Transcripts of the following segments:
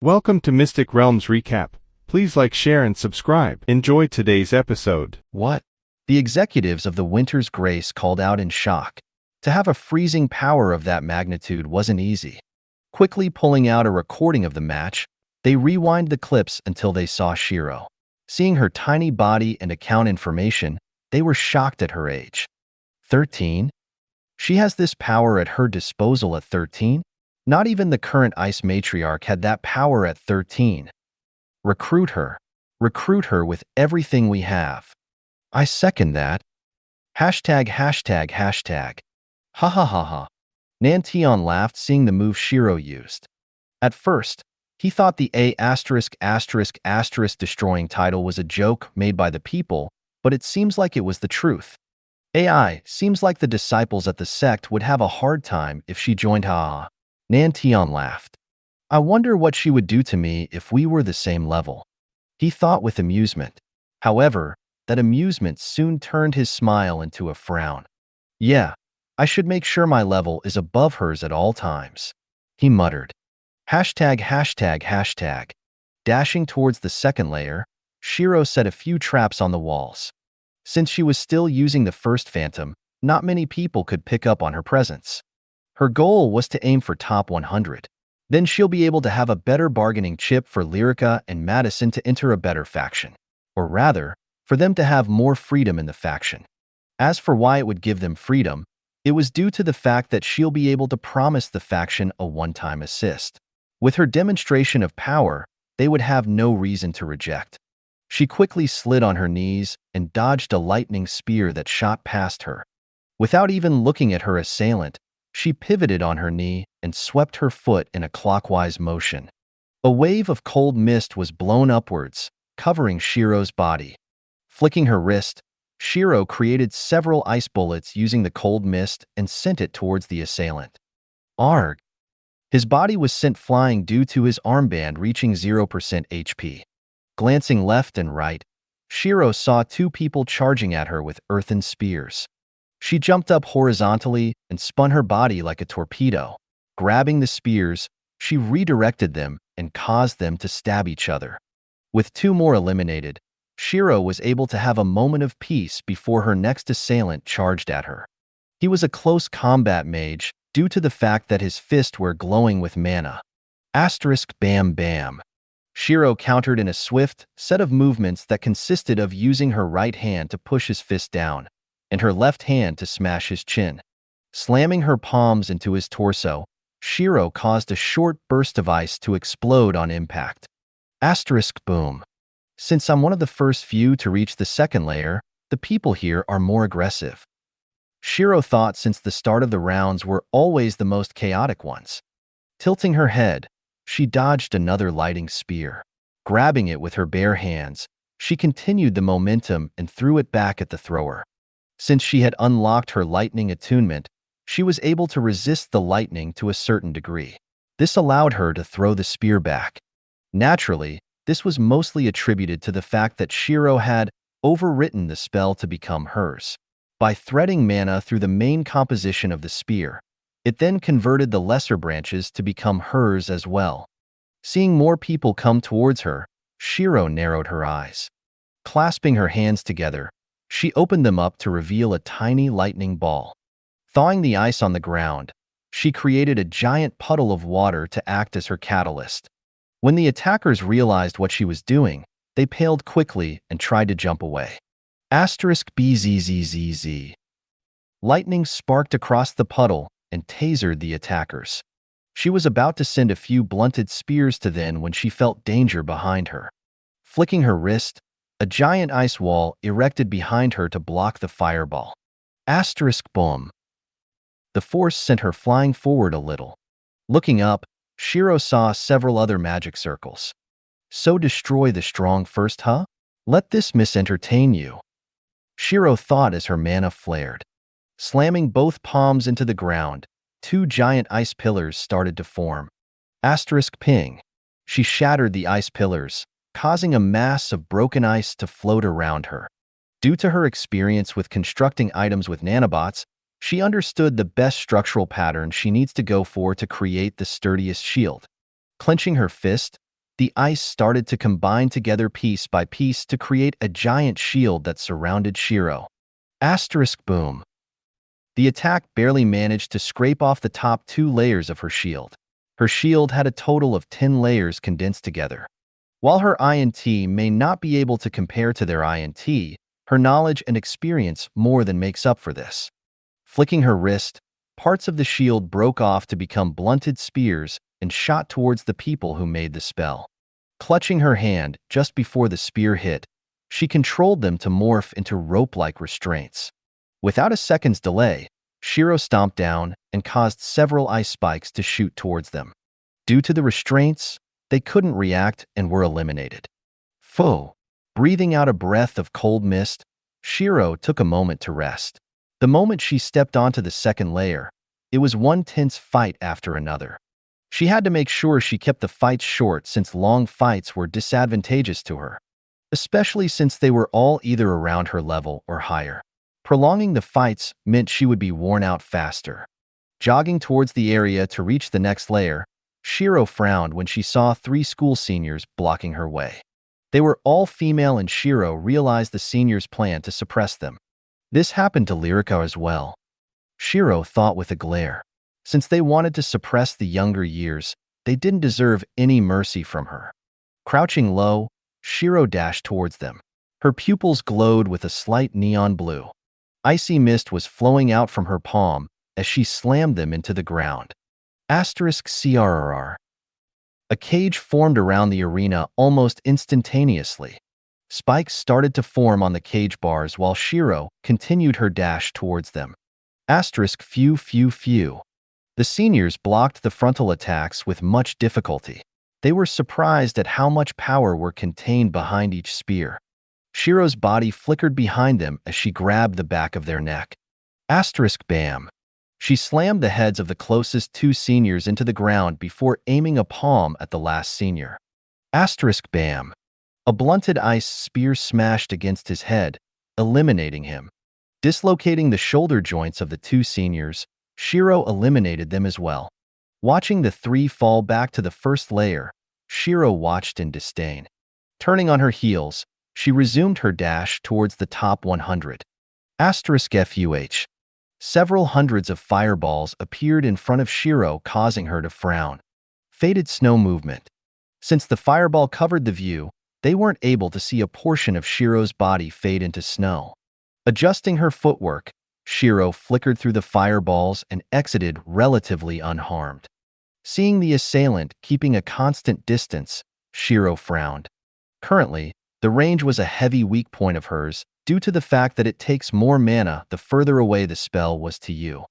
Welcome to Mystic Realms Recap. Please like, share, and subscribe. Enjoy today's episode. What? The executives of the Winter's Grace called out in shock. To have a freezing power of that magnitude wasn't easy. Quickly pulling out a recording of the match, they rewind the clips until they saw Shiro. Seeing her tiny body and account information, they were shocked at her age. 13? She has this power at her disposal at 13? Not even the current Ice Matriarch had that power at 13. Recruit her. Recruit her with everything we have. I second that. Hashtag. Ha ha ha ha. Nantion laughed seeing the move Shiro used. At first, he thought the destroying title was a joke made by the people, but it seems like it was the truth. AI seems like the disciples at the sect would have a hard time if she joined. Ha. Nantion laughed. I wonder what she would do to me if we were the same level. He thought with amusement. However, that amusement soon turned his smile into a frown. Yeah, I should make sure my level is above hers at all times. He muttered. Hashtag. Dashing towards the second layer, Shiro set a few traps on the walls. Since she was still using the first phantom, not many people could pick up on her presence. Her goal was to aim for top 100. Then she'll be able to have a better bargaining chip for Lyrica and Madison to enter a better faction. Or rather, for them to have more freedom in the faction. As for why it would give them freedom, it was due to the fact that she'll be able to promise the faction a one-time assist. With her demonstration of power, they would have no reason to reject. She quickly slid on her knees and dodged a lightning spear that shot past her. Without even looking at her assailant, she pivoted on her knee and swept her foot in a clockwise motion. A wave of cold mist was blown upwards, covering Shiro's body. Flicking her wrist, Shiro created several ice bullets using the cold mist and sent it towards the assailant. Arg! His body was sent flying due to his armband reaching 0% HP. Glancing left and right, Shiro saw two people charging at her with earthen spears. She jumped up horizontally and spun her body like a torpedo. Grabbing the spears, she redirected them and caused them to stab each other. With two more eliminated, Shiro was able to have a moment of peace before her next assailant charged at her. He was a close combat mage due to the fact that his fists were glowing with mana. Bam bam. Shiro countered in a swift set of movements that consisted of using her right hand to push his fist down, and her left hand to smash his chin. Slamming her palms into his torso, Shiro caused a short burst of ice to explode on impact. Boom. Since I'm one of the first few to reach the second layer, the people here are more aggressive. Shiro thought since the start of the rounds were always the most chaotic ones. Tilting her head, she dodged another lighting spear. Grabbing it with her bare hands, she continued the momentum and threw it back at the thrower. Since she had unlocked her lightning attunement, she was able to resist the lightning to a certain degree. This allowed her to throw the spear back. Naturally, this was mostly attributed to the fact that Shiro had overwritten the spell to become hers. By threading mana through the main composition of the spear, it then converted the lesser branches to become hers as well. Seeing more people come towards her, Shiro narrowed her eyes. Clasping her hands together, she opened them up to reveal a tiny lightning ball. Thawing the ice on the ground, she created a giant puddle of water to act as her catalyst. When the attackers realized what she was doing, they paled quickly and tried to jump away. BZZZZ. Lightning sparked across the puddle and tasered the attackers. She was about to send a few blunted spears to them when she felt danger behind her. Flicking her wrist, a giant ice wall erected behind her to block the fireball. Boom. The force sent her flying forward a little. Looking up, Shiro saw several other magic circles. So destroy the strong first, huh? Let this entertain you. Shiro thought as her mana flared. Slamming both palms into the ground, two giant ice pillars started to form. Ping. She shattered the ice pillars, causing a mass of broken ice to float around her. Due to her experience with constructing items with nanobots, she understood the best structural pattern she needs to go for to create the sturdiest shield. Clenching her fist, The ice started to combine together piece by piece to create a giant shield that surrounded Shiro. Asterisk boom. The attack barely managed to scrape off the top 2 layers of her shield. Her shield had a total of 10 layers condensed together. While her INT may not be able to compare to their INT, her knowledge and experience more than makes up for this. Flicking her wrist, parts of the shield broke off to become blunted spears and shot towards the people who made the spell. Clutching her hand just before the spear hit, she controlled them to morph into rope-like restraints. Without a second's delay, Shiro stomped down and caused several ice spikes to shoot towards them. Due to the restraints, they couldn't react and were eliminated. Phew! Breathing out a breath of cold mist, Shiro took a moment to rest. The moment she stepped onto the second layer, it was one tense fight after another. She had to make sure she kept the fights short since long fights were disadvantageous to her, especially since they were all either around her level or higher. Prolonging the fights meant she would be worn out faster. Jogging towards the area to reach the next layer, Shiro frowned when she saw 3 school seniors blocking her way. They were all female and Shiro realized the seniors' plan to suppress them. This happened to Lyrica as well. Shiro thought with a glare. Since they wanted to suppress the younger years, they didn't deserve any mercy from her. Crouching low, Shiro dashed towards them. Her pupils glowed with a slight neon blue. Icy mist was flowing out from her palm as she slammed them into the ground. Asterisk CRRR. A cage formed around the arena almost instantaneously. Spikes started to form on the cage bars while Shiro continued her dash towards them. Asterisk phew phew phew. The seniors blocked the frontal attacks with much difficulty. They were surprised at how much power were contained behind each spear. Shiro's body flickered behind them as she grabbed the back of their neck. Asterisk bam. She slammed the heads of the closest 2 seniors into the ground before aiming a palm at the last senior. Asterisk bam. A blunted ice spear smashed against his head, eliminating him. Dislocating the shoulder joints of the 2 seniors, Shiro eliminated them as well. Watching the 3 fall back to the first layer, Shiro watched in disdain. Turning on her heels, she resumed her dash towards the top 100. Asterisk FUH. Several hundreds of fireballs appeared in front of Shiro, causing her to frown. Faded snow movement. Since the fireball covered the view, they weren't able to see a portion of Shiro's body fade into snow. Adjusting her footwork, Shiro flickered through the fireballs and exited relatively unharmed. Seeing the assailant keeping a constant distance, Shiro frowned. Currently, the range was a heavy weak point of hers due to the fact that it takes more mana the further away the spell was to you.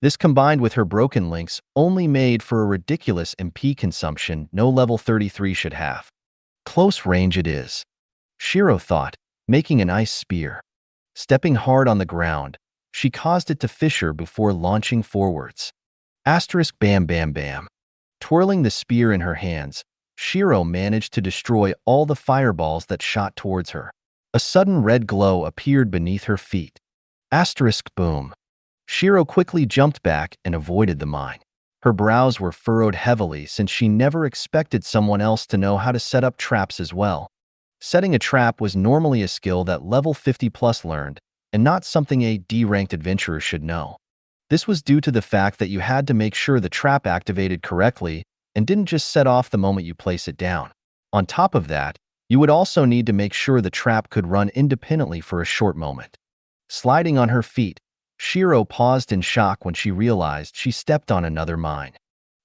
This combined with her broken links only made for a ridiculous MP consumption no level 33 should have. Close range it is, Shiro thought, making an ice spear. Stepping hard on the ground, she caused it to fissure before launching forwards. Asterisk bam bam bam. Twirling the spear in her hands, Shiro managed to destroy all the fireballs that shot towards her. A sudden red glow appeared beneath her feet. Asterisk boom. Shiro quickly jumped back and avoided the mine. Her brows were furrowed heavily since she never expected someone else to know how to set up traps as well. Setting a trap was normally a skill that level 50 plus learned, and not something a D-ranked adventurer should know. This was due to the fact that you had to make sure the trap activated correctly and didn't just set off the moment you place it down. On top of that, you would also need to make sure the trap could run independently for a short moment. Sliding on her feet, Shiro paused in shock when she realized she stepped on another mine.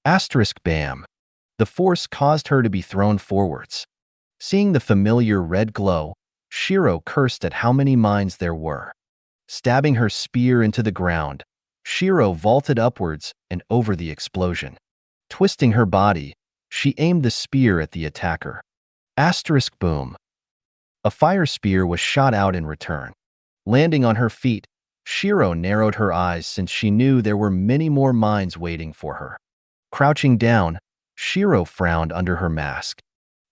Asterisk bam. The force caused her to be thrown forwards. Seeing the familiar red glow, Shiro cursed at how many mines there were. Stabbing her spear into the ground, Shiro vaulted upwards and over the explosion. Twisting her body, she aimed the spear at the attacker. Asterisk boom. A fire spear was shot out in return. Landing on her feet, Shiro narrowed her eyes since she knew there were many more mines waiting for her. Crouching down, Shiro frowned under her mask.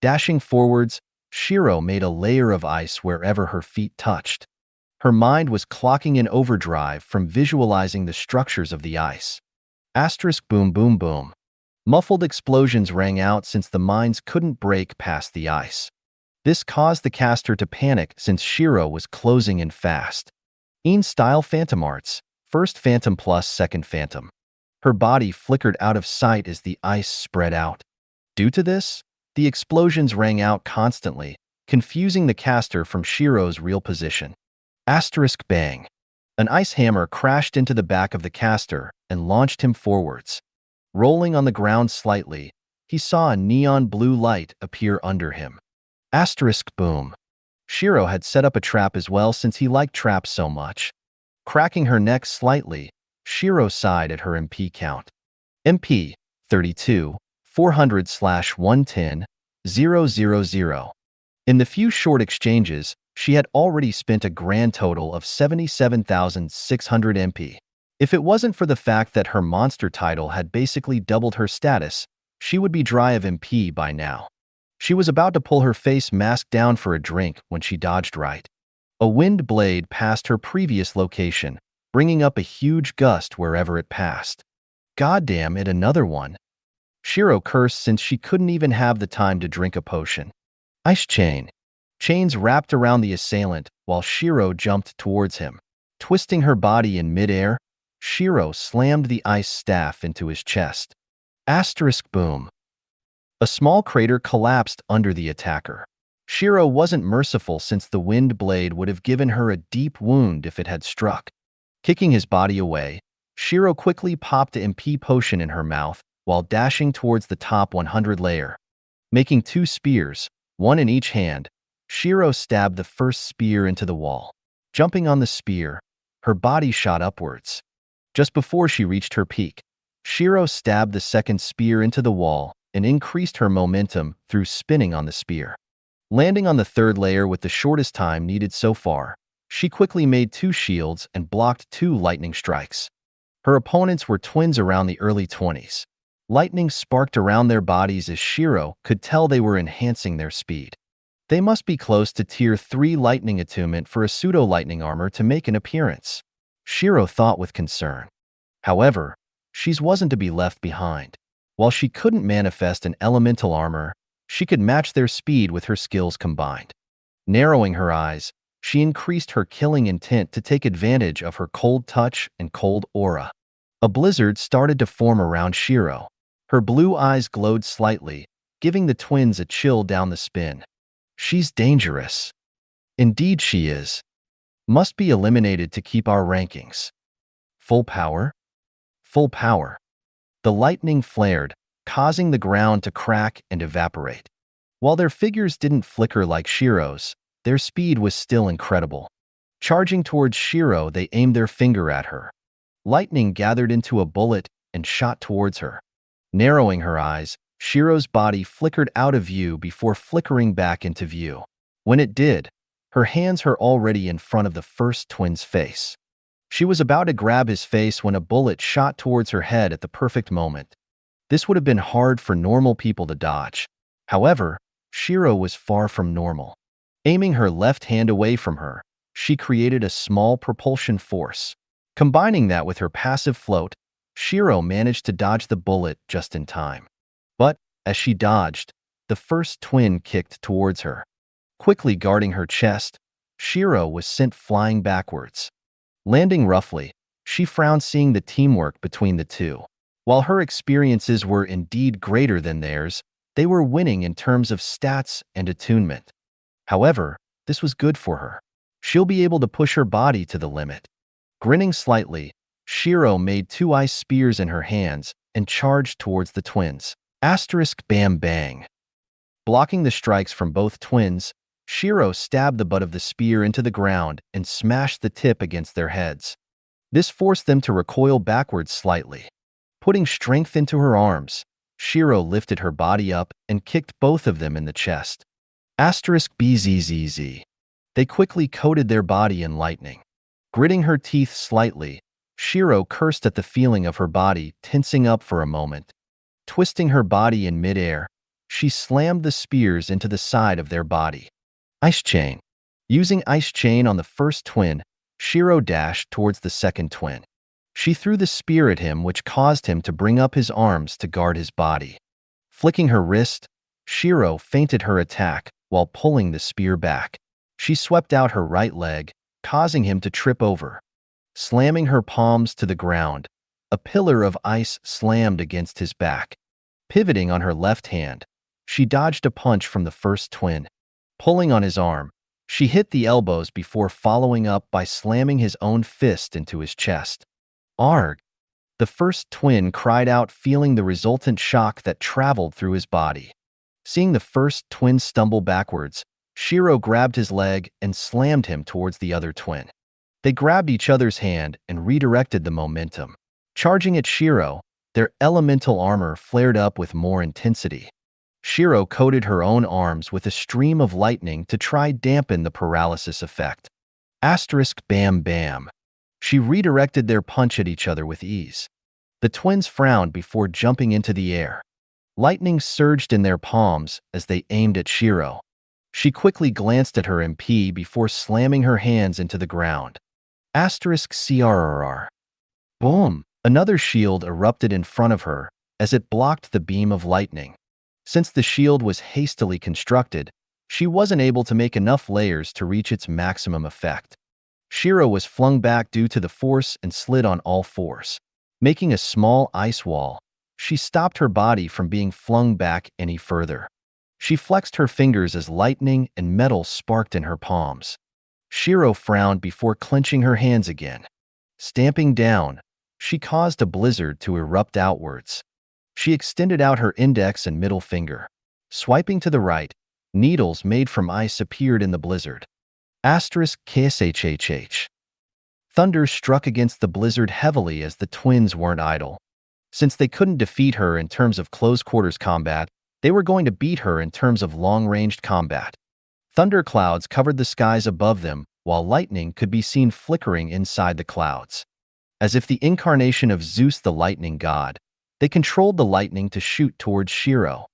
Dashing forwards, Shiro made a layer of ice wherever her feet touched. Her mind was clocking in overdrive from visualizing the structures of the ice. Asterisk boom boom boom. Muffled explosions rang out since the mines couldn't break past the ice. This caused the caster to panic since Shiro was closing in fast. Style Phantom Arts, first Phantom plus second Phantom. Her body flickered out of sight as the ice spread out. Due to this, the explosions rang out constantly, confusing the caster from Shiro's real position. Asterisk bang. An ice hammer crashed into the back of the caster and launched him forwards. Rolling on the ground slightly, he saw a neon blue light appear under him. Asterisk boom. Shiro had set up a trap as well since he liked traps so much. Cracking her neck slightly, Shiro sighed at her MP count. MP 32, 400/110, 000. In the few short exchanges, she had already spent a grand total of 77,600 MP. If it wasn't for the fact that her monster title had basically doubled her status, she would be dry of MP by now. She was about to pull her face mask down for a drink when she dodged right. A wind blade passed her previous location, bringing up a huge gust wherever it passed. Goddamn it, another one. Shiro cursed since she couldn't even have the time to drink a potion. Ice chain. Chains wrapped around the assailant while Shiro jumped towards him. Twisting her body in midair, Shiro slammed the ice staff into his chest. Asterisk boom. A small crater collapsed under the attacker. Shiro wasn't merciful since the wind blade would have given her a deep wound if it had struck. Kicking his body away, Shiro quickly popped the MP potion in her mouth while dashing towards the top 100 layer. Making 2 spears, one in each hand, Shiro stabbed the first spear into the wall. Jumping on the spear, her body shot upwards. Just before she reached her peak, Shiro stabbed the second spear into the wall and increased her momentum through spinning on the spear. Landing on the 3rd layer with the shortest time needed so far, she quickly made 2 shields and blocked 2 lightning strikes. Her opponents were twins around the early 20s. Lightning sparked around their bodies as Shiro could tell they were enhancing their speed. They must be close to Tier 3 lightning attunement for a pseudo-lightning armor to make an appearance, Shiro thought with concern. However, she wasn't to be left behind. While she couldn't manifest an elemental armor, she could match their speed with her skills combined. Narrowing her eyes, she increased her killing intent to take advantage of her cold touch and cold aura. A blizzard started to form around Shiro. Her blue eyes glowed slightly, giving the twins a chill down the spine. She's dangerous. Indeed she is. Must be eliminated to keep our rankings. Full power? Full power. The lightning flared, causing the ground to crack and evaporate. While their figures didn't flicker like Shiro's, their speed was still incredible. Charging towards Shiro, they aimed their finger at her. Lightning gathered into a bullet and shot towards her. Narrowing her eyes, Shiro's body flickered out of view before flickering back into view. When it did, her hands were already in front of the first twin's face. She was about to grab his face when a bullet shot towards her head at the perfect moment. This would have been hard for normal people to dodge. However, Shiro was far from normal. Aiming her left hand away from her, she created a small propulsion force. Combining that with her passive float, Shiro managed to dodge the bullet just in time. But, as she dodged, the first twin kicked towards her. Quickly guarding her chest, Shiro was sent flying backwards. Landing roughly, she frowned seeing the teamwork between the two. While her experiences were indeed greater than theirs, they were winning in terms of stats and attunement. However, this was good for her. She'll be able to push her body to the limit. Grinning slightly, Shiro made 2 ice spears in her hands and charged towards the twins. Asterisk bam bang. Blocking the strikes from both twins, Shiro stabbed the butt of the spear into the ground and smashed the tip against their heads. This forced them to recoil backwards slightly. Putting strength into her arms, Shiro lifted her body up and kicked both of them in the chest. Asterisk bzzz. They quickly coated their body in lightning. Gritting her teeth slightly, Shiro cursed at the feeling of her body tensing up for a moment. Twisting her body in midair, she slammed the spears into the side of their body. Ice chain. Using ice chain on the first twin, Shiro dashed towards the second twin. She threw the spear at him, which caused him to bring up his arms to guard his body. Flicking her wrist, Shiro feinted her attack while pulling the spear back. She swept out her right leg, causing him to trip over. Slamming her palms to the ground, a pillar of ice slammed against his back. Pivoting on her left hand, she dodged a punch from the first twin. Pulling on his arm, she hit the elbows before following up by slamming his own fist into his chest. Arg! The first twin cried out, feeling the resultant shock that traveled through his body. Seeing the first twin stumble backwards, Shiro grabbed his leg and slammed him towards the other twin. They grabbed each other's hand and redirected the momentum. Charging at Shiro, their elemental armor flared up with more intensity. Shiro coated her own arms with a stream of lightning to try dampen the paralysis effect. Asterisk bam bam. She redirected their punch at each other with ease. The twins frowned before jumping into the air. Lightning surged in their palms as they aimed at Shiro. She quickly glanced at her MP before slamming her hands into the ground. Asterisk CRRR. Boom! Another shield erupted in front of her as it blocked the beam of lightning. Since the shield was hastily constructed, she wasn't able to make enough layers to reach its maximum effect. Shiro was flung back due to the force and slid on all fours. Making a small ice wall, she stopped her body from being flung back any further. She flexed her fingers as lightning and metal sparked in her palms. Shiro frowned before clenching her hands again. Stamping down, she caused a blizzard to erupt outwards. She extended out her index and middle finger. Swiping to the right, needles made from ice appeared in the blizzard. Asterisk KSHHH. Thunder struck against the blizzard heavily as the twins weren't idle. Since they couldn't defeat her in terms of close-quarters combat, they were going to beat her in terms of long-ranged combat. Thunder clouds covered the skies above them, while lightning could be seen flickering inside the clouds. As if the incarnation of Zeus the lightning god, they controlled the lightning to shoot towards Shiro.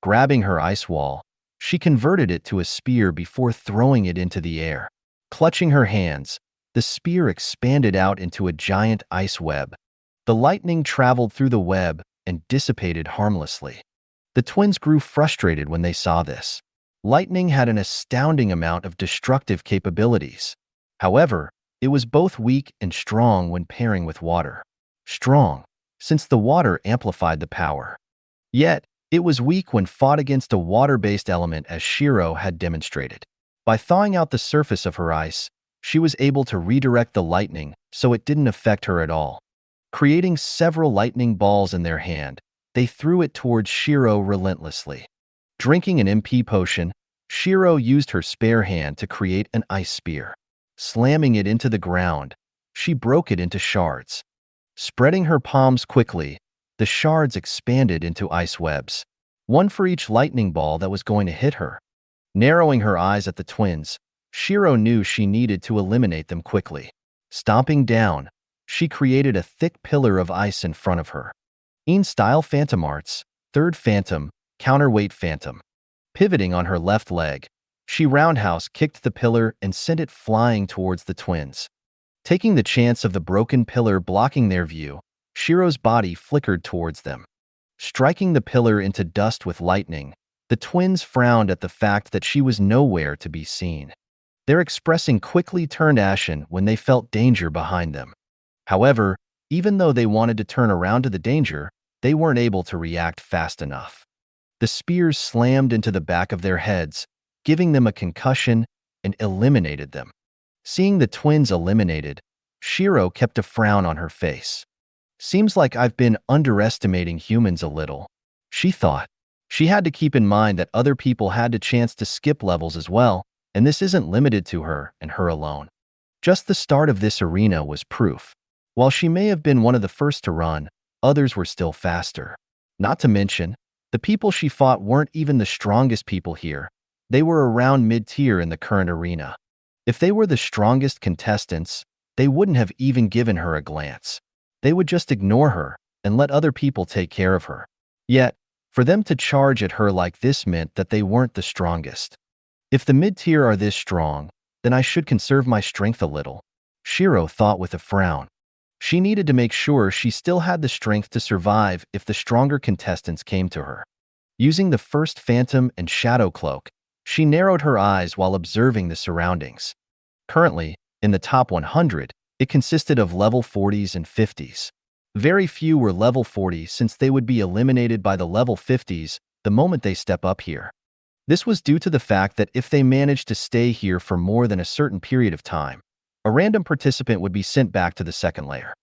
Grabbing her ice wall, she converted it to a spear before throwing it into the air. Clutching her hands, the spear expanded out into a giant ice web. The lightning traveled through the web and dissipated harmlessly. The twins grew frustrated when they saw this. Lightning had an astounding amount of destructive capabilities. However, it was both weak and strong when pairing with water. Strong, since the water amplified the power. Yet, it was weak when fought against a water-based element, as Shiro had demonstrated. By thawing out the surface of her ice, she was able to redirect the lightning so it didn't affect her at all. Creating several lightning balls in their hand, they threw it towards Shiro relentlessly. Drinking an MP potion, Shiro used her spare hand to create an ice spear. Slamming it into the ground, she broke it into shards. Spreading her palms quickly, the shards expanded into ice webs, one for each lightning ball that was going to hit her. Narrowing her eyes at the twins, Shiro knew she needed to eliminate them quickly. Stomping down, she created a thick pillar of ice in front of her. In-style Phantom Arts, Third Phantom, Counterweight Phantom. Pivoting on her left leg, she roundhouse kicked the pillar and sent it flying towards the twins. Taking the chance of the broken pillar blocking their view, Shiro's body flickered towards them. Striking the pillar into dust with lightning, the twins frowned at the fact that she was nowhere to be seen. Their expressing quickly turned ashen when they felt danger behind them. However, even though they wanted to turn around to the danger, they weren't able to react fast enough. The spears slammed into the back of their heads, giving them a concussion, and eliminated them. Seeing the twins eliminated, Shiro kept a frown on her face. Seems like I've been underestimating humans a little, she thought. She had to keep in mind that other people had the chance to skip levels as well, and this isn't limited to her and her alone. Just the start of this arena was proof. While she may have been one of the first to run, others were still faster. Not to mention, the people she fought weren't even the strongest people here. They were around mid-tier in the current arena. If they were the strongest contestants, they wouldn't have even given her a glance. They would just ignore her and let other people take care of her. Yet, for them to charge at her like this meant that they weren't the strongest. If the mid-tier are this strong, then I should conserve my strength a little, Shiro thought with a frown. She needed to make sure she still had the strength to survive if the stronger contestants came to her. Using the first phantom and shadow cloak, she narrowed her eyes while observing the surroundings. Currently, in the top 100, it consisted of level 40s and 50s. Very few were level 40 since they would be eliminated by the level 50s the moment they step up here. This was due to the fact that if they managed to stay here for more than a certain period of time, a random participant would be sent back to the second layer.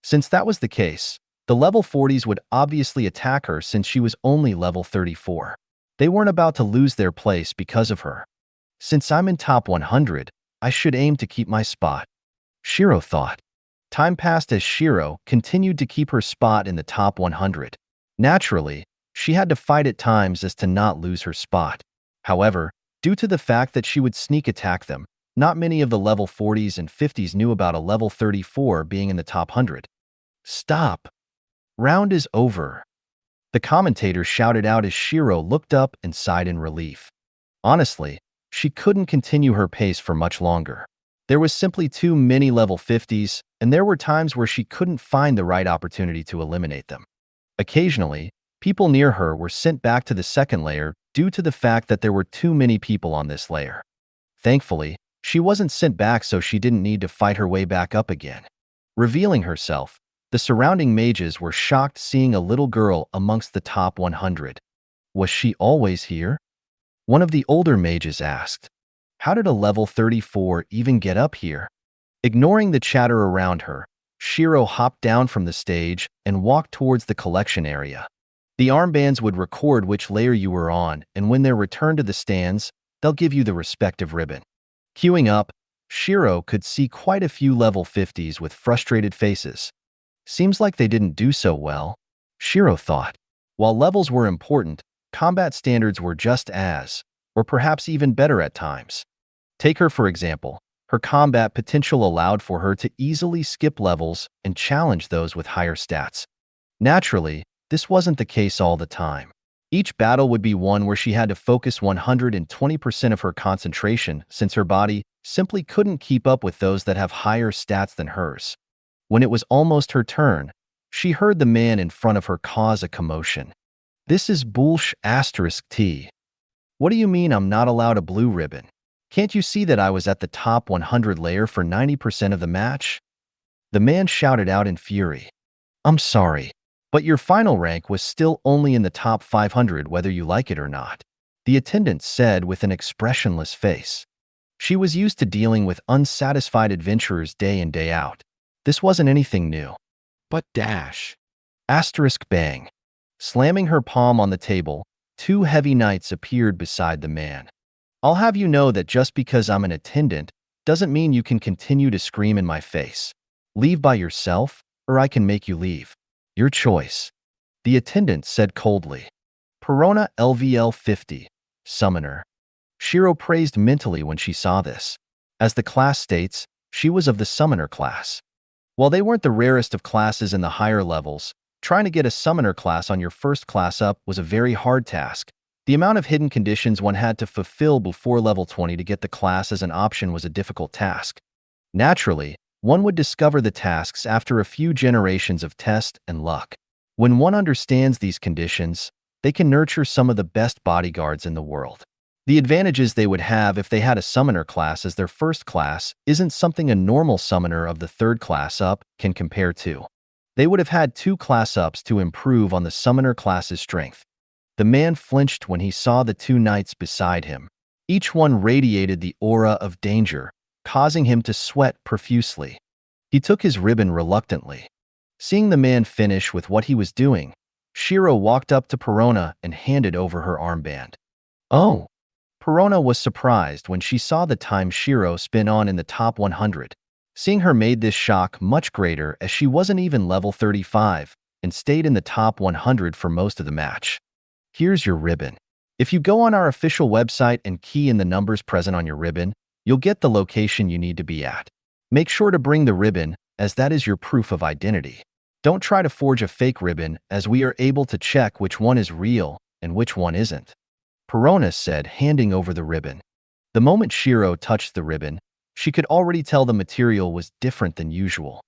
Since that was the case, the level 40s would obviously attack her since she was only level 34. They weren't about to lose their place because of her. Since I'm in top 100, I should aim to keep my spot, Shiro thought. Time passed as Shiro continued to keep her spot in the top 100. Naturally, she had to fight at times as to not lose her spot. However, due to the fact that she would sneak attack them, not many of the level 40s and 50s knew about a level 34 being in the top 100. Stop. Round is over. The commentator shouted out as Shiro looked up and sighed in relief. Honestly, she couldn't continue her pace for much longer. There was simply too many level 50s, and there were times where she couldn't find the right opportunity to eliminate them. Occasionally, people near her were sent back to the second layer due to the fact that there were too many people on this layer. Thankfully, she wasn't sent back so she didn't need to fight her way back up again. Revealing herself, the surrounding mages were shocked seeing a little girl amongst the top 100. Was she always here? One of the older mages asked. How did a level 34 even get up here? Ignoring the chatter around her, Shiro hopped down from the stage and walked towards the collection area. The armbands would record which layer you were on, and when they're returned to the stands, they'll give you the respective ribbon. Queuing up, Shiro could see quite a few level 50s with frustrated faces. Seems like they didn't do so well, Shiro thought. While levels were important, combat standards were just as, or perhaps even better at times. Take her for example. Her combat potential allowed for her to easily skip levels and challenge those with higher stats. Naturally, this wasn't the case all the time. Each battle would be one where she had to focus 120% of her concentration since her body simply couldn't keep up with those that have higher stats than hers. When it was almost her turn, she heard the man in front of her cause a commotion. This is *T. What do you mean I'm not allowed a blue ribbon? Can't you see that I was at the top 100 layer for 90% of the match? The man shouted out in fury. I'm sorry, but your final rank was still only in the top 500 whether you like it or not, the attendant said with an expressionless face. She was used to dealing with unsatisfied adventurers day in day out. This wasn't anything new. But *bang. Slamming her palm on the table, two heavy knights appeared beside the man. I'll have you know that just because I'm an attendant doesn't mean you can continue to scream in my face. Leave by yourself, or I can make you leave. Your choice, the attendant said coldly. Perona LVL 50, Summoner. Shiro praised mentally when she saw this. As the class states, she was of the Summoner class. While they weren't the rarest of classes in the higher levels, trying to get a Summoner class on your first class up was a very hard task. The amount of hidden conditions one had to fulfill before level 20 to get the class as an option was a difficult task. Naturally, one would discover the tasks after a few generations of test and luck. When one understands these conditions, they can nurture some of the best bodyguards in the world. The advantages they would have if they had a Summoner class as their first class isn't something a normal Summoner of the third class up can compare to. They would have had 2 class ups to improve on the Summoner class's strength. The man flinched when he saw the 2 knights beside him. Each one radiated the aura of danger, causing him to sweat profusely. He took his ribbon reluctantly. Seeing the man finish with what he was doing, Shiro walked up to Perona and handed over her armband. Oh! Perona was surprised when she saw the time Shiro spent on in the top 100. Seeing her made this shock much greater as she wasn't even level 35 and stayed in the top 100 for most of the match. Here's your ribbon. If you go on our official website and key in the numbers present on your ribbon, you'll get the location you need to be at. Make sure to bring the ribbon, as that is your proof of identity. Don't try to forge a fake ribbon, as we are able to check which one is real and which one isn't, Perona said, handing over the ribbon. The moment Shiro touched the ribbon, she could already tell the material was different than usual.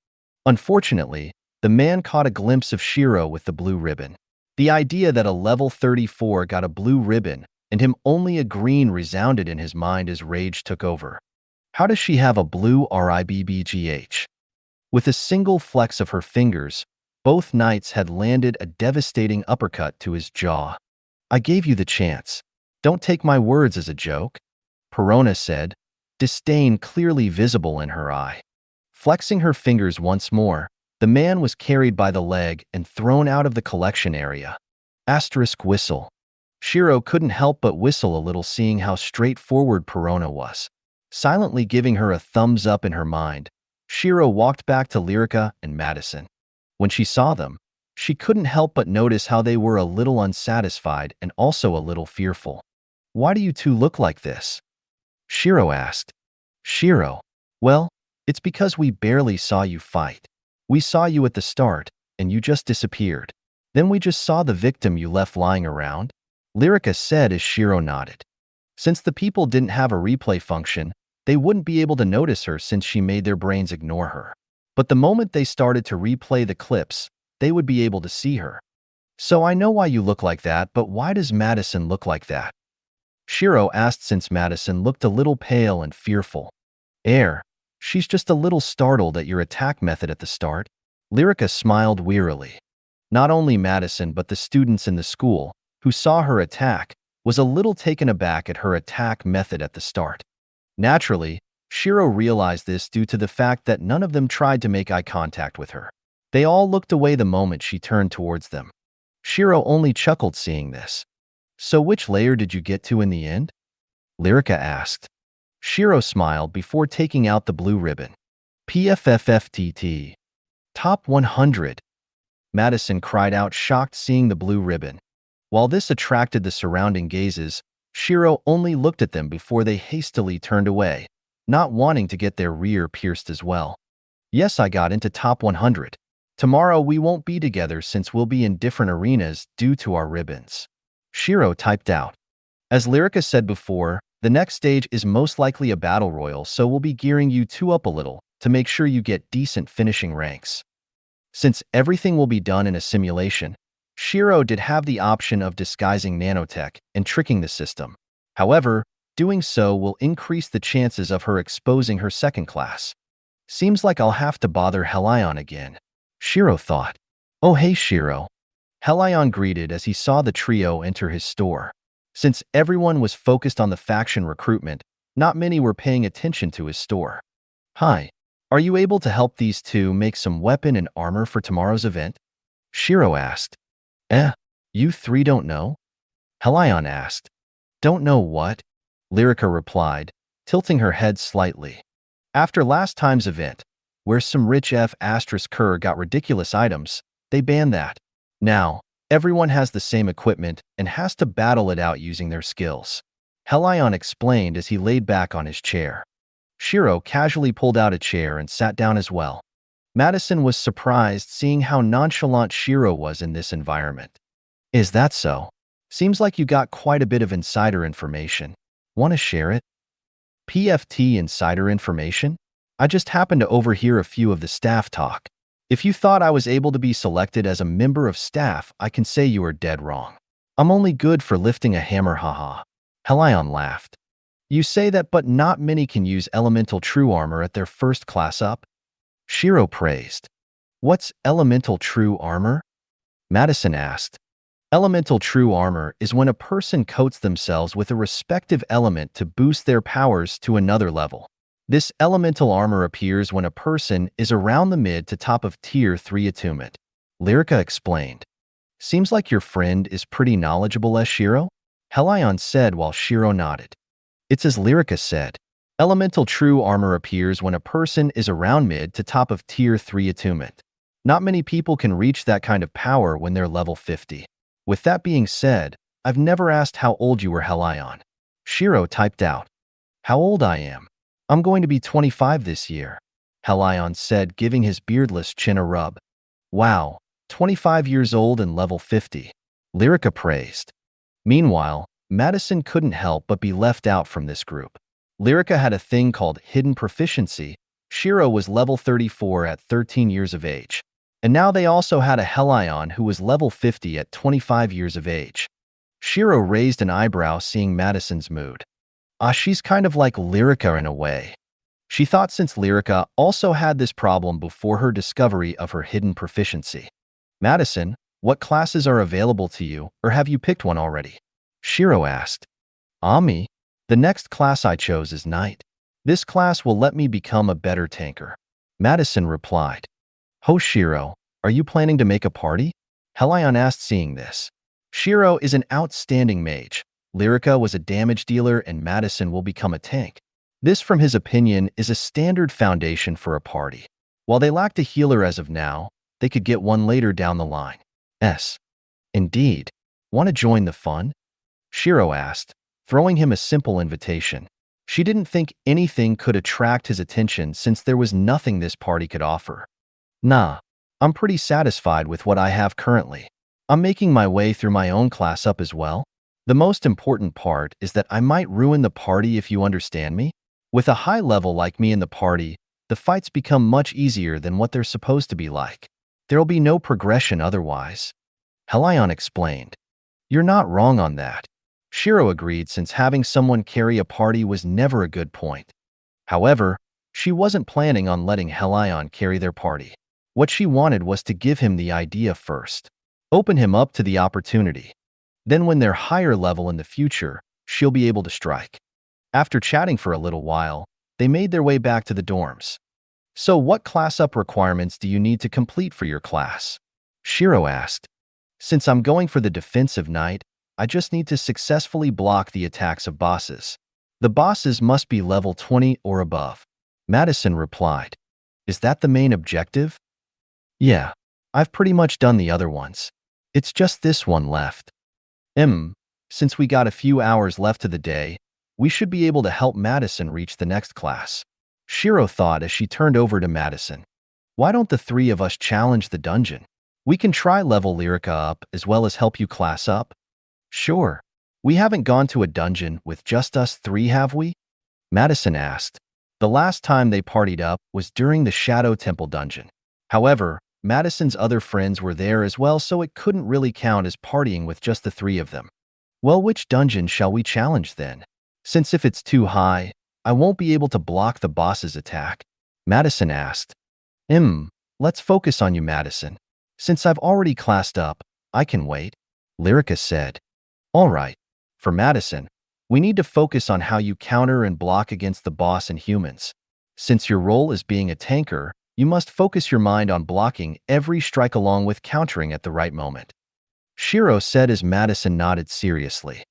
Unfortunately, the man caught a glimpse of Shiro with the blue ribbon. The idea that a level 34 got a blue ribbon and him only a green resounded in his mind as rage took over. How does she have a blue ribbgh? With a single flex of her fingers, both knights had landed a devastating uppercut to his jaw. I gave you the chance. Don't take my words as a joke, Perona said, disdain clearly visible in her eye. Flexing her fingers once more, the man was carried by the leg and thrown out of the collection area. Asterisk whistle. Shiro couldn't help but whistle a little seeing how straightforward Perona was. Silently giving her a thumbs up in her mind, Shiro walked back to Lyrica and Madison. When she saw them, she couldn't help but notice how they were a little unsatisfied and also a little fearful. Why do you two look like this? Shiro asked. Shiro, well, it's because we barely saw you fight. We saw you at the start, and you just disappeared. Then we just saw the victim you left lying around, Lyrica said as Shiro nodded. Since the people didn't have a replay function, they wouldn't be able to notice her since she made their brains ignore her. But the moment they started to replay the clips, they would be able to see her. So I know why you look like that, but why does Madison look like that? Shiro asked since Madison looked a little pale and fearful. She's just a little startled at your attack method at the start. Lyrica smiled wearily. Not only Madison but the students in the school, who saw her attack, was a little taken aback at her attack method at the start. Naturally, Shiro realized this due to the fact that none of them tried to make eye contact with her. They all looked away the moment she turned towards them. Shiro only chuckled seeing this. So which layer did you get to in the end? Lyrica asked. Shiro smiled before taking out the blue ribbon. PFFFTT. Top 100. Madison cried out, shocked seeing the blue ribbon. While this attracted the surrounding gazes, Shiro only looked at them before they hastily turned away, not wanting to get their rear pierced as well. Yes, I got into top 100. Tomorrow we won't be together since we'll be in different arenas due to our ribbons. Shiro typed out. As Lyrica said before, the next stage is most likely a battle royal, so we'll be gearing you two up a little to make sure you get decent finishing ranks. Since everything will be done in a simulation, Shiro did have the option of disguising nanotech and tricking the system. However, doing so will increase the chances of her exposing her second class. Seems like I'll have to bother Helion again, Shiro thought. Oh hey Shiro. Helion greeted as he saw the trio enter his store. Since everyone was focused on the faction recruitment, not many were paying attention to his store. Hi, are you able to help these two make some weapon and armor for tomorrow's event? Shiro asked. You three don't know? Helion asked. Don't know what? Lyrica replied, tilting her head slightly. After last time's event, where some rich F***er got ridiculous items, they banned that. Now, everyone has the same equipment and has to battle it out using their skills. Helion explained as he laid back on his chair. Shiro casually pulled out a chair and sat down as well. Madison was surprised seeing how nonchalant Shiro was in this environment. Is that so? Seems like you got quite a bit of insider information. Want to share it? PFT insider information? I just happened to overhear a few of the staff talk. If you thought I was able to be selected as a member of staff, I can say you are dead wrong. I'm only good for lifting a hammer, haha. Helion laughed. You say that, but not many can use elemental true armor at their first class up? Shiro praised. What's elemental true armor? Madison asked. Elemental true armor is when a person coats themselves with a respective element to boost their powers to another level. This elemental armor appears when a person is around the mid to top of tier 3 attunement. Lyrica explained. Seems like your friend is pretty knowledgeable, Shiro? Helion said while Shiro nodded. It's as Lyrica said. Elemental true armor appears when a person is around mid to top of tier 3 attunement. Not many people can reach that kind of power when they're level 50. With that being said, I've never asked how old you were, Helion. Shiro typed out. How old I am? I'm going to be 25 this year, Helion said, giving his beardless chin a rub. Wow, 25 years old and level 50. Lyrica praised. Meanwhile, Madison couldn't help but be left out from this group. Lyrica had a thing called hidden proficiency, Shiro was level 34 at 13 years of age. And now they also had a Hellion who was level 50 at 25 years of age. Shiro raised an eyebrow seeing Madison's mood. She's kind of like Lyrica in a way. She thought since Lyrica also had this problem before her discovery of her hidden proficiency. Madison, what classes are available to you, or have you picked one already? Shiro asked. Ami, the next class I chose is Knight. This class will let me become a better tanker. Madison replied. Ho Shiro, are you planning to make a party? Hellion asked seeing this. Shiro is an outstanding mage. Lyrica was a damage dealer and Madison will become a tank. This, from his opinion, is a standard foundation for a party. While they lacked a healer as of now, they could get one later down the line. Indeed. Want to join the fun? Shiro asked, throwing him a simple invitation. She didn't think anything could attract his attention since there was nothing this party could offer. Nah, I'm pretty satisfied with what I have currently. I'm making my way through my own class up as well. The most important part is that I might ruin the party if you understand me. With a high level like me in the party, the fights become much easier than what they're supposed to be like. There'll be no progression otherwise. Hellion explained. You're not wrong on that. Shiro agreed since having someone carry a party was never a good point. However, she wasn't planning on letting Hellion carry their party. What she wanted was to give him the idea first. Open him up to the opportunity. Then when they're higher level in the future, she'll be able to strike. After chatting for a little while, they made their way back to the dorms. So what class-up requirements do you need to complete for your class? Shiro asked. Since I'm going for the defensive knight, I just need to successfully block the attacks of bosses. The bosses must be level 20 or above. Madison replied. Is that the main objective? Yeah, I've pretty much done the other ones. It's just this one left. Since we got a few hours left to the day, we should be able to help Madison reach the next class. Shiro thought as she turned over to Madison. Why don't the three of us challenge the dungeon? We can try level Lyrica up as well as help you class up. Sure. We haven't gone to a dungeon with just us three, have we? Madison asked. The last time they partied up was during the Shadow Temple dungeon. However, Madison's other friends were there as well, so it couldn't really count as partying with just the three of them. Well, which dungeon shall we challenge then? Since if it's too high, I won't be able to block the boss's attack. Madison asked. Let's focus on you, Madison. Since I've already classed up, I can wait. Lyrica said. All right. For Madison, we need to focus on how you counter and block against the boss and humans. Since your role is being a tanker, you must focus your mind on blocking every strike along with countering at the right moment. Shiro said as Madison nodded seriously.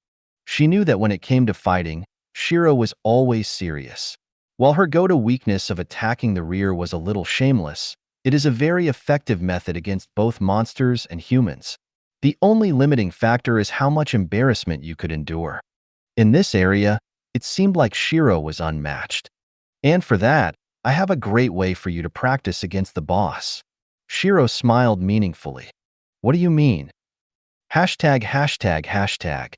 She knew that when it came to fighting, Shiro was always serious. While her go-to weakness of attacking the rear was a little shameless, it is a very effective method against both monsters and humans. The only limiting factor is how much embarrassment you could endure. In this area, it seemed like Shiro was unmatched. And for that, I have a great way for you to practice against the boss. Shiro smiled meaningfully. What do you mean? ####.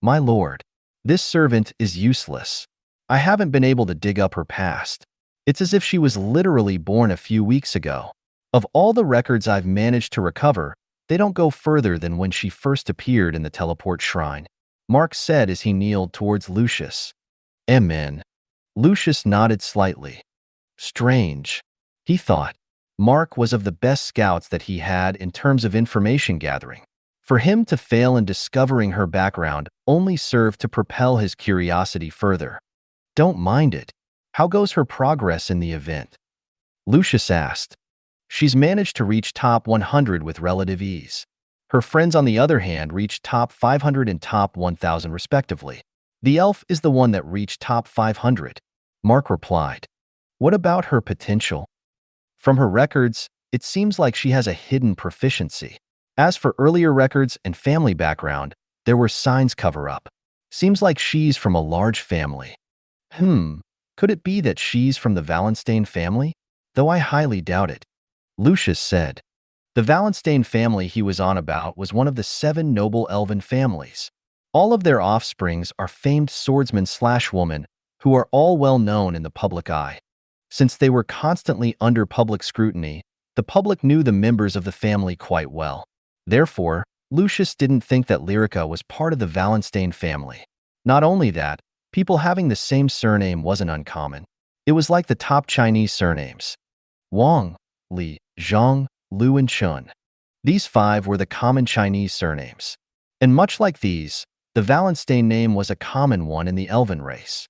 My lord, this servant is useless. I haven't been able to dig up her past. It's as if she was literally born a few weeks ago. Of all the records I've managed to recover, they don't go further than when she first appeared in the teleport shrine. Mark said as he kneeled towards Lucius. Amen. Lucius nodded slightly. Strange, he thought. Mark was of the best scouts that he had in terms of information gathering. For him to fail in discovering her background only served to propel his curiosity further. Don't mind it. How goes her progress in the event? Lucius asked. She's managed to reach top 100 with relative ease. Her friends, on the other hand, reached top 500 and top 1000 respectively. The elf is the one that reached top 500. Mark replied. What about her potential? From her records, it seems like she has a hidden proficiency. As for earlier records and family background, there were signs cover-up. Seems like she's from a large family. Could it be that she's from the Wallenstein family? Though I highly doubt it. Lucius said. The Wallenstein family he was on about was one of the 7 noble elven families. All of their offsprings are famed swordsmen/women who are all well known in the public eye. Since they were constantly under public scrutiny, the public knew the members of the family quite well. Therefore, Lucius didn't think that Lyrica was part of the Wallenstein family. Not only that, people having the same surname wasn't uncommon. It was like the top Chinese surnames: Wang, Li, Zhang, Lu, and Chun. These 5 were the common Chinese surnames. And much like these, the Wallenstein name was a common one in the Elven race.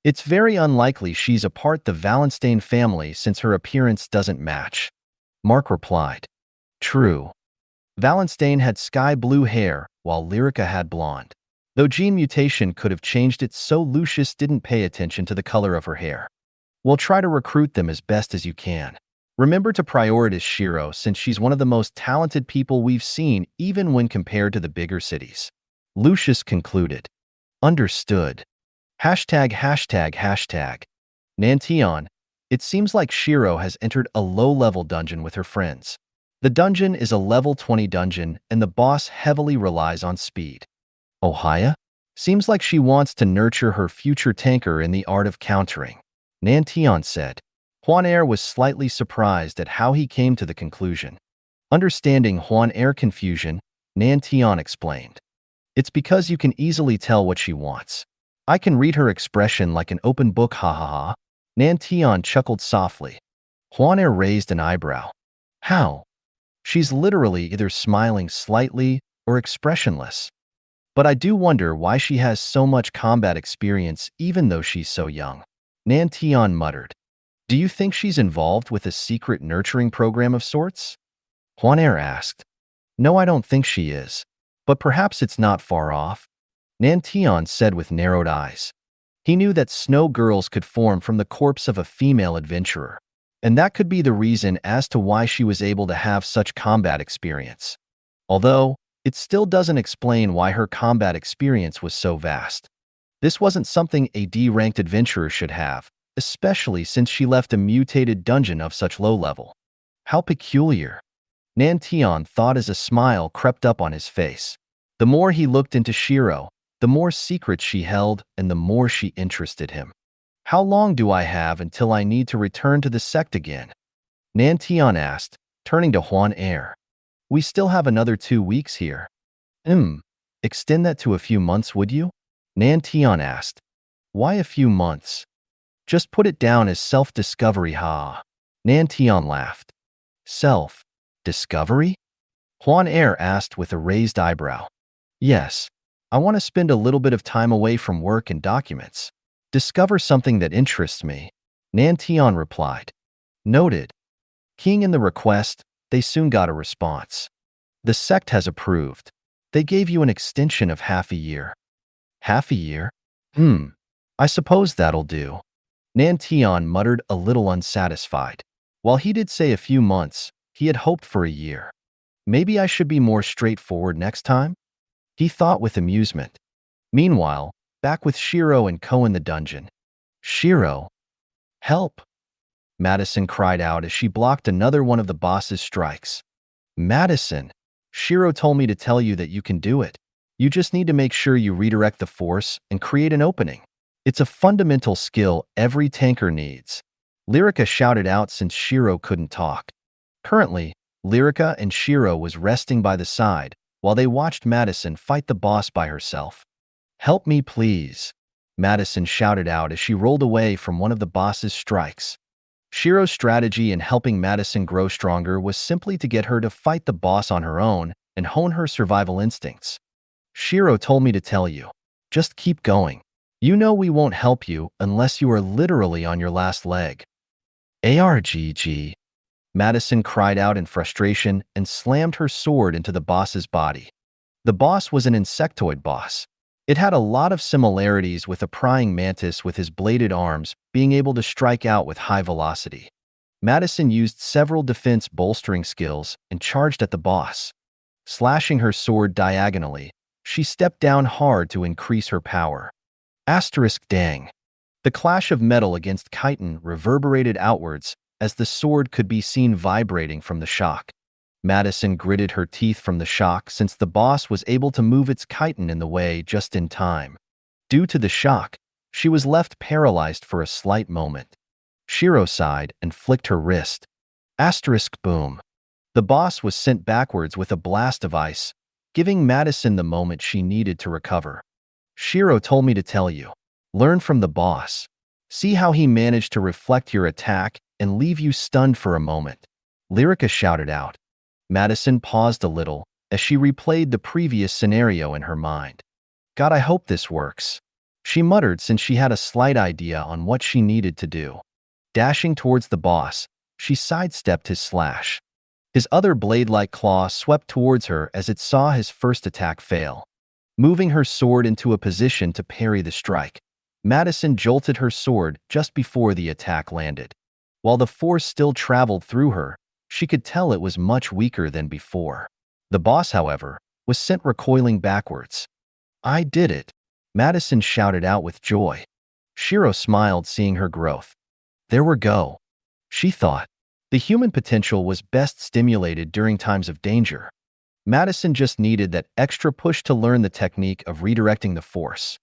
It's very unlikely she's a part of the Wallenstein family since her appearance doesn't match. Mark replied. True. Wallenstein had sky blue hair, while Lyrica had blonde. Though gene mutation could have changed it, so Lucius didn't pay attention to the color of her hair. We'll try to recruit them as best as you can. Remember to prioritize Shiro since she's one of the most talented people we've seen even when compared to the bigger cities. Lucius concluded. Understood. ####. Nantion, it seems like Shiro has entered a low-level dungeon with her friends. The dungeon is a level 20 dungeon and the boss heavily relies on speed. Ohaya? Seems like she wants to nurture her future tanker in the art of countering. Nantion said. Huan Er was slightly surprised at how he came to the conclusion. Understanding Huan Er's confusion, Nantion explained. It's because you can easily tell what she wants. I can read her expression like an open book, ha ha ha. Nantion chuckled softly. Huan Er raised an eyebrow. How? She's literally either smiling slightly or expressionless. But I do wonder why she has so much combat experience even though she's so young. Nantion muttered. Do you think she's involved with a secret nurturing program of sorts? Huan Er asked. No, I don't think she is. But perhaps it's not far off. Nantion said with narrowed eyes. He knew that snow girls could form from the corpse of a female adventurer. And that could be the reason as to why she was able to have such combat experience. Although, it still doesn't explain why her combat experience was so vast. This wasn't something a D-ranked adventurer should have, especially since she left a mutated dungeon of such low level. How peculiar. Nantion thought as a smile crept up on his face. The more he looked into Shiro, the more secrets she held and the more she interested him. How long do I have until I need to return to the sect again? Nantion asked, turning to Huan Er. We still have another 2 weeks here. Extend that to a few months, would you? Nantion asked. Why a few months? Just put it down as self-discovery, ha. Nantion laughed. Self-discovery? Huan Er asked with a raised eyebrow. Yes, I want to spend a little bit of time away from work and documents. Discover something that interests me, Nantion replied. Noted. Keying in the request, they soon got a response. The sect has approved. They gave you an extension of half a year. Half a year? I suppose that'll do. Nantion muttered a little unsatisfied. While he did say a few months, he had hoped for a year. Maybe I should be more straightforward next time? He thought with amusement. Meanwhile, back with Shiro and Ko in the dungeon. Shiro? Help! Madison cried out as she blocked another one of the boss's strikes. Madison, Shiro told me to tell you that you can do it. You just need to make sure you redirect the force and create an opening. It's a fundamental skill every tanker needs. Lyrica shouted out since Shiro couldn't talk. Currently, Lyrica and Shiro was resting by the side while they watched Madison fight the boss by herself. Help me, please, Madison shouted out as she rolled away from one of the boss's strikes. Shiro's strategy in helping Madison grow stronger was simply to get her to fight the boss on her own and hone her survival instincts. Shiro told me to tell you, just keep going. You know we won't help you unless you are literally on your last leg. ARGG. Madison cried out in frustration and slammed her sword into the boss's body. The boss was an insectoid boss. It had a lot of similarities with a prying mantis with his bladed arms being able to strike out with high velocity. Madison used several defense bolstering skills and charged at the boss. Slashing her sword diagonally, she stepped down hard to increase her power. Dang. The clash of metal against chitin reverberated outwards as the sword could be seen vibrating from the shock. Madison gritted her teeth from the shock since the boss was able to move its chitin in the way just in time. Due to the shock, she was left paralyzed for a slight moment. Shiro sighed and flicked her wrist. Asterisk boom. The boss was sent backwards with a blast of ice, giving Madison the moment she needed to recover. Shiro told me to tell you. Learn from the boss. See how he managed to reflect your attack and leave you stunned for a moment. Lyrica shouted out. Madison paused a little as she replayed the previous scenario in her mind. God, I hope this works. She muttered since she had a slight idea on what she needed to do. Dashing towards the boss, she sidestepped his slash. His other blade-like claw swept towards her as it saw his first attack fail. Moving her sword into a position to parry the strike, Madison jolted her sword just before the attack landed. While the force still traveled through her, she could tell it was much weaker than before. The boss, however, was sent recoiling backwards. I did it, Madison shouted out with joy. Shiro smiled seeing her growth. There we go, she thought. The human potential was best stimulated during times of danger. Madison just needed that extra push to learn the technique of redirecting the force.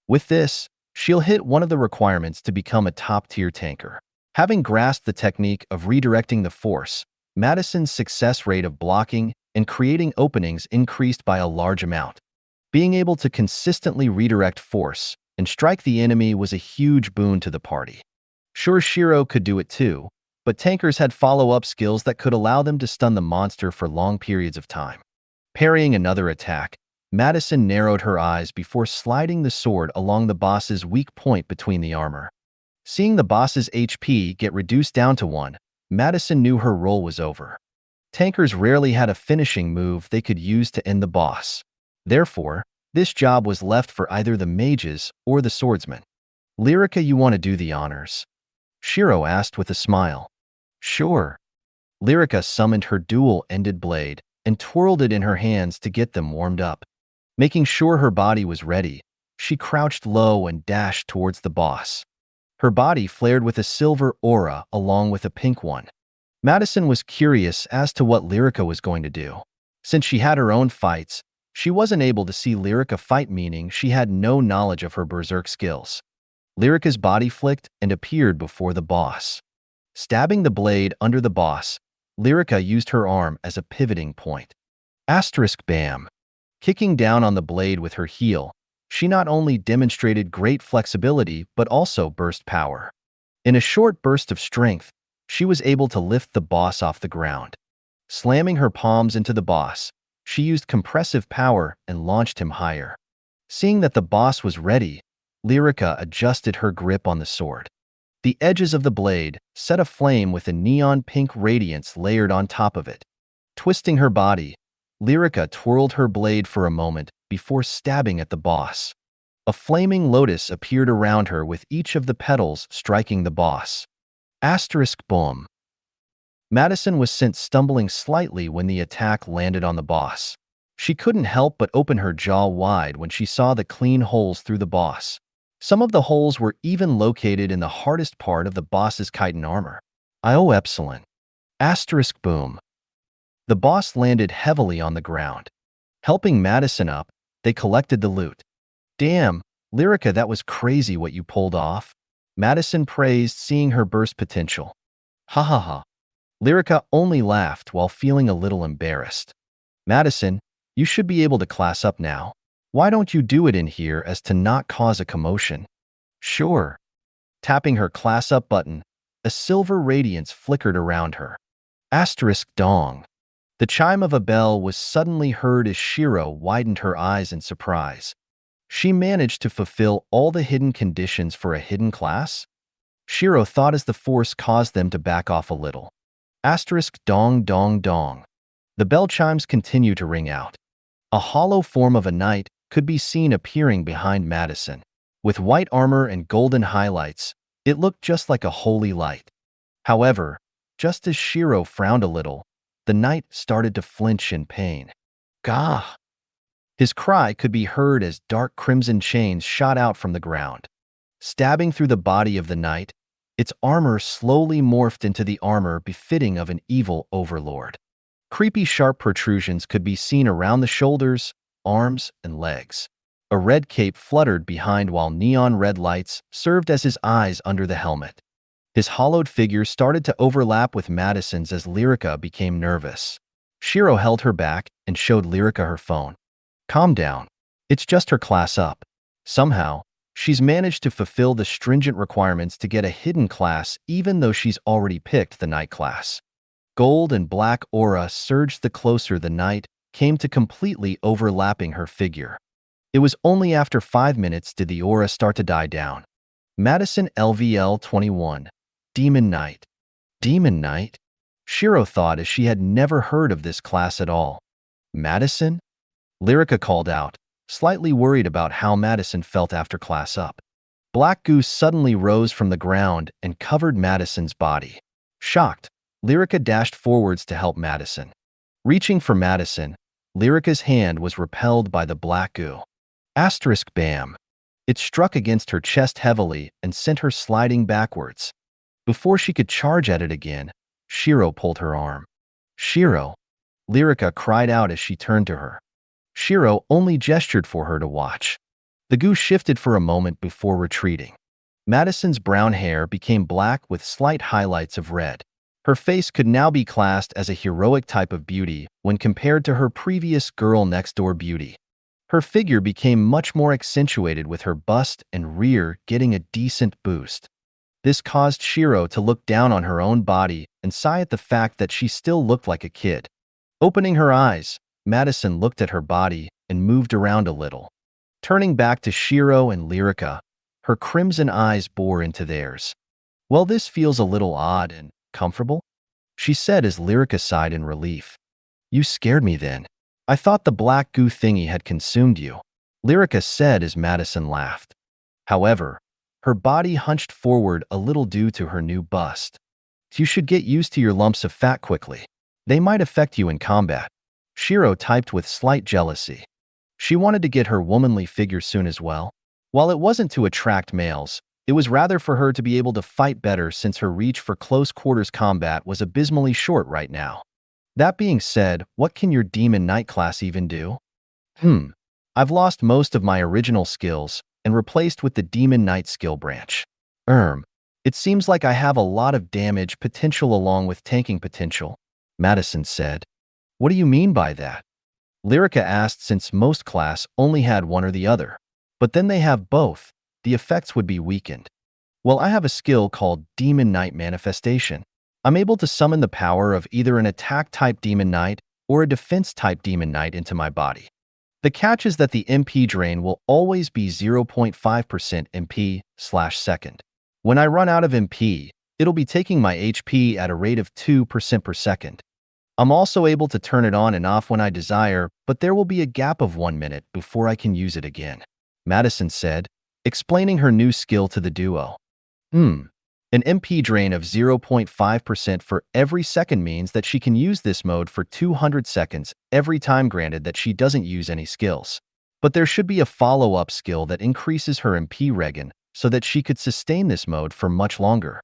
With this, she'll hit one of the requirements to become a top-tier tanker. Having grasped the technique of redirecting the force, Madison's success rate of blocking and creating openings increased by a large amount. Being able to consistently redirect force and strike the enemy was a huge boon to the party. Sure, Shiro could do it too, but tankers had follow-up skills that could allow them to stun the monster for long periods of time. Parrying another attack, Madison narrowed her eyes before sliding the sword along the boss's weak point between the armor. Seeing the boss's HP get reduced down to 1, Madison knew her role was over. Tankers rarely had a finishing move they could use to end the boss. Therefore, this job was left for either the mages or the swordsmen. Lyrica, you want to do the honors? Shiro asked with a smile. Sure. Lyrica summoned her dual-ended blade and twirled it in her hands to get them warmed up. Making sure her body was ready, she crouched low and dashed towards the boss. Her body flared with a silver aura along with a pink one. Madison was curious as to what Lyrica was going to do. Since she had her own fights, she wasn't able to see Lyrica fight, meaning she had no knowledge of her berserk skills. Lyrica's body flicked and appeared before the boss. Stabbing the blade under the boss, Lyrica used her arm as a pivoting point. Asterisk bam. Kicking down on the blade with her heel, she not only demonstrated great flexibility but also burst power. In a short burst of strength, she was able to lift the boss off the ground. Slamming her palms into the boss, she used compressive power and launched him higher. Seeing that the boss was ready, Lyrica adjusted her grip on the sword. The edges of the blade set aflame with a neon pink radiance layered on top of it. Twisting her body, Lyrica twirled her blade for a moment before stabbing at the boss. A flaming lotus appeared around her with each of the petals striking the boss. Asterisk boom. Madison was sent stumbling slightly when the attack landed on the boss. She couldn't help but open her jaw wide when she saw the clean holes through the boss. Some of the holes were even located in the hardest part of the boss's chitin armor. IO epsilon. Asterisk boom. The boss landed heavily on the ground. Helping Madison up, they collected the loot. Damn, Lyrica, that was crazy what you pulled off. Madison praised, seeing her burst potential. Ha ha ha. Lyrica only laughed while feeling a little embarrassed. Madison, you should be able to class up now. Why don't you do it in here as to not cause a commotion? Sure. Tapping her class up button, a silver radiance flickered around her. Asterisk dong. The chime of a bell was suddenly heard as Shiro widened her eyes in surprise. She managed to fulfill all the hidden conditions for a hidden class? Shiro thought as the force caused them to back off a little. Asterisk dong dong dong. The bell chimes continue to ring out. A hollow form of a knight could be seen appearing behind Madison. With white armor and golden highlights, it looked just like a holy light. However, just as Shiro frowned a little, the knight started to flinch in pain. Gah! His cry could be heard as dark crimson chains shot out from the ground. Stabbing through the body of the knight, its armor slowly morphed into the armor befitting of an evil overlord. Creepy sharp protrusions could be seen around the shoulders, arms, and legs. A red cape fluttered behind while neon red lights served as his eyes under the helmet. His hollowed figure started to overlap with Madison's as Lyrica became nervous. Shiro held her back and showed Lyrica her phone. Calm down. It's just her class up. Somehow, she's managed to fulfill the stringent requirements to get a hidden class even though she's already picked the night class. Gold and black aura surged the closer the night came to completely overlapping her figure. It was only after 5 minutes did the aura start to die down. Madison LVL 21. Demon Knight. Demon Knight? Shiro thought as she had never heard of this class at all. Madison? Lyrica called out, slightly worried about how Madison felt after class up. Black Goose suddenly rose from the ground and covered Madison's body. Shocked, Lyrica dashed forwards to help Madison. Reaching for Madison, Lyrica's hand was repelled by the black goo. Asterisk bam. It struck against her chest heavily and sent her sliding backwards. Before she could charge at it again, Shiro pulled her arm. Shiro! Lyrica cried out as she turned to her. Shiro only gestured for her to watch. The goo shifted for a moment before retreating. Madison's brown hair became black with slight highlights of red. Her face could now be classed as a heroic type of beauty when compared to her previous girl-next-door beauty. Her figure became much more accentuated with her bust and rear getting a decent boost. This caused Shiro to look down on her own body and sigh at the fact that she still looked like a kid. Opening her eyes, Madison looked at her body and moved around a little. Turning back to Shiro and Lyrica, her crimson eyes bore into theirs. Well, this feels a little odd and comfortable, she said as Lyrica sighed in relief. You scared me then. I thought the black goo thingy had consumed you, Lyrica said as Madison laughed. However, her body hunched forward a little due to her new bust. You should get used to your lumps of fat quickly. They might affect you in combat, Shiro typed with slight jealousy. She wanted to get her womanly figure soon as well. While it wasn't to attract males, it was rather for her to be able to fight better since her reach for close-quarters combat was abysmally short right now. That being said, what can your Demon Knight class even do? I've lost most of my original skills and replaced with the Demon Knight skill branch. It seems like I have a lot of damage potential along with tanking potential, Madison said. What do you mean by that? Lyrica asked since most class only had one or the other. But then they have both, the effects would be weakened. Well, I have a skill called Demon Knight Manifestation. I'm able to summon the power of either an attack-type Demon Knight or a defense-type Demon Knight into my body. The catch is that the MP drain will always be 0.5% MP/second. When I run out of MP, it'll be taking my HP at a rate of 2% per second. I'm also able to turn it on and off when I desire, but there will be a gap of 1 minute before I can use it again, Madison said, explaining her new skill to the duo. An MP drain of 0.5% for every second means that she can use this mode for 200 seconds every time, granted that she doesn't use any skills. But there should be a follow-up skill that increases her MP regen so that she could sustain this mode for much longer.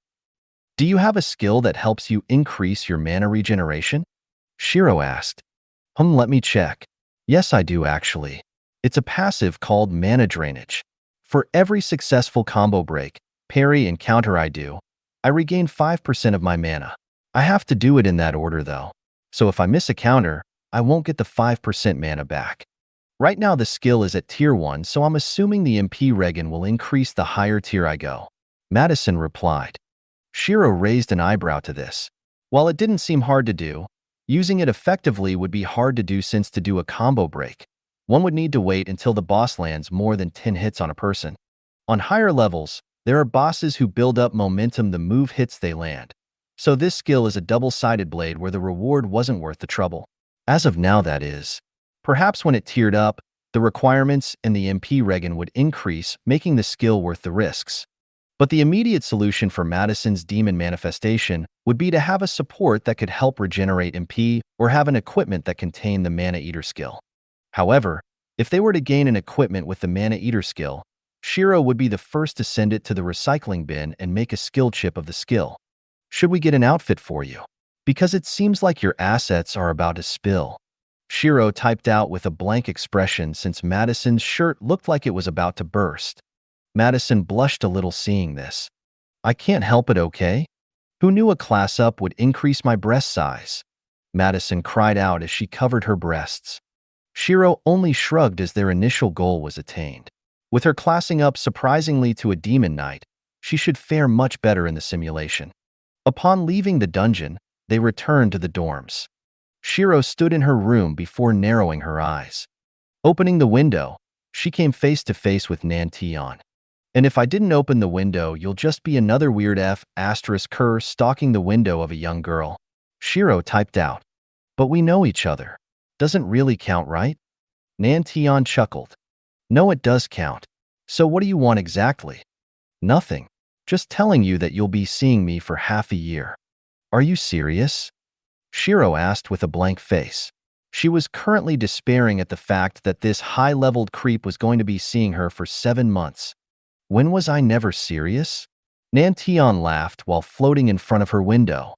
Do you have a skill that helps you increase your mana regeneration? Shiro asked. Let me check. Yes, I do actually. It's a passive called Mana Drainage. For every successful combo break, parry, and counter I do, I regain 5% of my mana. I have to do it in that order though. So if I miss a counter, I won't get the 5% mana back. Right now the skill is at tier 1, so I'm assuming the MP regen will increase the higher tier I go, Madison replied. Shiro raised an eyebrow to this. While it didn't seem hard to do, using it effectively would be hard to do since to do a combo break, one would need to wait until the boss lands more than 10 hits on a person. On higher levels, there are bosses who build up momentum the move hits they land. So this skill is a double-sided blade where the reward wasn't worth the trouble. As of now, that is. Perhaps when it tiered up, the requirements and the MP regen would increase, making the skill worth the risks. But the immediate solution for Madison's demon manifestation would be to have a support that could help regenerate MP or have an equipment that contained the Mana Eater skill. However, if they were to gain an equipment with the Mana Eater skill, Shiro would be the first to send it to the recycling bin and make a skill chip of the skill. Should we get an outfit for you? Because it seems like your assets are about to spill. Shiro typed out with a blank expression since Madison's shirt looked like it was about to burst. Madison blushed a little seeing this. I can't help it, okay? Who knew a class up would increase my breast size? Madison cried out as she covered her breasts. Shiro only shrugged as their initial goal was attained. With her classing up surprisingly to a demon knight, she should fare much better in the simulation. Upon leaving the dungeon, they returned to the dorms. Shiro stood in her room before narrowing her eyes. Opening the window, she came face to face with Nantion. And if I didn't open the window, you'll just be another weird F***er stalking the window of a young girl. Shiro typed out. But we know each other. Doesn't really count, right? Nantion chuckled. No, it does count. So what do you want exactly? Nothing. Just telling you that you'll be seeing me for half a year. Are you serious? Shiro asked with a blank face. She was currently despairing at the fact that this high-leveled creep was going to be seeing her for 7 months. When was I never serious? Nantion laughed while floating in front of her window.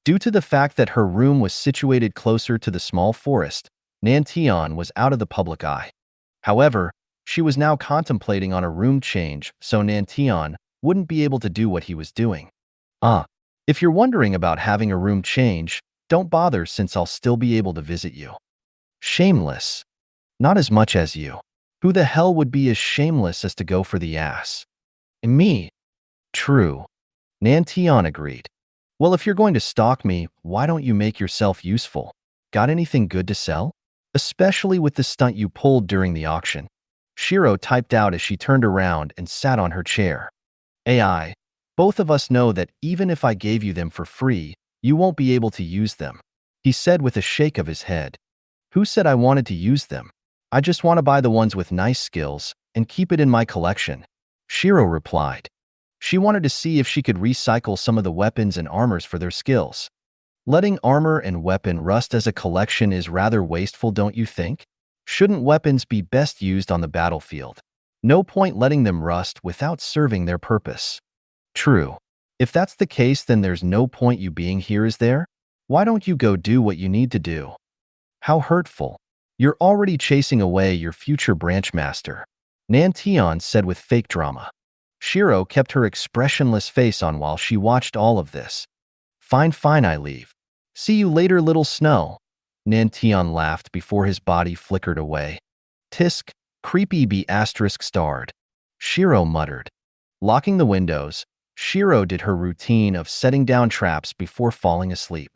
Due to the fact that her room was situated closer to the small forest, Nantion was out of the public eye. However, she was now contemplating on a room change, so Nantion wouldn't be able to do what he was doing. If you're wondering about having a room change, don't bother since I'll still be able to visit you. Shameless. Not as much as you. Who the hell would be as shameless as to go for the ass? Me. True. Nantion agreed. Well, if you're going to stalk me, why don't you make yourself useful? Got anything good to sell? Especially with the stunt you pulled during the auction. Shiro typed out as she turned around and sat on her chair. AI, both of us know that even if I gave you them for free, you won't be able to use them, he said with a shake of his head. Who said I wanted to use them? I just want to buy the ones with nice skills and keep it in my collection, Shiro replied. She wanted to see if she could recycle some of the weapons and armors for their skills. Letting armor and weapon rust as a collection is rather wasteful, don't you think? Shouldn't weapons be best used on the battlefield? No point letting them rust without serving their purpose. True. If that's the case, then there's no point you being here, is there? Why don't you go do what you need to do? How hurtful. You're already chasing away your future branch master, Nantion said with fake drama. Shiro kept her expressionless face on while she watched all of this. Fine, I leave. See you later, little Snow. Nantion laughed before his body flickered away. Tisk, creepy ****. Shiro muttered. Locking the windows, Shiro did her routine of setting down traps before falling asleep.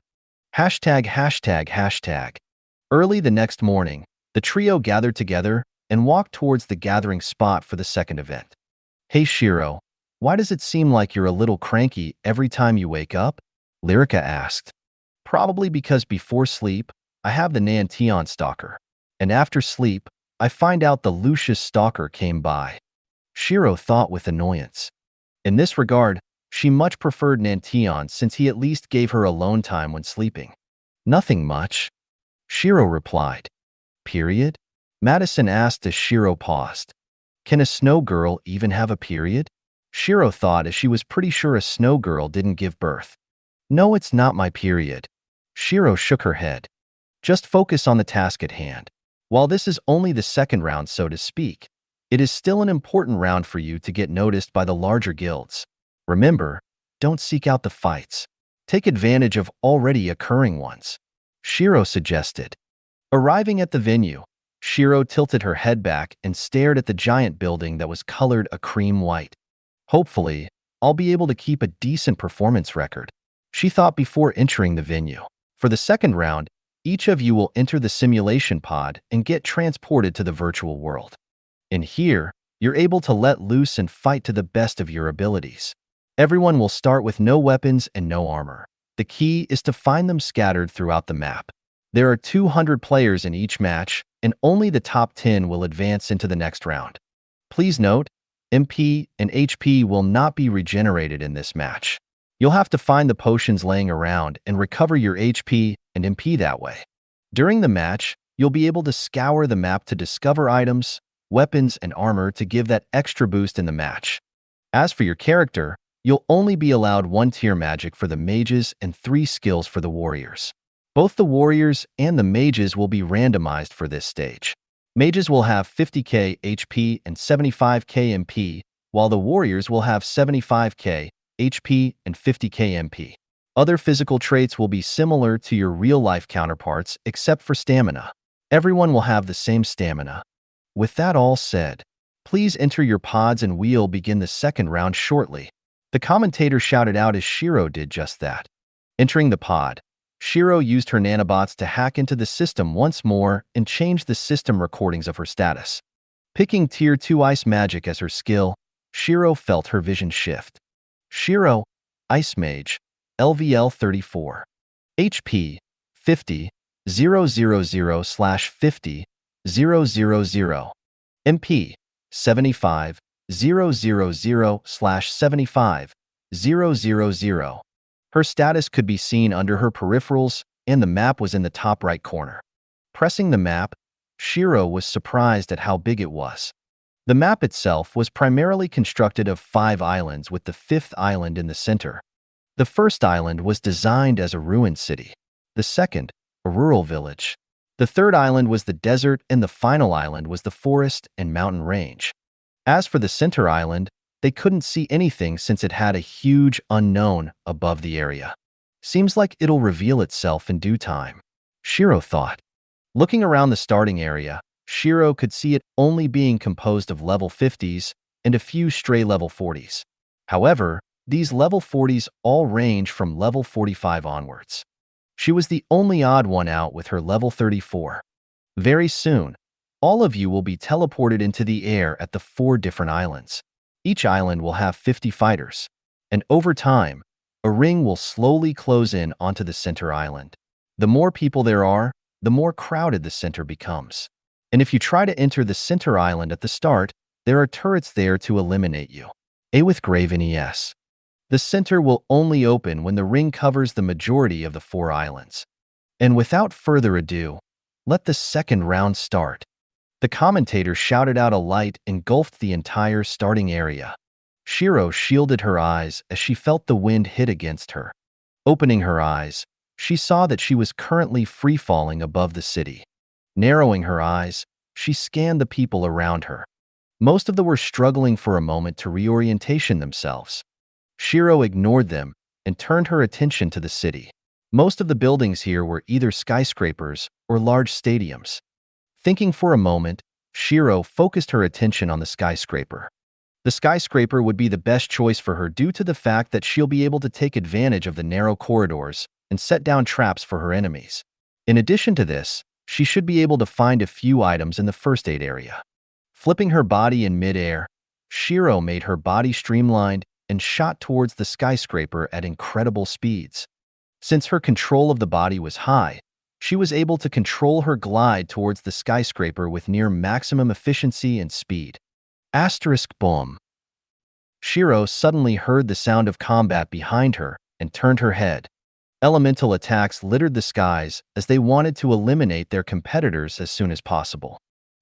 ####. Early the next morning, the trio gathered together and walked towards the gathering spot for the second event. Hey Shiro, why does it seem like you're a little cranky every time you wake up? Lyrica asked. Probably because before sleep, I have the Nantion stalker, and after sleep, I find out the Lucius stalker came by. Shiro thought with annoyance. In this regard, she much preferred Nantion since he at least gave her alone time when sleeping. Nothing much, Shiro replied. Period? Madison asked as Shiro paused. Can a snow girl even have a period? Shiro thought as she was pretty sure a snow girl didn't give birth. No, it's not my period. Shiro shook her head. Just focus on the task at hand. While this is only the second round, so to speak, it is still an important round for you to get noticed by the larger guilds. Remember, don't seek out the fights. Take advantage of already occurring ones, Shiro suggested. Arriving at the venue, Shiro tilted her head back and stared at the giant building that was colored a cream white. Hopefully, I'll be able to keep a decent performance record, she thought before entering the venue. For the second round, each of you will enter the simulation pod and get transported to the virtual world. In here, you're able to let loose and fight to the best of your abilities. Everyone will start with no weapons and no armor. The key is to find them scattered throughout the map. There are 200 players in each match, and only the top 10 will advance into the next round. Please note, MP and HP will not be regenerated in this match. You'll have to find the potions laying around and recover your HP and MP that way. During the match, you'll be able to scour the map to discover items, weapons, and armor to give that extra boost in the match. As for your character, you'll only be allowed 1 tier magic for the mages and 3 skills for the warriors. Both the warriors and the mages will be randomized for this stage. Mages will have 50k HP and 75k MP, while the warriors will have 75k HP, and 50k MP. Other physical traits will be similar to your real-life counterparts except for stamina. Everyone will have the same stamina. With that all said, please enter your pods and we'll begin the second round shortly. The commentator shouted out as Shiro did just that. Entering the pod, Shiro used her nanobots to hack into the system once more and change the system recordings of her status. Picking Tier 2 Ice Magic as her skill, Shiro felt her vision shift. Shiro, Ice Mage, LVL 34. HP, 50, 000/50, 000. MP, 75, 000/75, 000. Her status could be seen under her peripherals, and the map was in the top right corner. Pressing the map, Shiro was surprised at how big it was. The map itself was primarily constructed of 5 islands with the 5th island in the center. The first island was designed as a ruined city. The second, a rural village. The third island was the desert, and the final island was the forest and mountain range. As for the center island, they couldn't see anything since it had a huge unknown above the area. Seems like it'll reveal itself in due time, Shiro thought. Looking around the starting area, Shiro could see it only being composed of level 50s and a few stray level 40s. However, these level 40s all range from level 45 onwards. She was the only odd one out with her level 34. Very soon, all of you will be teleported into the air at the 4 different islands. Each island will have 50 fighters, and over time, a ring will slowly close in onto the center island. The more people there are, the more crowded the center becomes. And if you try to enter the center island at the start, there are turrets there to eliminate you. A with Graven ES. The center will only open when the ring covers the majority of the 4 islands. And without further ado, let the second round start. The commentator shouted out a light engulfed the entire starting area. Shiro shielded her eyes as she felt the wind hit against her. Opening her eyes, she saw that she was currently free-falling above the city. Narrowing her eyes, she scanned the people around her. Most of them were struggling for a moment to reorientation themselves. Shiro ignored them and turned her attention to the city. Most of the buildings here were either skyscrapers or large stadiums. Thinking for a moment, Shiro focused her attention on the skyscraper. The skyscraper would be the best choice for her due to the fact that she'll be able to take advantage of the narrow corridors and set down traps for her enemies. In addition to this, she should be able to find a few items in the first aid area. Flipping her body in mid-air, Shiro made her body streamlined and shot towards the skyscraper at incredible speeds. Since her control of the body was high, she was able to control her glide towards the skyscraper with near maximum efficiency and speed. Boom. Shiro suddenly heard the sound of combat behind her and turned her head. Elemental attacks littered the skies as they wanted to eliminate their competitors as soon as possible.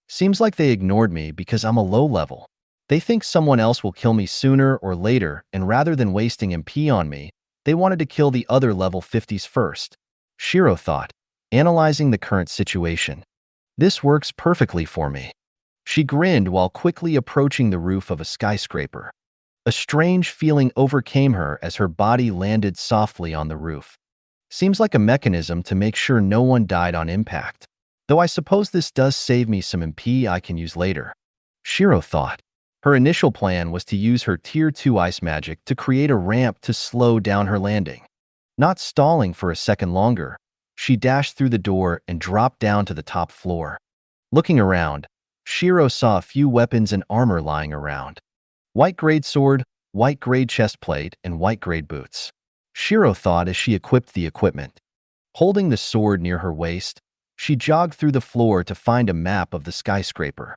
Seems like they ignored me because I'm a low level. They think someone else will kill me sooner or later, and rather than wasting MP on me, they wanted to kill the other level 50s first, Shiro thought, analyzing the current situation. This works perfectly for me. She grinned while quickly approaching the roof of a skyscraper. A strange feeling overcame her as her body landed softly on the roof. Seems like a mechanism to make sure no one died on impact. Though I suppose this does save me some MP I can use later, Shiro thought. Her initial plan was to use her Tier 2 Ice Magic to create a ramp to slow down her landing. Not stalling for a second longer, she dashed through the door and dropped down to the top floor. Looking around, Shiro saw a few weapons and armor lying around. White-grade sword, white-grade chestplate, and white-grade boots. Shiro thought as she equipped the equipment. Holding the sword near her waist, she jogged through the floor to find a map of the skyscraper.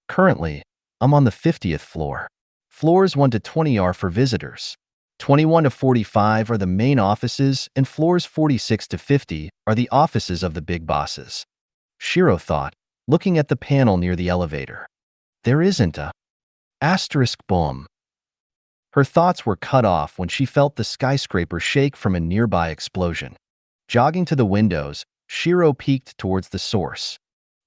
Currently, I'm on the 50th floor. Floors 1 to 20 are for visitors. 21 to 45 are the main offices, and floors 46 to 50 are the offices of the big bosses. Shiro thought, looking at the panel near the elevator. There isn't a boom. Her thoughts were cut off when she felt the skyscraper shake from a nearby explosion. Jogging to the windows, Shiro peeked towards the source.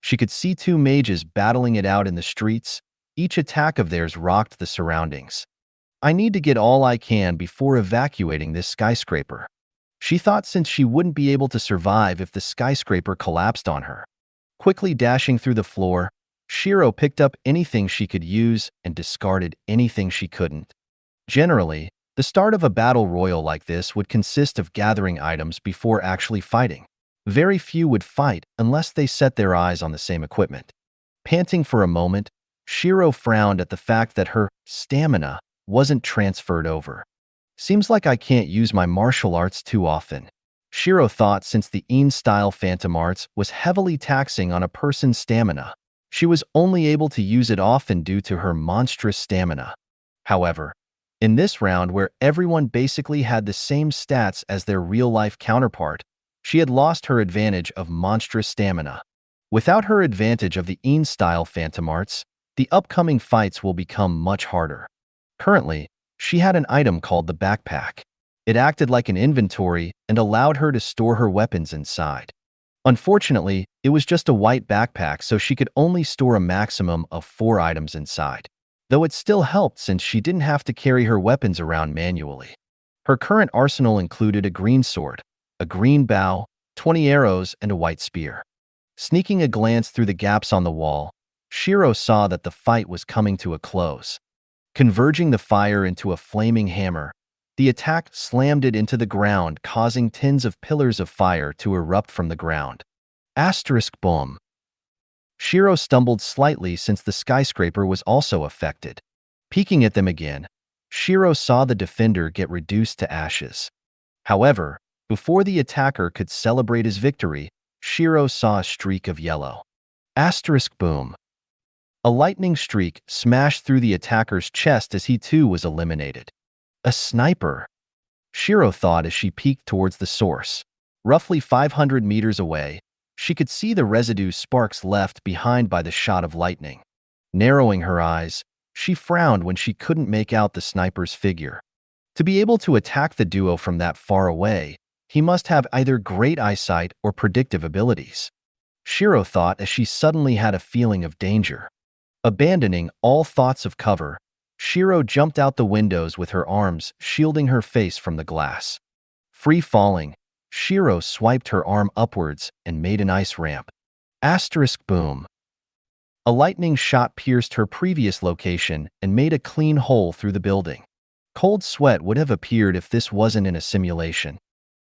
She could see 2 mages battling it out in the streets. Each attack of theirs rocked the surroundings. I need to get all I can before evacuating this skyscraper. She thought since she wouldn't be able to survive if the skyscraper collapsed on her. Quickly dashing through the floor, Shiro picked up anything she could use and discarded anything she couldn't. Generally, the start of a battle royal like this would consist of gathering items before actually fighting. Very few would fight unless they set their eyes on the same equipment. Panting for a moment, Shiro frowned at the fact that her stamina wasn't transferred over. Seems like I can't use my martial arts too often. Shiro thought since the Een-style phantom arts was heavily taxing on a person's stamina, she was only able to use it often due to her monstrous stamina. However, in this round where everyone basically had the same stats as their real-life counterpart, she had lost her advantage of monstrous stamina. Without her advantage of the Een-style phantom arts, the upcoming fights will become much harder. Currently, she had an item called the backpack. It acted like an inventory and allowed her to store her weapons inside. Unfortunately, it was just a white backpack, so she could only store a maximum of 4 items inside. Though it still helped since she didn't have to carry her weapons around manually. Her current arsenal included a green sword, a green bow, 20 arrows, and a white spear. Sneaking a glance through the gaps on the wall, Shiro saw that the fight was coming to a close. Converging the fire into a flaming hammer, the attack slammed it into the ground, causing tens of pillars of fire to erupt from the ground. Boom. Shiro stumbled slightly since the skyscraper was also affected. Peeking at them again, Shiro saw the defender get reduced to ashes. However, before the attacker could celebrate his victory, Shiro saw a streak of yellow. Boom. A lightning streak smashed through the attacker's chest as he too was eliminated. A sniper, Shiro thought as she peeked towards the source. Roughly 500 meters away, she could see the residue sparks left behind by the shot of lightning. Narrowing her eyes, she frowned when she couldn't make out the sniper's figure. To be able to attack the duo from that far away, he must have either great eyesight or predictive abilities. Shiro thought as she suddenly had a feeling of danger. Abandoning all thoughts of cover, Shiro jumped out the windows with her arms shielding her face from the glass. Free falling, Shiro swiped her arm upwards and made an ice ramp. Boom. A lightning shot pierced her previous location and made a clean hole through the building. Cold sweat would have appeared if this wasn't in a simulation.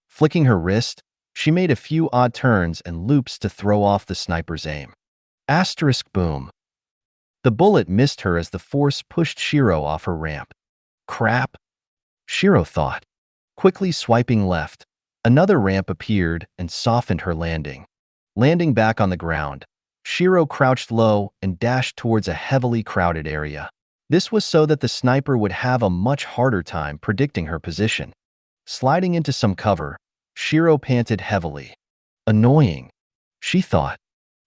Flicking her wrist, she made a few odd turns and loops to throw off the sniper's aim. Boom. The bullet missed her as the force pushed Shiro off her ramp. Crap, Shiro thought. Quickly swiping left, another ramp appeared and softened her landing. Landing back on the ground, Shiro crouched low and dashed towards a heavily crowded area. This was so that the sniper would have a much harder time predicting her position. Sliding into some cover, Shiro panted heavily. Annoying, she thought.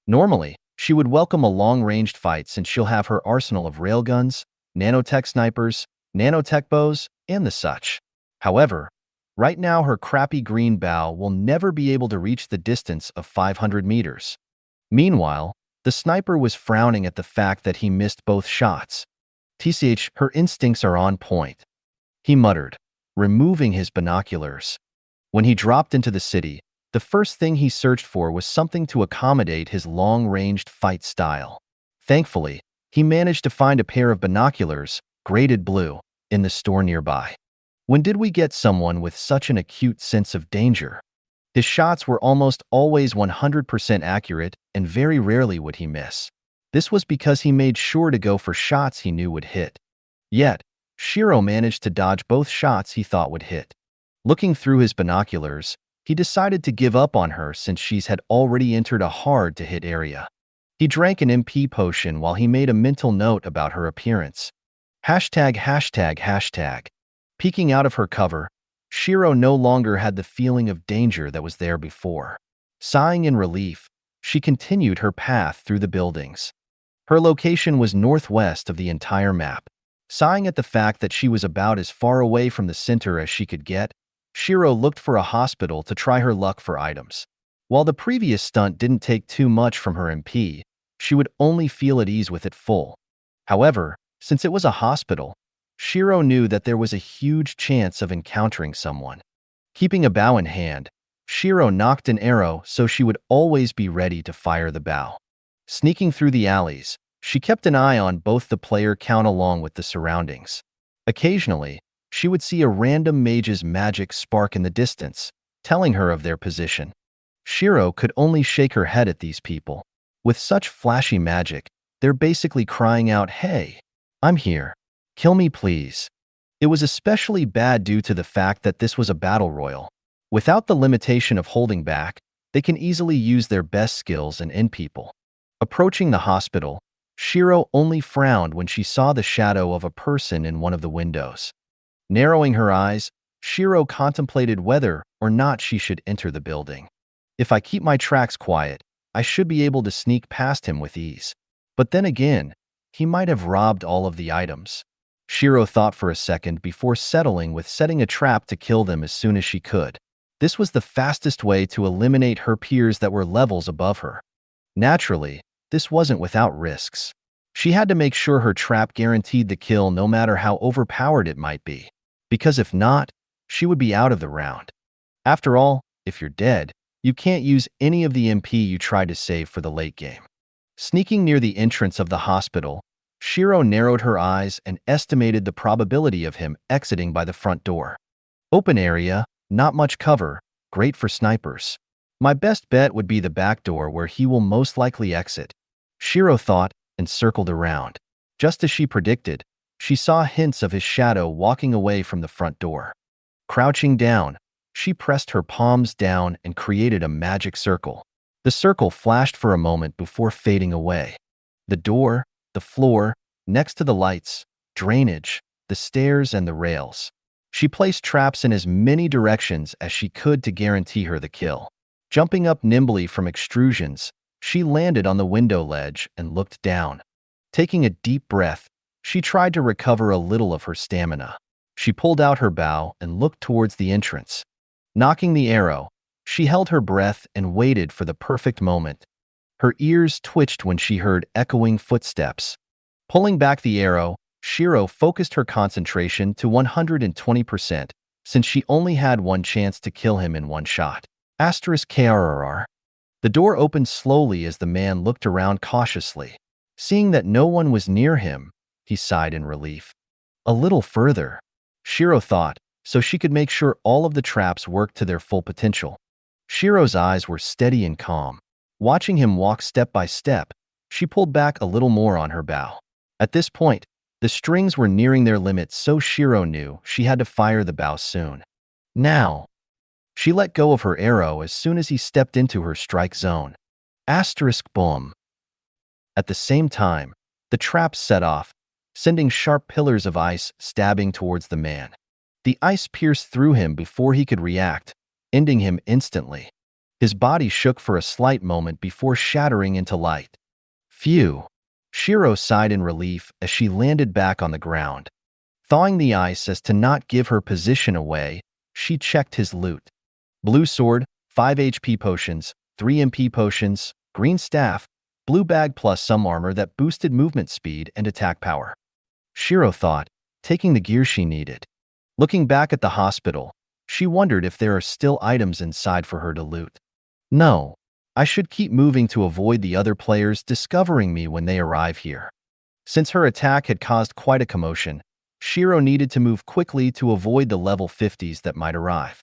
Normally, she would welcome a long-ranged fight since she'll have her arsenal of railguns, nanotech snipers, nanotech bows, and the such. However, right now her crappy green bow will never be able to reach the distance of 500 meters. Meanwhile, the sniper was frowning at the fact that he missed both shots. TCH, her instincts are on point, he muttered, removing his binoculars. When he dropped into the city, the first thing he searched for was something to accommodate his long-ranged fight style. Thankfully, he managed to find a pair of binoculars, graded blue, in the store nearby. When did we get someone with such an acute sense of danger? His shots were almost always 100% accurate, and very rarely would he miss. This was because he made sure to go for shots he knew would hit. Yet, Shiro managed to dodge both shots he thought would hit. Looking through his binoculars, he decided to give up on her since she's had already entered a hard-to-hit area. He drank an MP potion while he made a mental note about her appearance. ####. Peeking out of her cover, Shiro no longer had the feeling of danger that was there before. Sighing in relief, she continued her path through the buildings. Her location was northwest of the entire map. Sighing at the fact that she was about as far away from the center as she could get, Shiro looked for a hospital to try her luck for items. While the previous stunt didn't take too much from her MP, she would only feel at ease with it full. However, since it was a hospital, Shiro knew that there was a huge chance of encountering someone. Keeping a bow in hand, Shiro nocked an arrow so she would always be ready to fire the bow. Sneaking through the alleys, she kept an eye on both the player count along with the surroundings. Occasionally, she would see a random mage's magic spark in the distance, telling her of their position. Shiro could only shake her head at these people. With such flashy magic, they're basically crying out, "Hey, I'm here. Kill me, please." It was especially bad due to the fact that this was a battle royal. Without the limitation of holding back, they can easily use their best skills and end people. Approaching the hospital, Shiro only frowned when she saw the shadow of a person in one of the windows. Narrowing her eyes, Shiro contemplated whether or not she should enter the building. If I keep my tracks quiet, I should be able to sneak past him with ease. But then again, he might have robbed all of the items. Shiro thought for a second before settling with setting a trap to kill them as soon as she could. This was the fastest way to eliminate her peers that were levels above her. Naturally, this wasn't without risks. She had to make sure her trap guaranteed the kill no matter how overpowered it might be. Because if not, she would be out of the round. After all, if you're dead, you can't use any of the MP you tried to save for the late game. Sneaking near the entrance of the hospital, Shiro narrowed her eyes and estimated the probability of him exiting by the front door. Open area, not much cover, great for snipers. My best bet would be the back door where he will most likely exit. Shiro thought and circled around. Just as she predicted, she saw hints of his shadow walking away from the front door. Crouching down, she pressed her palms down and created a magic circle. The circle flashed for a moment before fading away. The door, the floor, next to the lights, drainage, the stairs, and the rails. She placed traps in as many directions as she could to guarantee her the kill. Jumping up nimbly from extrusions, she landed on the window ledge and looked down. Taking a deep breath, she tried to recover a little of her stamina. She pulled out her bow and looked towards the entrance. Knocking the arrow, she held her breath and waited for the perfect moment. Her ears twitched when she heard echoing footsteps. Pulling back the arrow, Shiro focused her concentration to 120% since she only had one chance to kill him in one shot. *KRRR. The door opened slowly as the man looked around cautiously. Seeing that no one was near him, he sighed in relief. A little further, Shiro thought, so she could make sure all of the traps worked to their full potential. Shiro's eyes were steady and calm. Watching him walk step by step, she pulled back a little more on her bow. At this point, the strings were nearing their limit, so Shiro knew she had to fire the bow soon. Now, she let go of her arrow as soon as he stepped into her strike zone. *Boom. At the same time, the traps set off, sending sharp pillars of ice stabbing towards the man. The ice pierced through him before he could react, ending him instantly. His body shook for a slight moment before shattering into light. Phew! Shiro sighed in relief as she landed back on the ground. Thawing the ice as to not give her position away, she checked his loot. Blue sword, 5 HP potions, 3 MP potions, green staff, blue bag plus some armor that boosted movement speed and attack power. Shiro thought, taking the gear she needed. Looking back at the hospital, she wondered if there are still items inside for her to loot. No, I should keep moving to avoid the other players discovering me when they arrive here. Since her attack had caused quite a commotion, Shiro needed to move quickly to avoid the level 50s that might arrive.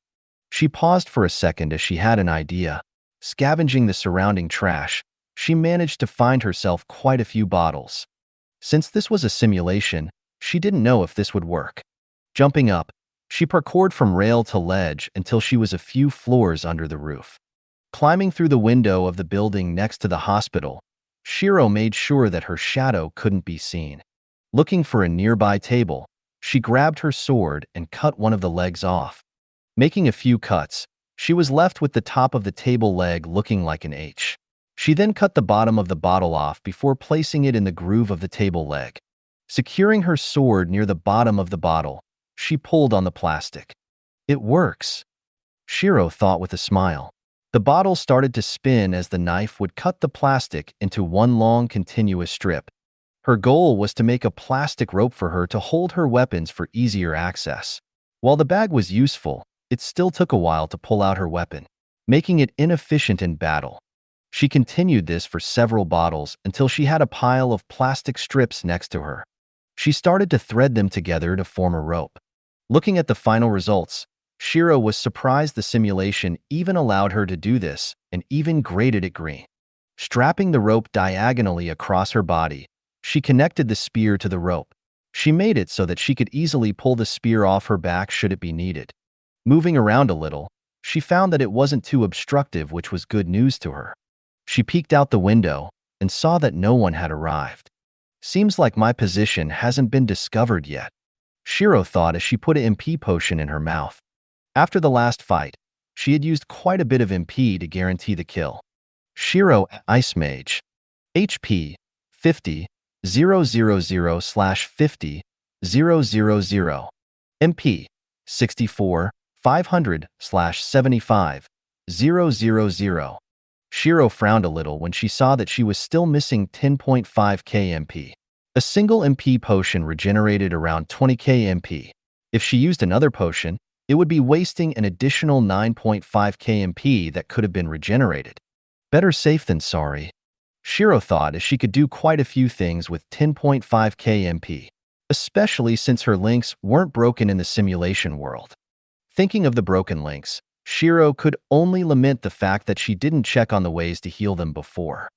She paused for a second as she had an idea. Scavenging the surrounding trash, she managed to find herself quite a few bottles. Since this was a simulation, she didn't know if this would work. Jumping up, she parkoured from rail to ledge until she was a few floors under the roof. Climbing through the window of the building next to the hospital, Shiro made sure that her shadow couldn't be seen. Looking for a nearby table, she grabbed her sword and cut one of the legs off. Making a few cuts, she was left with the top of the table leg looking like an H. She then cut the bottom of the bottle off before placing it in the groove of the table leg. Securing her sword near the bottom of the bottle, she pulled on the plastic. It works, Shiro thought with a smile. The bottle started to spin as the knife would cut the plastic into one long continuous strip. Her goal was to make a plastic rope for her to hold her weapons for easier access. While the bag was useful, it still took a while to pull out her weapon, making it inefficient in battle. She continued this for several bottles until she had a pile of plastic strips next to her. She started to thread them together to form a rope. Looking at the final results, Shiro was surprised the simulation even allowed her to do this and even graded it green. Strapping the rope diagonally across her body, she connected the spear to the rope. She made it so that she could easily pull the spear off her back should it be needed. Moving around a little, she found that it wasn't too obstructive, which was good news to her. She peeked out the window and saw that no one had arrived. Seems like my position hasn't been discovered yet, Shiro thought as she put an MP potion in her mouth. After the last fight, she had used quite a bit of MP to guarantee the kill. Shiro, Ice Mage. HP 50 000/50 000. MP 64 500/75 000. Shiro frowned a little when she saw that she was still missing 10.5k MP. A single MP potion regenerated around 20k MP. If she used another potion, it would be wasting an additional 9.5k MP that could have been regenerated. Better safe than sorry, Shiro thought, as she could do quite a few things with 10.5k MP, especially since her links weren't broken in the simulation world. Thinking of the broken links, Shiro could only lament the fact that she didn't check on the ways to heal them before.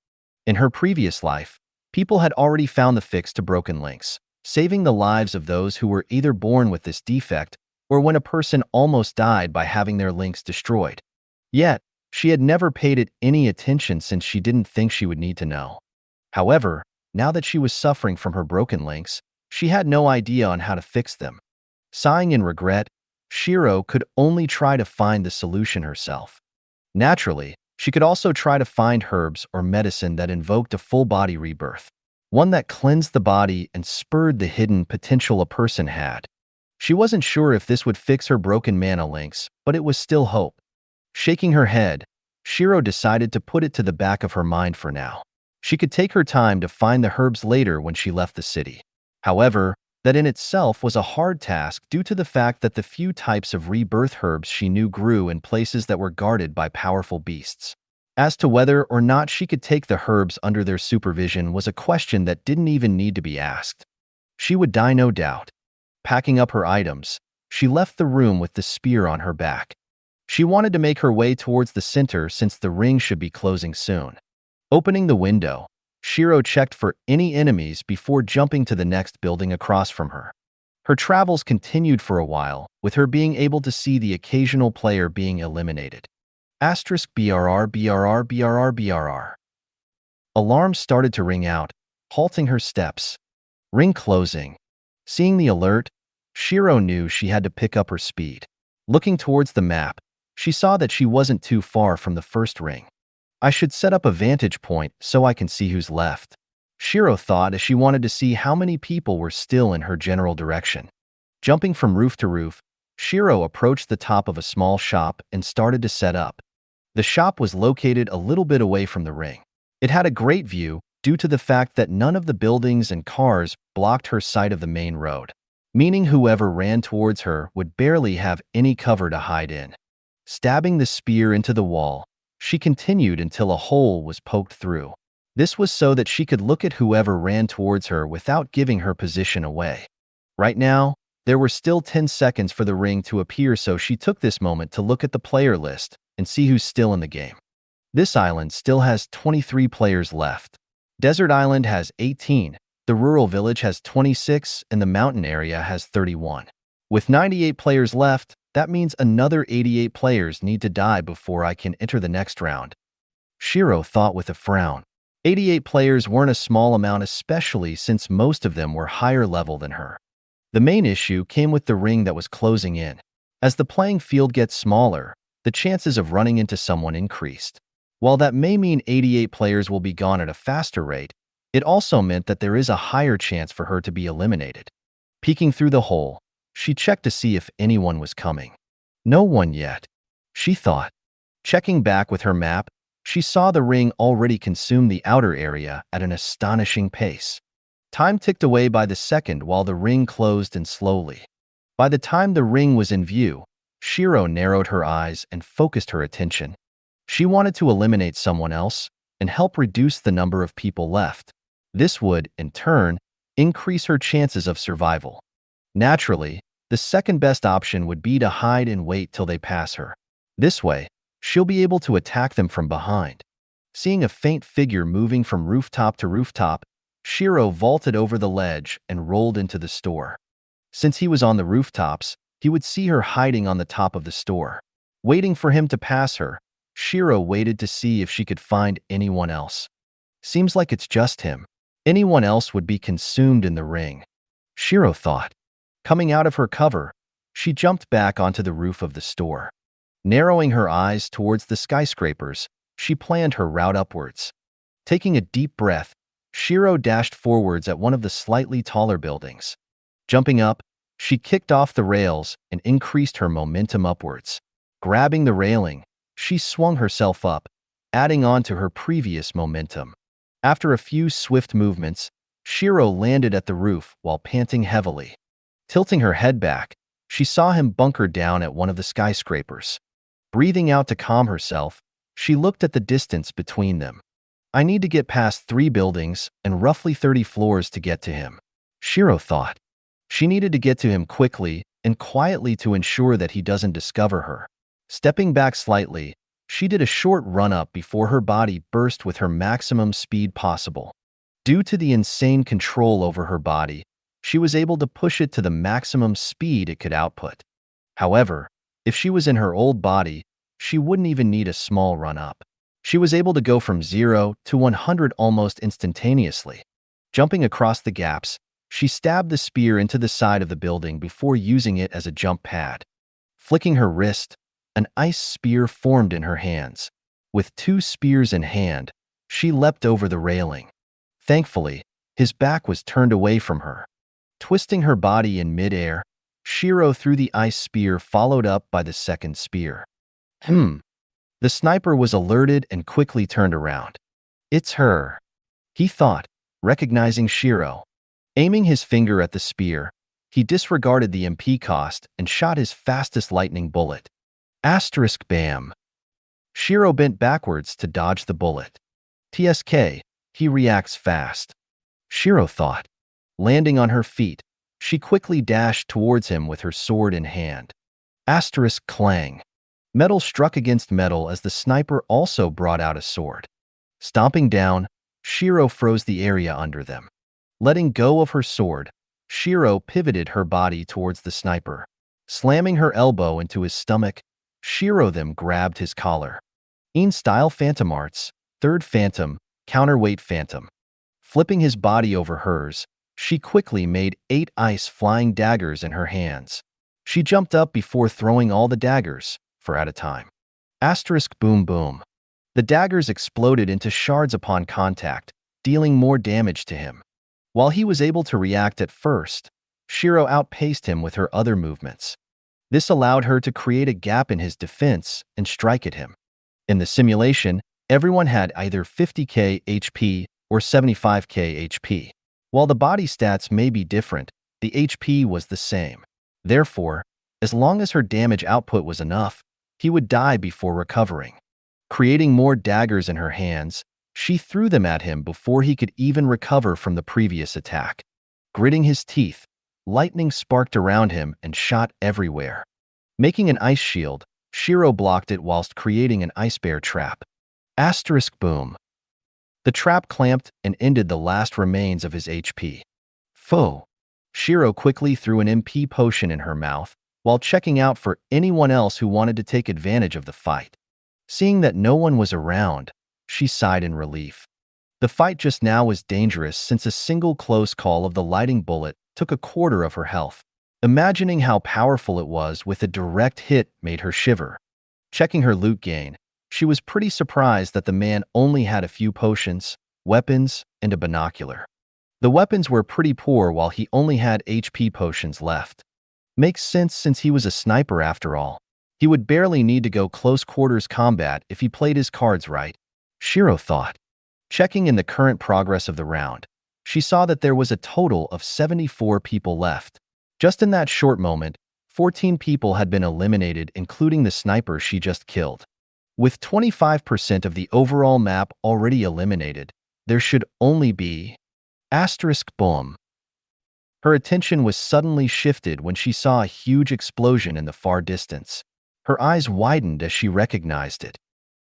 In her previous life, people had already found the fix to broken links, saving the lives of those who were either born with this defect or when a person almost died by having their links destroyed. Yet, she had never paid it any attention since she didn't think she would need to know. However, now that she was suffering from her broken links, she had no idea on how to fix them. Sighing in regret, Shiro could only try to find the solution herself. Naturally, she could also try to find herbs or medicine that invoked a full-body rebirth, one that cleansed the body and spurred the hidden potential a person had. She wasn't sure if this would fix her broken mana links, but it was still hope. Shaking her head, Shiro decided to put it to the back of her mind for now. She could take her time to find the herbs later when she left the city. However, that in itself was a hard task due to the fact that the few types of rebirth herbs she knew grew in places that were guarded by powerful beasts. As to whether or not she could take the herbs under their supervision was a question that didn't even need to be asked. She would die, no doubt. Packing up her items, she left the room with the spear on her back. She wanted to make her way towards the center since the ring should be closing soon. Opening the window, Shiro checked for any enemies before jumping to the next building across from her. Her travels continued for a while, with her being able to see the occasional player being eliminated. *BRR. Alarms started to ring out, halting her steps. Ring closing. Seeing the alert, Shiro knew she had to pick up her speed. Looking towards the map, she saw that she wasn't too far from the first ring. I should set up a vantage point so I can see who's left, Shiro thought as she wanted to see how many people were still in her general direction. Jumping from roof to roof, Shiro approached the top of a small shop and started to set up. The shop was located a little bit away from the ring. It had a great view due to the fact that none of the buildings and cars blocked her sight of the main road, meaning whoever ran towards her would barely have any cover to hide in. Stabbing the spear into the wall, she continued until a hole was poked through. This was so that she could look at whoever ran towards her without giving her position away. Right now, there were still 10 seconds for the ring to appear, so she took this moment to look at the player list and see who's still in the game. This island still has 23 players left. Desert Island has 18, the rural village has 26, and the mountain area has 31. With 98 players left, that means another 88 players need to die before I can enter the next round, Shiro thought with a frown. 88 players weren't a small amount, especially since most of them were higher level than her. The main issue came with the ring that was closing in. As the playing field gets smaller, the chances of running into someone increased. While that may mean 88 players will be gone at a faster rate, it also meant that there is a higher chance for her to be eliminated. Peeking through the hole, she checked to see if anyone was coming. No one yet, she thought. Checking back with her map, she saw the ring already consume the outer area at an astonishing pace. Time ticked away by the second while the ring closed in slowly. By the time the ring was in view, Shiro narrowed her eyes and focused her attention. She wanted to eliminate someone else and help reduce the number of people left. This would, in turn, increase her chances of survival. Naturally, the second best option would be to hide and wait till they pass her. This way, she'll be able to attack them from behind. Seeing a faint figure moving from rooftop to rooftop, Shiro vaulted over the ledge and rolled into the store. Since he was on the rooftops, he would see her hiding on the top of the store. Waiting for him to pass her, Shiro waited to see if she could find anyone else. Seems like it's just him. Anyone else would be consumed in the ring, Shiro thought. Coming out of her cover, she jumped back onto the roof of the store. Narrowing her eyes towards the skyscrapers, she planned her route upwards. Taking a deep breath, Shiro dashed forwards at one of the slightly taller buildings. Jumping up, she kicked off the rails and increased her momentum upwards. Grabbing the railing, she swung herself up, adding on to her previous momentum. After a few swift movements, Shiro landed at the roof while panting heavily. Tilting her head back, she saw him bunker down at one of the skyscrapers. Breathing out to calm herself, she looked at the distance between them. I need to get past 3 buildings and roughly 30 floors to get to him, Shiro thought. She needed to get to him quickly and quietly to ensure that he doesn't discover her. Stepping back slightly, she did a short run-up before her body burst with her maximum speed possible. Due to the insane control over her body, she was able to push it to the maximum speed it could output. However, if she was in her old body, she wouldn't even need a small run-up. She was able to go from 0 to 100 almost instantaneously. Jumping across the gaps, she stabbed the spear into the side of the building before using it as a jump pad. Flicking her wrist, an ice spear formed in her hands. With 2 spears in hand, she leapt over the railing. Thankfully, his back was turned away from her. Twisting her body in mid-air, Shiro threw the ice spear followed up by the second spear. The sniper was alerted and quickly turned around. It's her, he thought, recognizing Shiro. Aiming his finger at the spear, he disregarded the MP cost and shot his fastest lightning bullet. *Bam. Shiro bent backwards to dodge the bullet. TSK, he reacts fast, Shiro thought. Landing on her feet, she quickly dashed towards him with her sword in hand. *Clang. Metal struck against metal as the sniper also brought out a sword. Stomping down, Shiro froze the area under them. Letting go of her sword, Shiro pivoted her body towards the sniper. Slamming her elbow into his stomach, Shiro then grabbed his collar. In-style Phantom Arts, third Phantom, counterweight Phantom. Flipping his body over hers, she quickly made 8 ice flying daggers in her hands. She jumped up before throwing all the daggers, 4 at a time. *Boom boom. The daggers exploded into shards upon contact, dealing more damage to him. While he was able to react at first, Shiro outpaced him with her other movements. This allowed her to create a gap in his defense and strike at him. In the simulation, everyone had either 50k HP or 75k HP. While the body stats may be different, the HP was the same. Therefore, as long as her damage output was enough, he would die before recovering. Creating more daggers in her hands, she threw them at him before he could even recover from the previous attack. Gritting his teeth, lightning sparked around him and shot everywhere. Making an ice shield, Shiro blocked it whilst creating an ice bear trap. *Boom. The trap clamped and ended the last remains of his HP. Foe. Shiro quickly threw an MP potion in her mouth while checking out for anyone else who wanted to take advantage of the fight. Seeing that no one was around, she sighed in relief. The fight just now was dangerous since a single close call of the lighting bullet took a quarter of her health. Imagining how powerful it was with a direct hit made her shiver. Checking her loot gain, she was pretty surprised that the man only had a few potions, weapons, and a binocular. The weapons were pretty poor while he only had HP potions left. Makes sense since he was a sniper after all. He would barely need to go close quarters combat if he played his cards right, Shiro thought. Checking in the current progress of the round, she saw that there was a total of 74 people left. Just in that short moment, 14 people had been eliminated, including the sniper she just killed. With 25% of the overall map already eliminated, there should only be boom. Her attention was suddenly shifted when she saw a huge explosion in the far distance. Her eyes widened as she recognized it.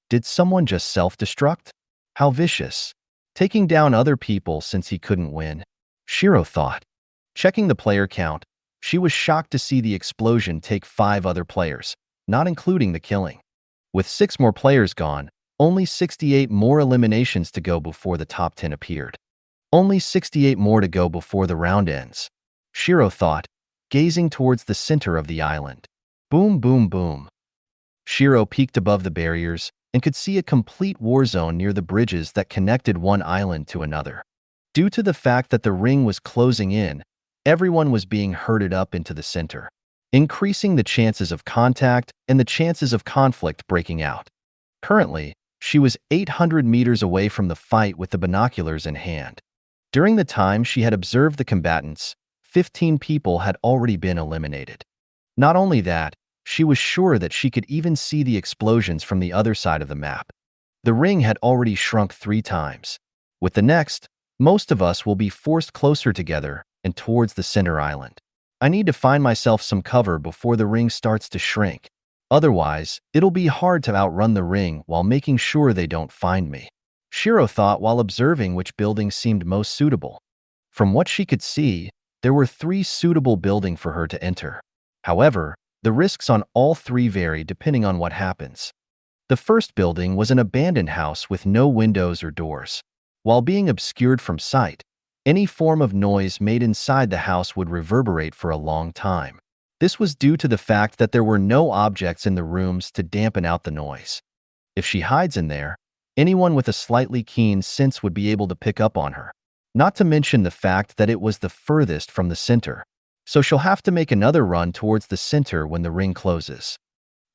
Did someone just self-destruct? How vicious. Taking down other people since he couldn't win, Shiro thought. Checking the player count, she was shocked to see the explosion take 5 other players, not including the killing. With 6 more players gone, only 68 more eliminations to go before the top 10 appeared. Only 68 more to go before the round ends, Shiro thought, gazing towards the center of the island. Boom, boom, boom. Shiro peeked above the barriers and could see a complete war zone near the bridges that connected one island to another. Due to the fact that the ring was closing in, everyone was being herded up into the center, increasing the chances of contact and the chances of conflict breaking out. Currently, she was 800 meters away from the fight with the binoculars in hand. During the time she had observed the combatants, 15 people had already been eliminated. Not only that, she was sure that she could even see the explosions from the other side of the map. The ring had already shrunk 3 times. With the next, most of us will be forced closer together and towards the center island. I need to find myself some cover before the ring starts to shrink. Otherwise, it'll be hard to outrun the ring while making sure they don't find me, Shiro thought while observing which building seemed most suitable. From what she could see, there were 3 suitable buildings for her to enter. However, the risks on all 3 vary depending on what happens. The first building was an abandoned house with no windows or doors. While being obscured from sight, any form of noise made inside the house would reverberate for a long time. This was due to the fact that there were no objects in the rooms to dampen out the noise. If she hides in there, anyone with a slightly keen sense would be able to pick up on her. Not to mention the fact that it was the furthest from the center, so she'll have to make another run towards the center when the ring closes.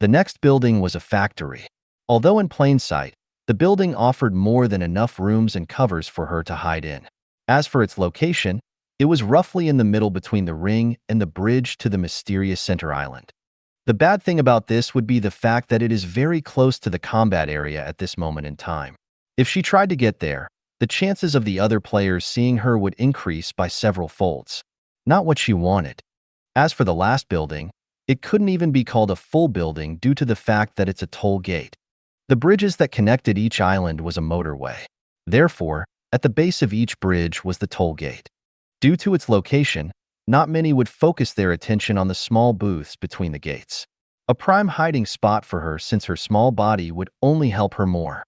The next building was a factory. Although in plain sight, the building offered more than enough rooms and covers for her to hide in. As for its location, it was roughly in the middle between the ring and the bridge to the mysterious center island. The bad thing about this would be the fact that it is very close to the combat area at this moment in time. If she tried to get there, the chances of the other players seeing her would increase by several folds. Not what she wanted. As for the last building, it couldn't even be called a full building due to the fact that it's a toll gate. The bridges that connected each island was a motorway. Therefore, at the base of each bridge was the toll gate. Due to its location, not many would focus their attention on the small booths between the gates. A prime hiding spot for her since her small body would only help her more.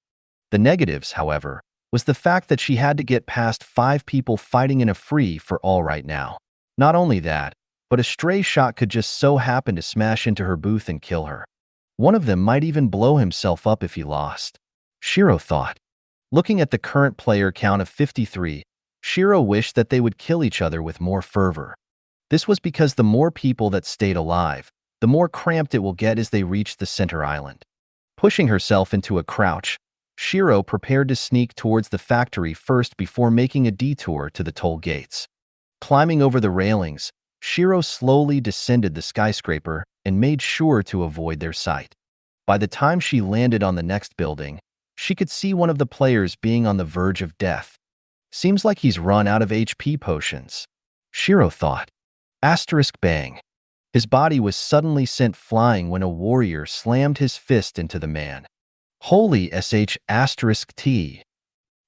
The negatives, however, was the fact that she had to get past 5 people fighting in a free-for-all right now. Not only that, but a stray shot could just so happen to smash into her booth and kill her. One of them might even blow himself up if he lost, Shiro thought. Looking at the current player count of 53, Shiro wished that they would kill each other with more fervor. This was because the more people that stayed alive, the more cramped it will get as they reach the center island. Pushing herself into a crouch, Shiro prepared to sneak towards the factory first before making a detour to the toll gates. Climbing over the railings, Shiro slowly descended the skyscraper and made sure to avoid their sight. By the time she landed on the next building, she could see one of the players being on the verge of death. Seems like he's run out of HP potions, Shiro thought. Bang. His body was suddenly sent flying when a warrior slammed his fist into the man. Holy sh*T.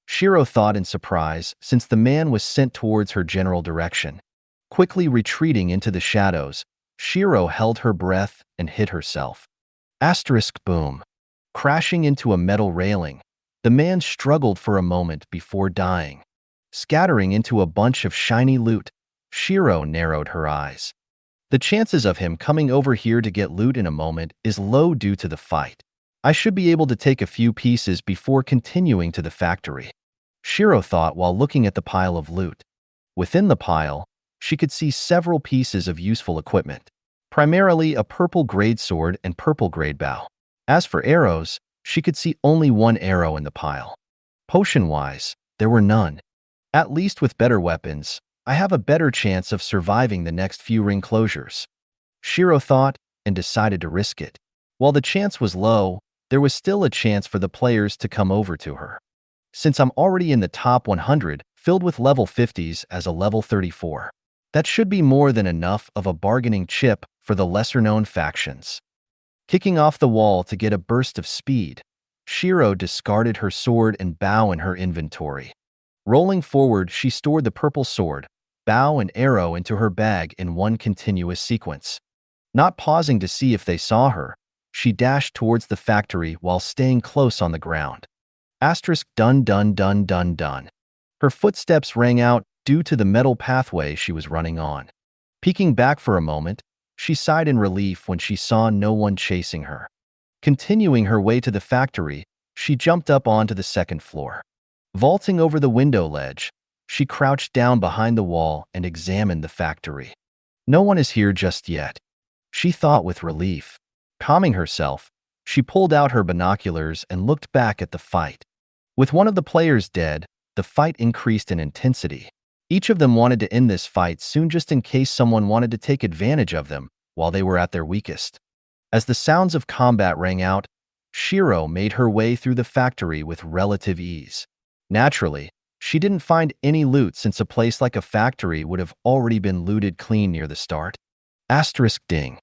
Shiro thought in surprise since the man was sent towards her general direction. Quickly retreating into the shadows, Shiro held her breath and hit herself. Boom. Crashing into a metal railing, the man struggled for a moment before dying. Scattering into a bunch of shiny loot, Shiro narrowed her eyes. The chances of him coming over here to get loot in a moment is low due to the fight. I should be able to take a few pieces before continuing to the factory, Shiro thought while looking at the pile of loot. Within the pile, she could see several pieces of useful equipment, primarily a purple grade sword and purple grade bow. As for arrows, she could see only one arrow in the pile. Potion-wise, there were none. At least with better weapons, I have a better chance of surviving the next few ring closures. Shiro thought and decided to risk it. While the chance was low, there was still a chance for the players to come over to her. Since I'm already in the top 100, filled with level 50s as a level 34, that should be more than enough of a bargaining chip for the lesser-known factions. Kicking off the wall to get a burst of speed, Shiro discarded her sword and bow in her inventory. Rolling forward, she stored the purple sword, bow and arrow into her bag in one continuous sequence. Not pausing to see if they saw her, she dashed towards the factory while staying close on the ground. Dun dun dun dun dun. Her footsteps rang out due to the metal pathway she was running on. Peeking back for a moment, she sighed in relief when she saw no one chasing her. Continuing her way to the factory, she jumped up onto the second floor. Vaulting over the window ledge, she crouched down behind the wall and examined the factory. No one is here just yet, she thought with relief. Calming herself, she pulled out her binoculars and looked back at the fight. With one of the players dead, the fight increased in intensity. Each of them wanted to end this fight soon just in case someone wanted to take advantage of them while they were at their weakest. As the sounds of combat rang out, Shiro made her way through the factory with relative ease. Naturally, she didn't find any loot since a place like a factory would have already been looted clean near the start. Ding.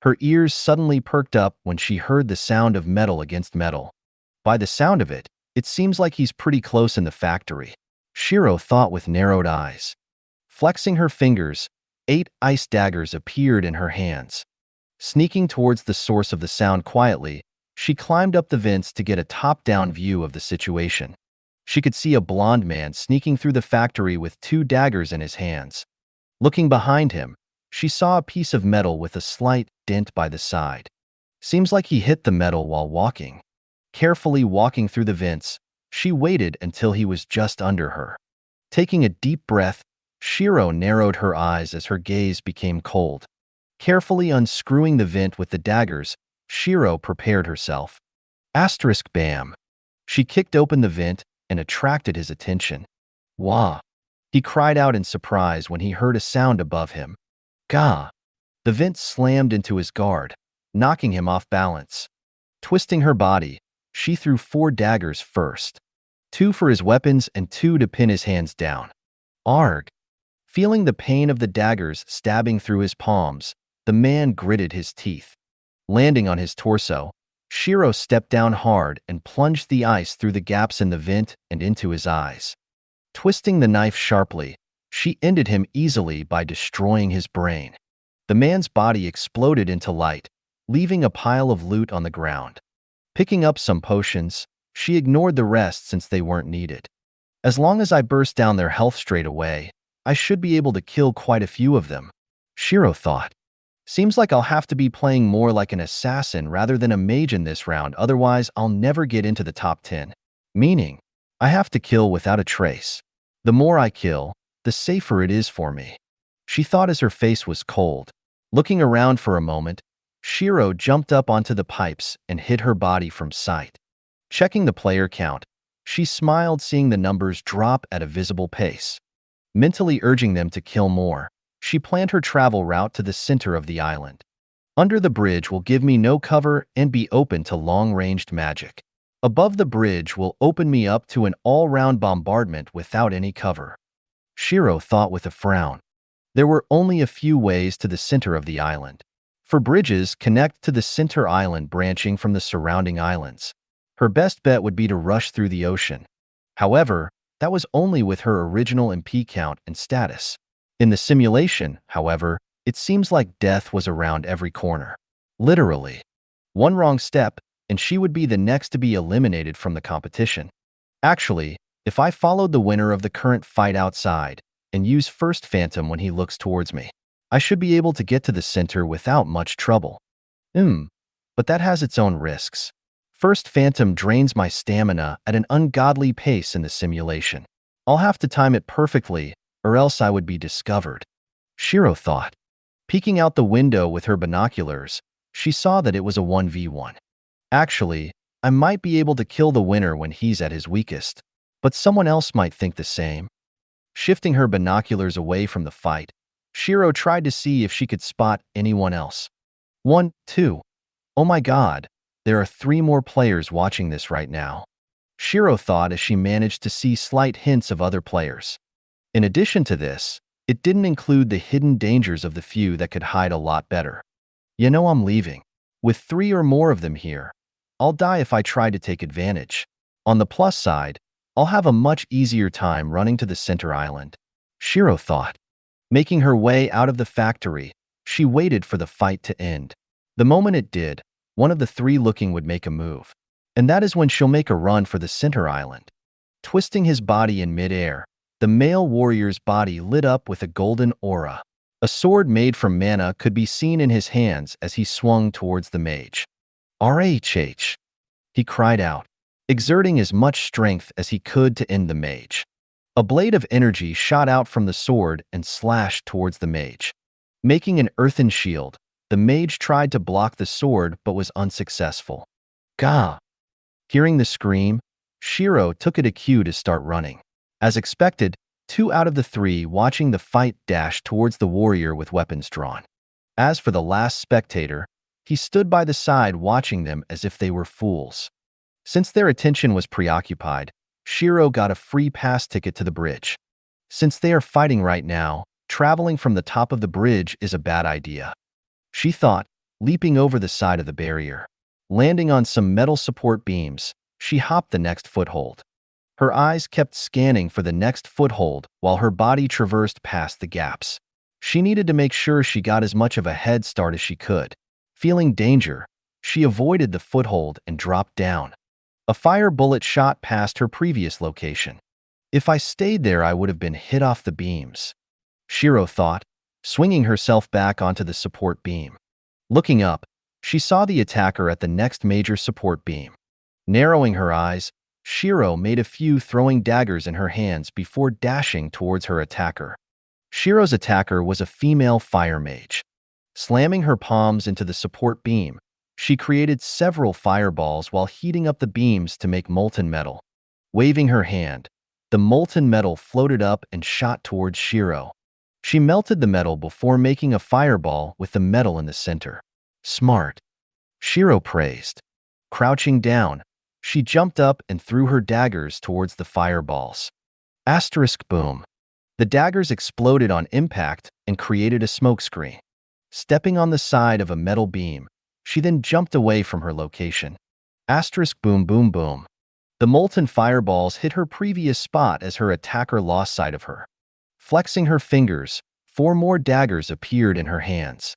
Her ears suddenly perked up when she heard the sound of metal against metal. By the sound of it, it seems like he's pretty close in the factory, Shiro thought with narrowed eyes. Flexing her fingers, 8 ice daggers appeared in her hands. Sneaking towards the source of the sound quietly, she climbed up the vents to get a top-down view of the situation. She could see a blond man sneaking through the factory with 2 daggers in his hands. Looking behind him, she saw a piece of metal with a slight dent by the side. Seems like he hit the metal while walking. Carefully walking through the vents, she waited until he was just under her. Taking a deep breath, Shiro narrowed her eyes as her gaze became cold. Carefully unscrewing the vent with the daggers, Shiro prepared herself. Bam. She kicked open the vent and attracted his attention. Wah! He cried out in surprise when he heard a sound above him. Gah! The vent slammed into his guard, knocking him off balance. Twisting her body, she threw 4 daggers first. 2 for his weapons and 2 to pin his hands down. Arg! Feeling the pain of the daggers stabbing through his palms, the man gritted his teeth. Landing on his torso, Shiro stepped down hard and plunged the ice through the gaps in the vent and into his eyes. Twisting the knife sharply, she ended him easily by destroying his brain. The man's body exploded into light, leaving a pile of loot on the ground. Picking up some potions, she ignored the rest since they weren't needed. As long as I burst down their health straight away, I should be able to kill quite a few of them, Shiro thought. Seems like I'll have to be playing more like an assassin rather than a mage in this round, otherwise I'll never get into the top 10. Meaning, I have to kill without a trace. The more I kill, the safer it is for me, she thought as her face was cold. Looking around for a moment, Shiro jumped up onto the pipes and hid her body from sight. Checking the player count, she smiled seeing the numbers drop at a visible pace. Mentally urging them to kill more, she planned her travel route to the center of the island. Under the bridge will give me no cover and be open to long-ranged magic. Above the bridge will open me up to an all-round bombardment without any cover, Shiro thought with a frown. There were only a few ways to the center of the island. For bridges connect to the center island branching from the surrounding islands. Her best bet would be to rush through the ocean. However, that was only with her original MP count and status. In the simulation, however, it seems like death was around every corner. Literally. One wrong step, and she would be the next to be eliminated from the competition. Actually, if I followed the winner of the current fight outside and use First Phantom when he looks towards me, I should be able to get to the center without much trouble. But that has its own risks. First Phantom drains my stamina at an ungodly pace in the simulation. I'll have to time it perfectly, or else I would be discovered, Shiro thought. Peeking out the window with her binoculars, she saw that it was a 1v1. Actually, I might be able to kill the winner when he's at his weakest, but someone else might think the same. Shifting her binoculars away from the fight, Shiro tried to see if she could spot anyone else. 1, 2. Oh my god, there are 3 more players watching this right now. Shiro thought as she managed to see slight hints of other players. In addition to this, it didn't include the hidden dangers of the few that could hide a lot better. You know I'm leaving. With 3 or more of them here, I'll die if I try to take advantage. On the plus side, I'll have a much easier time running to the center island, Shiro thought. Making her way out of the factory, she waited for the fight to end. The moment it did, one of the 3 looking would make a move. And that is when she'll make a run for the center island. Twisting his body in midair, the male warrior's body lit up with a golden aura. A sword made from mana could be seen in his hands as he swung towards the mage. RHH! He cried out, exerting as much strength as he could to end the mage. A blade of energy shot out from the sword and slashed towards the mage. Making an earthen shield, the mage tried to block the sword but was unsuccessful. Gah! Hearing the scream, Shiro took it a cue to start running. As expected, 2 out of the 3 watching the fight dashed towards the warrior with weapons drawn. As for the last spectator, he stood by the side watching them as if they were fools. Since their attention was preoccupied, Shiro got a free pass ticket to the bridge. Since they are fighting right now, traveling from the top of the bridge is a bad idea, she thought, leaping over the side of the barrier. Landing on some metal support beams, she hopped the next foothold. Her eyes kept scanning for the next foothold while her body traversed past the gaps. She needed to make sure she got as much of a head start as she could. Feeling danger, she avoided the foothold and dropped down. A fire bullet shot past her previous location. If I stayed there, I would have been hit off the beams, Shiro thought, swinging herself back onto the support beam. Looking up, she saw the attacker at the next major support beam. Narrowing her eyes, Shiro made a few throwing daggers in her hands before dashing towards her attacker. Shiro's attacker was a female fire mage. Slamming her palms into the support beam, she created several fireballs while heating up the beams to make molten metal. Waving her hand, the molten metal floated up and shot towards Shiro. She melted the metal before making a fireball with the metal in the center. Smart, Shiro praised. Crouching down, she jumped up and threw her daggers towards the fireballs. Asterisk boom. The daggers exploded on impact and created a smokescreen. Stepping on the side of a metal beam, she then jumped away from her location. Asterisk boom boom boom. The molten fireballs hit her previous spot as her attacker lost sight of her. Flexing her fingers, 4 more daggers appeared in her hands.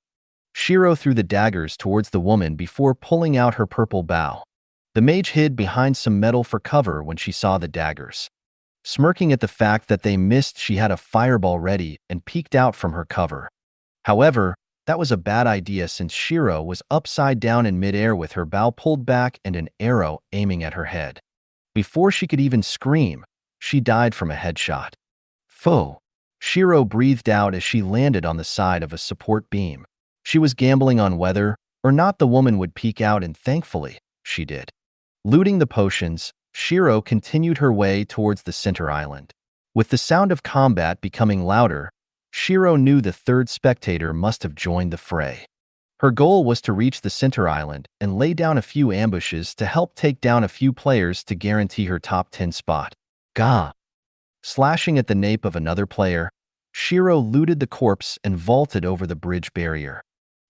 Shiro threw the daggers towards the woman before pulling out her purple bow. The mage hid behind some metal for cover when she saw the daggers. Smirking at the fact that they missed, she had a fireball ready and peeked out from her cover. However, that was a bad idea since Shiro was upside down in midair with her bow pulled back and an arrow aiming at her head. Before she could even scream, she died from a headshot. Foe! Shiro breathed out as she landed on the side of a support beam. She was gambling on whether or not the woman would peek out, and thankfully, she did. Looting the potions, Shiro continued her way towards the center island. With the sound of combat becoming louder, Shiro knew the 3rd spectator must have joined the fray. Her goal was to reach the center island and lay down a few ambushes to help take down a few players to guarantee her top 10 spot. Gah! Slashing at the nape of another player, Shiro looted the corpse and vaulted over the bridge barrier.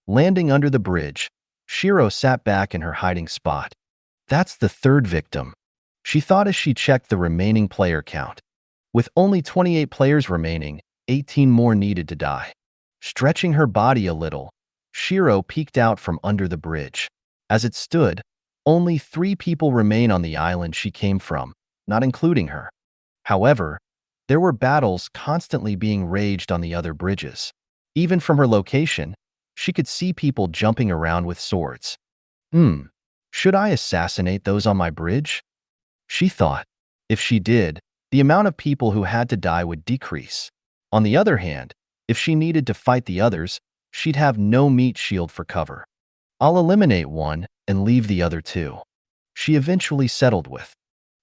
Landing under the bridge, Shiro sat back in her hiding spot. That's the 3rd victim, she thought as she checked the remaining player count. With only 28 players remaining, 18 more needed to die. Stretching her body a little, Shiro peeked out from under the bridge. As it stood, only 3 people remain on the island she came from, not including her. However, there were battles constantly being raged on the other bridges. Even from her location, she could see people jumping around with swords. Should I assassinate those on my bridge? She thought. If she did, the amount of people who had to die would decrease. On the other hand, if she needed to fight the others, she'd have no meat shield for cover. I'll eliminate one and leave the other 2, she eventually settled with.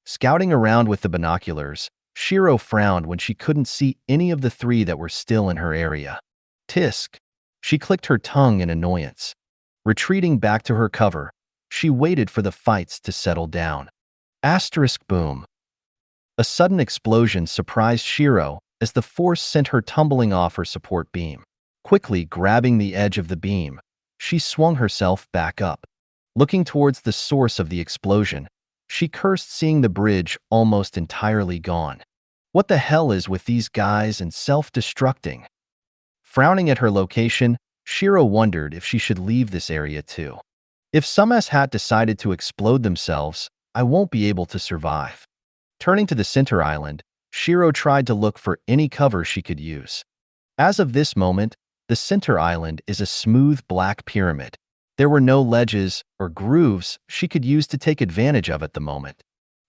Scouting around with the binoculars, Shiro frowned when she couldn't see any of the three that were still in her area. Tisk. She clicked her tongue in annoyance. Retreating back to her cover, she waited for the fights to settle down. Asterisk boom. A sudden explosion surprised Shiro as the force sent her tumbling off her support beam. Quickly grabbing the edge of the beam, she swung herself back up. Looking towards the source of the explosion, she cursed seeing the bridge almost entirely gone. What the hell is with these guys and self-destructing? Frowning at her location, Shiro wondered if she should leave this area too. If some hat decided to explode themselves, I won't be able to survive. Turning to the center island, Shiro tried to look for any cover she could use. As of this moment, the center island is a smooth black pyramid. There were no ledges or grooves she could use to take advantage of at the moment.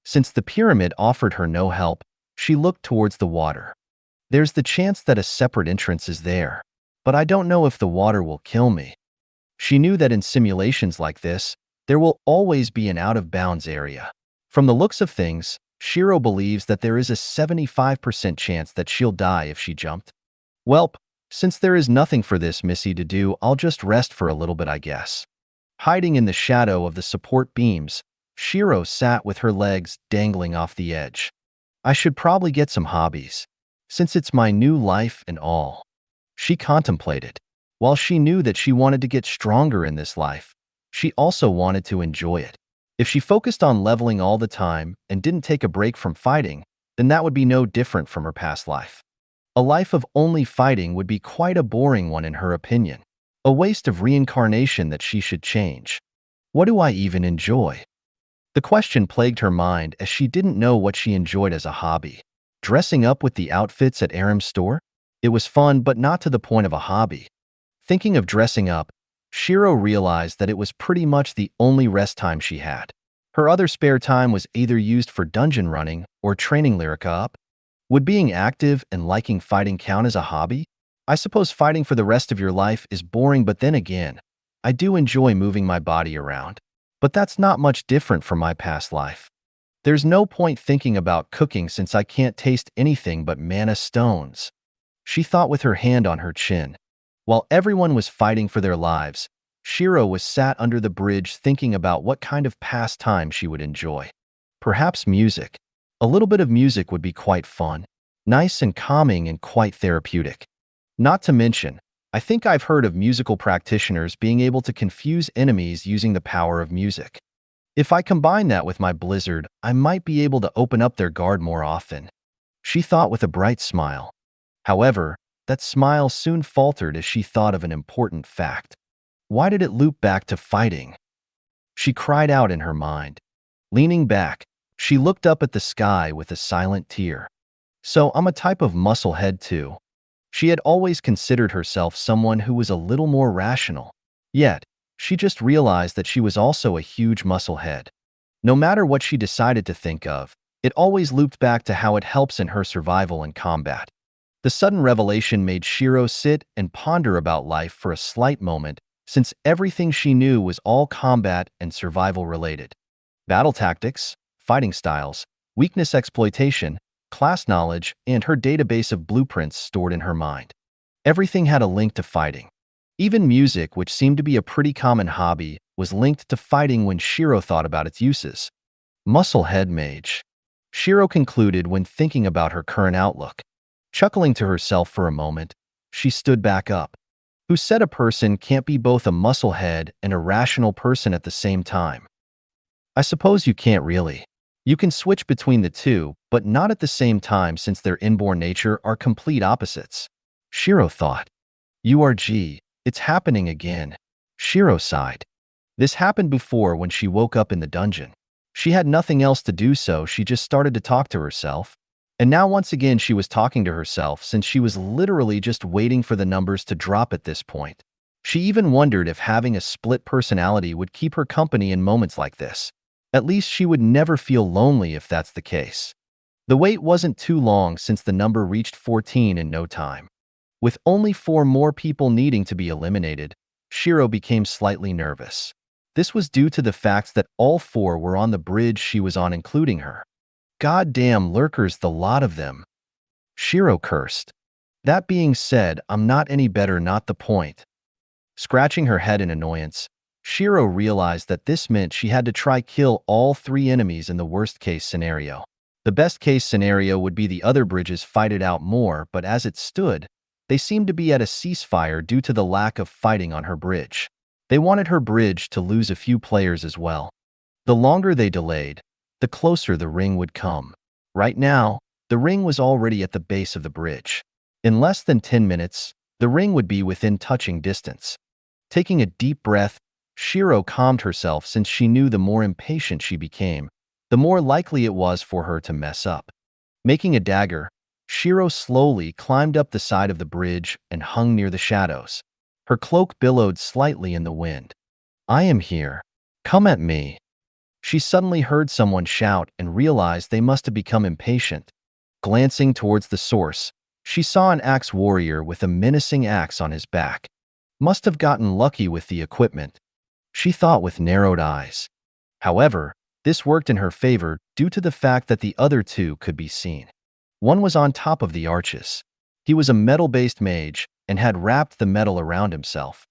Since the pyramid offered her no help, she looked towards the water. There's the chance that a separate entrance is there, but I don't know if the water will kill me. She knew that in simulations like this, there will always be an out-of-bounds area. From the looks of things, Shiro believes that there is a 75% chance that she'll die if she jumped. Welp, since there is nothing for this missy to do, I'll just rest for a little bit, I guess. Hiding in the shadow of the support beams, Shiro sat with her legs dangling off the edge. I should probably get some hobbies, since it's my new life and all. She contemplated. While she knew that she wanted to get stronger in this life, she also wanted to enjoy it. If she focused on leveling all the time and didn't take a break from fighting, then that would be no different from her past life. A life of only fighting would be quite a boring one in her opinion. A waste of reincarnation that she should change. What do I even enjoy? The question plagued her mind as she didn't know what she enjoyed as a hobby. Dressing up with the outfits at Aram's store? It was fun, but not to the point of a hobby. Thinking of dressing up, Shiro realized that it was pretty much the only rest time she had. Her other spare time was either used for dungeon running or training Lyrica up. Would being active and liking fighting count as a hobby? I suppose fighting for the rest of your life is boring, but then again, I do enjoy moving my body around. But that's not much different from my past life. There's no point thinking about cooking since I can't taste anything but mana stones. She thought with her hand on her chin. While everyone was fighting for their lives, Shiro was sat under the bridge thinking about what kind of pastime she would enjoy. Perhaps music. A little bit of music would be quite fun, nice and calming and quite therapeutic. Not to mention, I think I've heard of musical practitioners being able to confuse enemies using the power of music. If I combine that with my blizzard, I might be able to open up their guard more often. She thought with a bright smile. However, that smile soon faltered as she thought of an important fact. Why did it loop back to fighting? She cried out in her mind. Leaning back, she looked up at the sky with a silent tear. So I'm a type of musclehead too. She had always considered herself someone who was a little more rational. Yet, she just realized that she was also a huge musclehead. No matter what she decided to think of, it always looped back to how it helps in her survival and combat. The sudden revelation made Shiro sit and ponder about life for a slight moment, since everything she knew was all combat and survival related. Battle tactics, fighting styles, weakness exploitation, class knowledge, and her database of blueprints stored in her mind. Everything had a link to fighting. Even music, which seemed to be a pretty common hobby, was linked to fighting when Shiro thought about its uses. Musclehead mage. Shiro concluded when thinking about her current outlook. Chuckling to herself for a moment, she stood back up. Who said a person can't be both a musclehead and a rational person at the same time? I suppose you can't really. You can switch between the two, but not at the same time since their inborn nature are complete opposites. Shiro thought. URG, it's happening again. Shiro sighed. This happened before when she woke up in the dungeon. She had nothing else to do, so she just started to talk to herself. And now once again she was talking to herself since she was literally just waiting for the numbers to drop at this point. She even wondered if having a split personality would keep her company in moments like this. At least she would never feel lonely if that's the case. The wait wasn't too long since the number reached 14 in no time. With only 4 more people needing to be eliminated, Shiro became slightly nervous. This was due to the fact that all 4 were on the bridge she was on, including her. Goddamn lurkers, the lot of them. Shiro cursed. That being said, I'm not any better, not the point. Scratching her head in annoyance, Shiro realized that this meant she had to try kill all 3 enemies in the worst-case scenario. The best-case scenario would be the other bridges fight it out more, but as it stood, they seemed to be at a ceasefire due to the lack of fighting on her bridge. They wanted her bridge to lose a few players as well. The longer they delayed, the closer the ring would come. Right now, the ring was already at the base of the bridge. In less than 10 minutes, the ring would be within touching distance. Taking a deep breath, Shiro calmed herself since she knew the more impatient she became, the more likely it was for her to mess up. Making a dagger, Shiro slowly climbed up the side of the bridge and hung near the shadows. Her cloak billowed slightly in the wind. I am here. Come at me. She suddenly heard someone shout and realized they must have become impatient. Glancing towards the source, she saw an axe warrior with a menacing axe on his back. Must have gotten lucky with the equipment, she thought with narrowed eyes. However, this worked in her favor due to the fact that the other 2 could be seen. One was on top of the arches. He was a metal-based mage and had wrapped the metal around himself.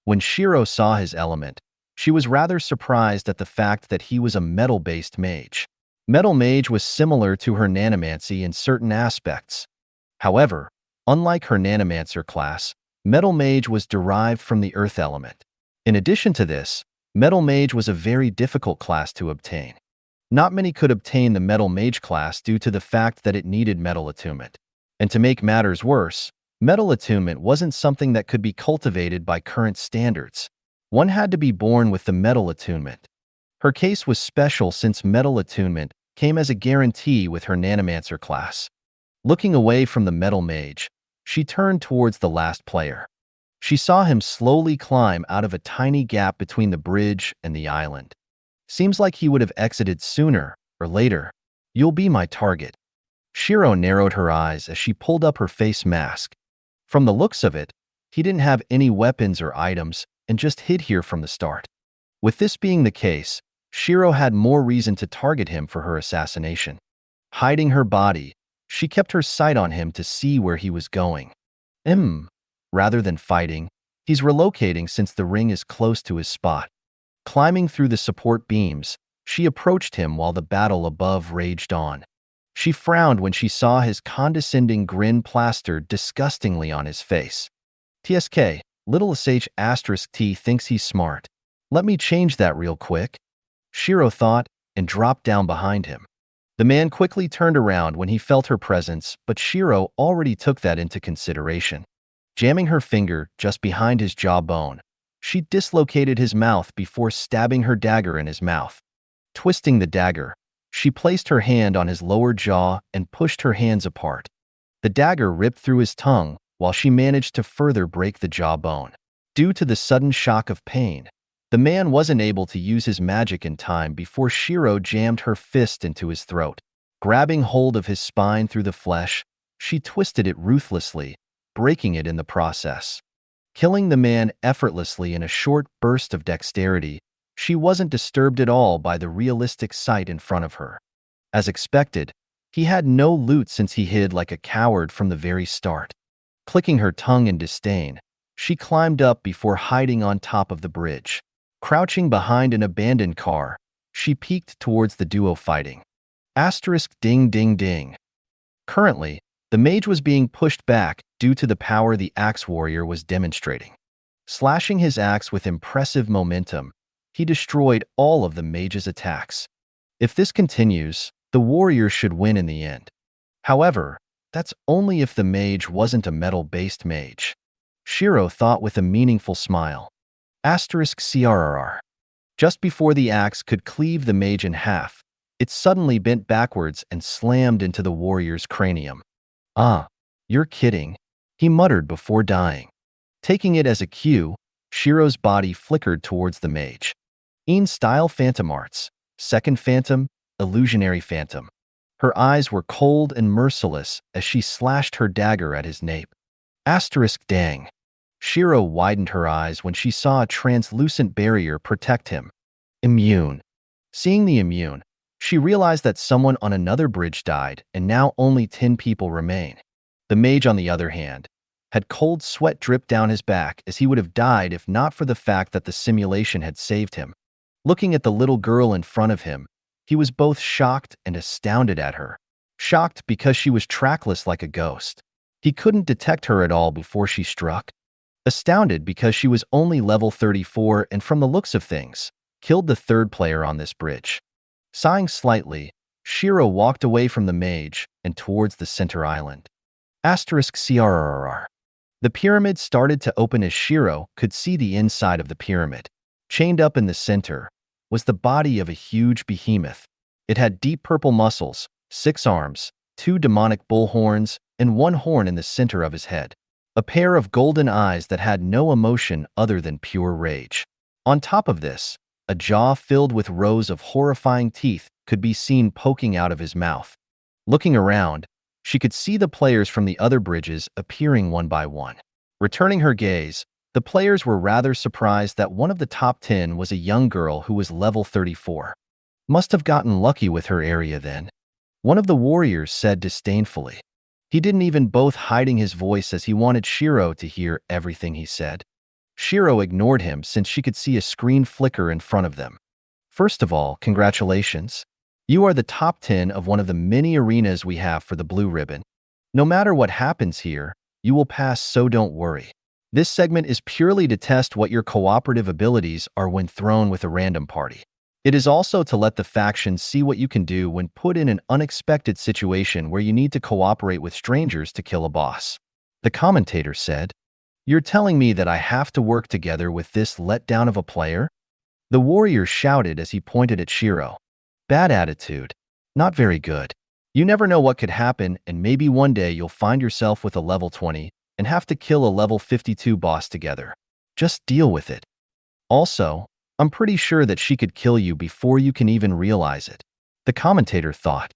When Shiro saw his element, she was rather surprised at the fact that he was a metal-based mage. Metal mage was similar to her nanomancy in certain aspects. However, unlike her nanomancer class, metal mage was derived from the earth element. In addition to this, metal mage was a very difficult class to obtain. Not many could obtain the metal mage class due to the fact that it needed metal attunement. And to make matters worse, metal attunement wasn't something that could be cultivated by current standards. One had to be born with the metal attunement. Her case was special since metal attunement came as a guarantee with her nanomancer class. Looking away from the metal mage, she turned towards the last player. She saw him slowly climb out of a tiny gap between the bridge and the island. Seems like he would have exited sooner or later. You'll be my target. Shiro narrowed her eyes as she pulled up her face mask. From the looks of it, he didn't have any weapons or items and just hid here from the start. With this being the case, Shiro had more reason to target him for her assassination. Hiding her body, she kept her sight on him to see where he was going. Rather than fighting, he's relocating since the ring is close to his spot. Climbing through the support beams, she approached him while the battle above raged on. She frowned when she saw his condescending grin plastered disgustingly on his face. TSK, little sh*t thinks he's smart. Let me change that real quick, Shiro thought, and dropped down behind him. The man quickly turned around when he felt her presence, but Shiro already took that into consideration. Jamming her finger just behind his jawbone, she dislocated his mouth before stabbing her dagger in his mouth. Twisting the dagger, she placed her hand on his lower jaw and pushed her hands apart. The dagger ripped through his tongue while she managed to further break the jawbone. Due to the sudden shock of pain, the man wasn't able to use his magic in time before Shiro jammed her fist into his throat. Grabbing hold of his spine through the flesh, she twisted it ruthlessly, breaking it in the process. Killing the man effortlessly in a short burst of dexterity, she wasn't disturbed at all by the realistic sight in front of her. As expected, he had no loot since he hid like a coward from the very start. Clicking her tongue in disdain, she climbed up before hiding on top of the bridge. Crouching behind an abandoned car, she peeked towards the duo fighting. Ding ding ding. Currently, the mage was being pushed back due to the power the axe warrior was demonstrating. Slashing his axe with impressive momentum, he destroyed all of the mage's attacks. If this continues, the warrior should win in the end. However, that's only if the mage wasn't a metal-based mage, Shiro thought with a meaningful smile. *CRRR. Just before the axe could cleave the mage in half, it suddenly bent backwards and slammed into the warrior's cranium. Ah, you're kidding, he muttered before dying. Taking it as a cue, Shiro's body flickered towards the mage. Style Phantom Arts, Second Phantom, Illusionary Phantom. Her eyes were cold and merciless as she slashed her dagger at his nape. *Dang. Shiro widened her eyes when she saw a translucent barrier protect him. Immune. Seeing the immune, She realized that someone on another bridge died, and now only 10 people remain. The mage, on the other hand, had cold sweat drip down his back, as he would have died if not for the fact that the simulation had saved him. Looking at the little girl in front of him, he was both shocked and astounded at her. Shocked because she was trackless like a ghost. He couldn't detect her at all before she struck. Astounded because she was only level 34 and, from the looks of things, killed the third player on this bridge. Sighing slightly, Shiro walked away from the mage and towards the center island. *CRRR. The pyramid started to open as Shiro could see the inside of the pyramid. Chained up in the center was the body of a huge behemoth. It had deep purple muscles, 6 arms, 2 demonic bull horns, and 1 horn in the center of his head. A pair of golden eyes that had no emotion other than pure rage. On top of this, a jaw filled with rows of horrifying teeth could be seen poking out of his mouth. Looking around, she could see the players from the other bridges appearing one by one. Returning her gaze, the players were rather surprised that one of the top 10 was a young girl who was level 34. Must have gotten lucky with her area then. One of the warriors said disdainfully. He didn't even bother hiding his voice as he wanted Shiro to hear everything he said. Shiro ignored him since she could see a screen flicker in front of them. First of all, congratulations. You are the top 10 of one of the many arenas we have for the blue ribbon. No matter what happens here, you will pass, so don't worry. This segment is purely to test what your cooperative abilities are when thrown with a random party. It is also to let the factions see what you can do when put in an unexpected situation where you need to cooperate with strangers to kill a boss. The commentator said, "You're telling me that I have to work together with this letdown of a player?" The warrior shouted as he pointed at Shiro. Bad attitude. Not very good. You never know what could happen, and maybe one day you'll find yourself with a level 20 and have to kill a level 52 boss together. Just deal with it. Also, I'm pretty sure that she could kill you before you can even realize it. The commentator thought.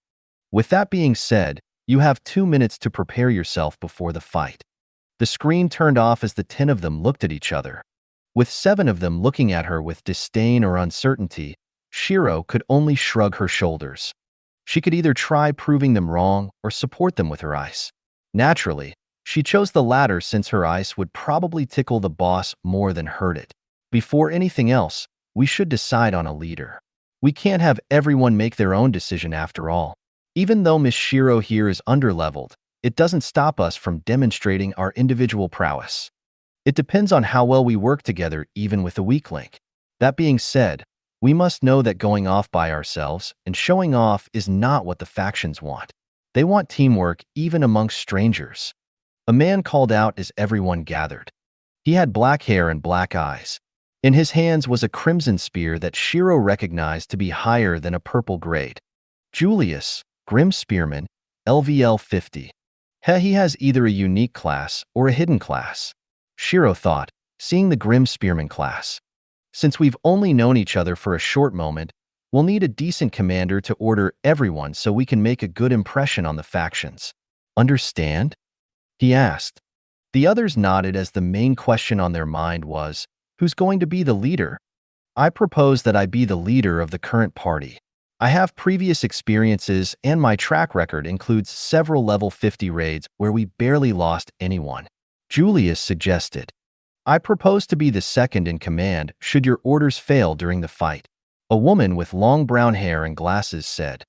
With that being said, you have 2 minutes to prepare yourself before the fight. The screen turned off as the 10 of them looked at each other. With 7 of them looking at her with disdain or uncertainty, Shiro could only shrug her shoulders. She could either try proving them wrong or support them with her ice. Naturally, she chose the latter since her ice would probably tickle the boss more than hurt it. Before anything else, we should decide on a leader. We can't have everyone make their own decision after all. Even though Miss Shiro here is underleveled, it doesn't stop us from demonstrating our individual prowess. It depends on how well we work together, even with a weak link. That being said, we must know that going off by ourselves and showing off is not what the factions want. They want teamwork even amongst strangers. A man called out as everyone gathered. He had black hair and black eyes. In his hands was a crimson spear that Shiro recognized to be higher than a purple grade. Julius, Grim Spearman, LVL 50. He has either a unique class or a hidden class. Shiro thought, seeing the Grim Spearman class. Since we've only known each other for a short moment, we'll need a decent commander to order everyone so we can make a good impression on the factions. Understand? He asked. The others nodded as the main question on their mind was, who's going to be the leader? I propose that I be the leader of the current party. I have previous experiences and my track record includes several level 50 raids where we barely lost anyone. Julius suggested. I propose to be the second in command should your orders fail during the fight. A woman with long brown hair and glasses said.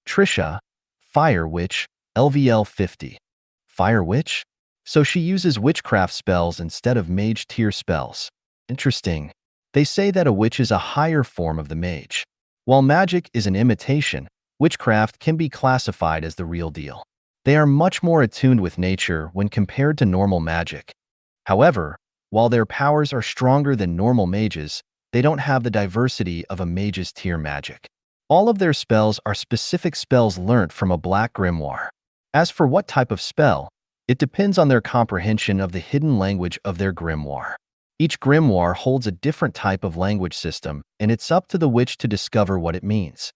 Trisha, Fire Witch, LVL 50. Fire Witch? So she uses witchcraft spells instead of mage tier spells. Interesting. They say that a witch is a higher form of the mage. While magic is an imitation, witchcraft can be classified as the real deal. They are much more attuned with nature when compared to normal magic. However, while their powers are stronger than normal mages, they don't have the diversity of a mage's tier magic. All of their spells are specific spells learnt from a black grimoire. As for what type of spell, it depends on their comprehension of the hidden language of their grimoire. Each grimoire holds a different type of language system, and it's up to the witch to discover what it means.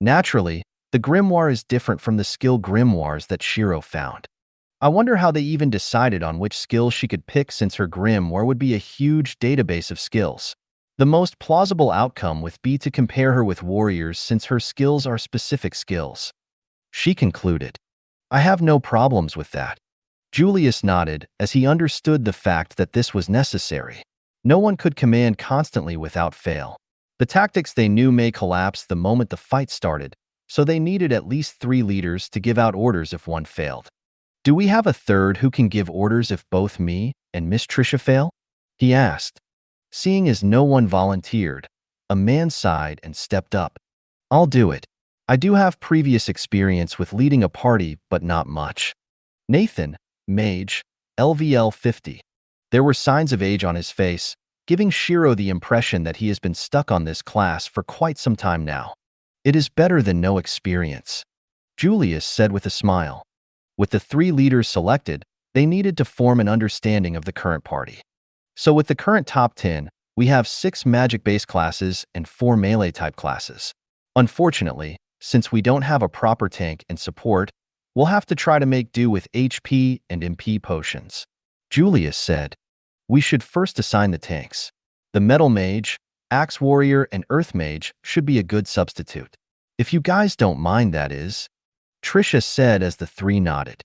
Naturally, the grimoire is different from the skill grimoires that Shiro found. I wonder how they even decided on which skill she could pick since her grimoire would be a huge database of skills. The most plausible outcome would be to compare her with warriors since her skills are specific skills. She concluded. I have no problems with that. Julius nodded as he understood the fact that this was necessary. No one could command constantly without fail. The tactics they knew may collapse the moment the fight started, so they needed at least 3 leaders to give out orders if one failed. Do we have a third who can give orders if both me and Miss Trisha fail? He asked. Seeing as no one volunteered, a man sighed and stepped up. I'll do it. I do have previous experience with leading a party, but not much. Nathan, mage, LVL 50. There were signs of age on his face, giving Shiro the impression that he has been stuck on this class for quite some time now. It is better than no experience, Julius said with a smile. With the 3 leaders selected, they needed to form an understanding of the current party. So with the current top 10, we have 6 magic-based classes and 4 melee-type classes. Unfortunately, since we don't have a proper tank and support, we'll have to try to make do with HP and MP potions. Julius said. We should first assign the tanks. The Metal Mage, Axe Warrior, and Earth Mage should be a good substitute. If you guys don't mind, that is. Trisha said as the 3 nodded.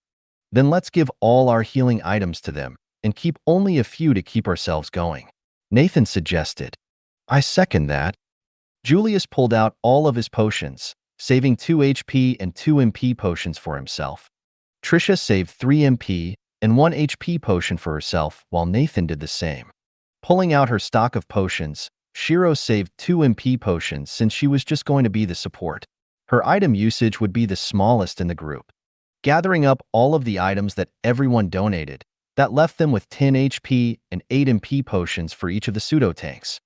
Then let's give all our healing items to them and keep only a few to keep ourselves going. Nathan suggested. I second that. Julius pulled out all of his potions, saving 2 HP and 2 MP potions for himself. Trisha saved 3 MP and 1 HP potion for herself while Nathan did the same. Pulling out her stock of potions, Shiro saved 2 MP potions since she was just going to be the support. Her item usage would be the smallest in the group. Gathering up all of the items that everyone donated, that left them with 10 HP and 8 MP potions for each of the pseudo-tanks.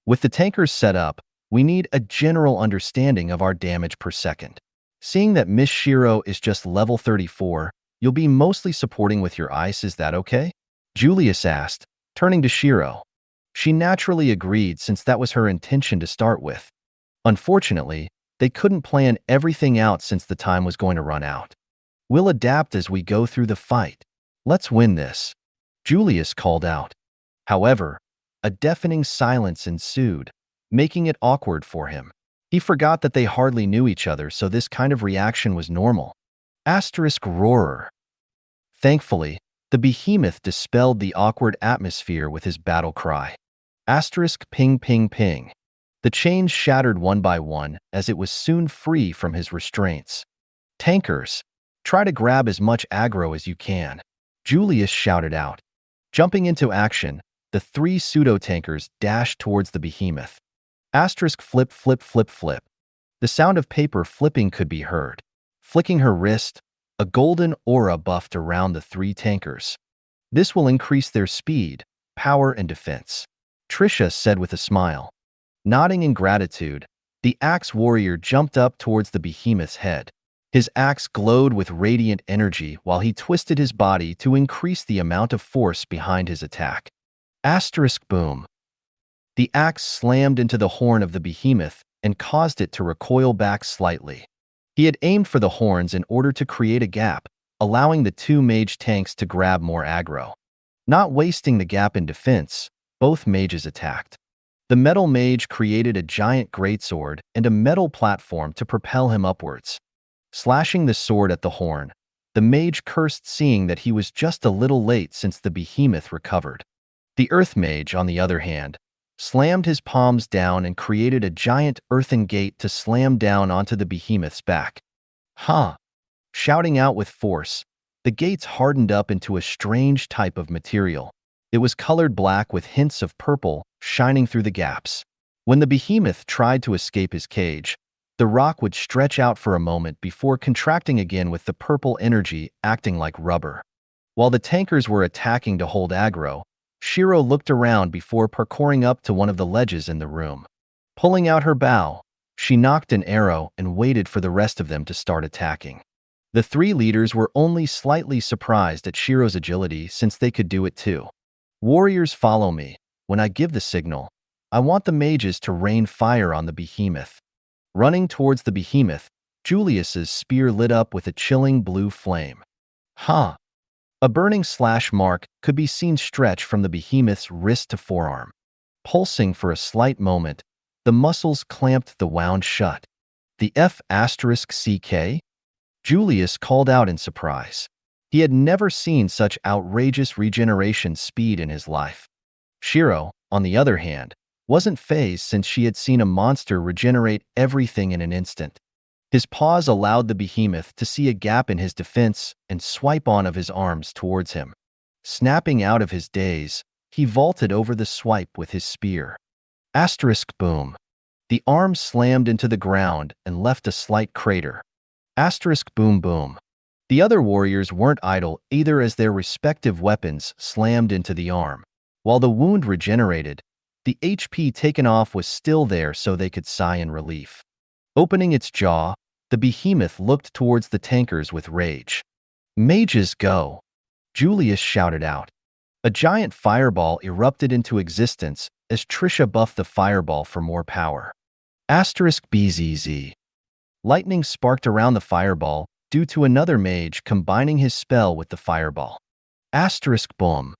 With the tankers set up, we need a general understanding of our damage per second. Seeing that Miss Shiro is just level 34, you'll be mostly supporting with your ice, is that okay? Julius asked, turning to Shiro. She naturally agreed since that was her intention to start with. Unfortunately, they couldn't plan everything out since the time was going to run out. We'll adapt as we go through the fight. Let's win this, Julius called out. However, a deafening silence ensued, making it awkward for him. He forgot that they hardly knew each other, so this kind of reaction was normal. Roarer. Thankfully, the behemoth dispelled the awkward atmosphere with his battle cry. Ping ping ping. The chains shattered one by one as it was soon free from his restraints. Tankers, try to grab as much aggro as you can, Julius shouted out. Jumping into action, the 3 pseudo-tankers dashed towards the behemoth. Flip flip flip flip. The sound of paper flipping could be heard. Flicking her wrist, a golden aura buffed around the 3 tankers. This will increase their speed, power, and defense, Trisha said with a smile. Nodding in gratitude, the Axe Warrior jumped up towards the behemoth's head. His axe glowed with radiant energy while he twisted his body to increase the amount of force behind his attack. Boom. The axe slammed into the horn of the behemoth and caused it to recoil back slightly. He had aimed for the horns in order to create a gap, allowing the 2 mage tanks to grab more aggro. Not wasting the gap in defense, both mages attacked. The metal mage created a giant greatsword and a metal platform to propel him upwards. Slashing the sword at the horn, the mage cursed, seeing that he was just a little late since the behemoth recovered. The earth mage, on the other hand, slammed his palms down and created a giant earthen gate to slam down onto the behemoth's back. Shouting out with force, the gates hardened up into a strange type of material. It was colored black with hints of purple shining through the gaps. When the behemoth tried to escape his cage, the rock would stretch out for a moment before contracting again with the purple energy acting like rubber. While the tankers were attacking to hold aggro, Shiro looked around before parkouring up to one of the ledges in the room. Pulling out her bow, she knocked an arrow and waited for the rest of them to start attacking. The 3 leaders were only slightly surprised at Shiro's agility since they could do it too. Warriors, follow me. When I give the signal, I want the mages to rain fire on the behemoth. Running towards the behemoth, Julius's spear lit up with a chilling blue flame. A burning slash mark could be seen stretch from the behemoth's wrist to forearm. Pulsing for a slight moment, the muscles clamped the wound shut. The F***CK? Julius called out in surprise. He had never seen such outrageous regeneration speed in his life. Shiro, on the other hand, wasn't fazed since she had seen a monster regenerate everything in an instant. His paws allowed the behemoth to see a gap in his defense and swipe on of his arms towards him. Snapping out of his daze, he vaulted over the swipe with his spear. Asterisk boom. The arm slammed into the ground and left a slight crater. Asterisk boom boom. The other warriors weren't idle either as their respective weapons slammed into the arm. While the wound regenerated, the HP taken off was still there so they could sigh in relief. Opening its jaw, the behemoth looked towards the tankers with rage. Mages go! Julius shouted out. A giant fireball erupted into existence as Trisha buffed the fireball for more power. Asterisk BZZ. Lightning sparked around the fireball due to another mage combining his spell with the fireball. Asterisk boom.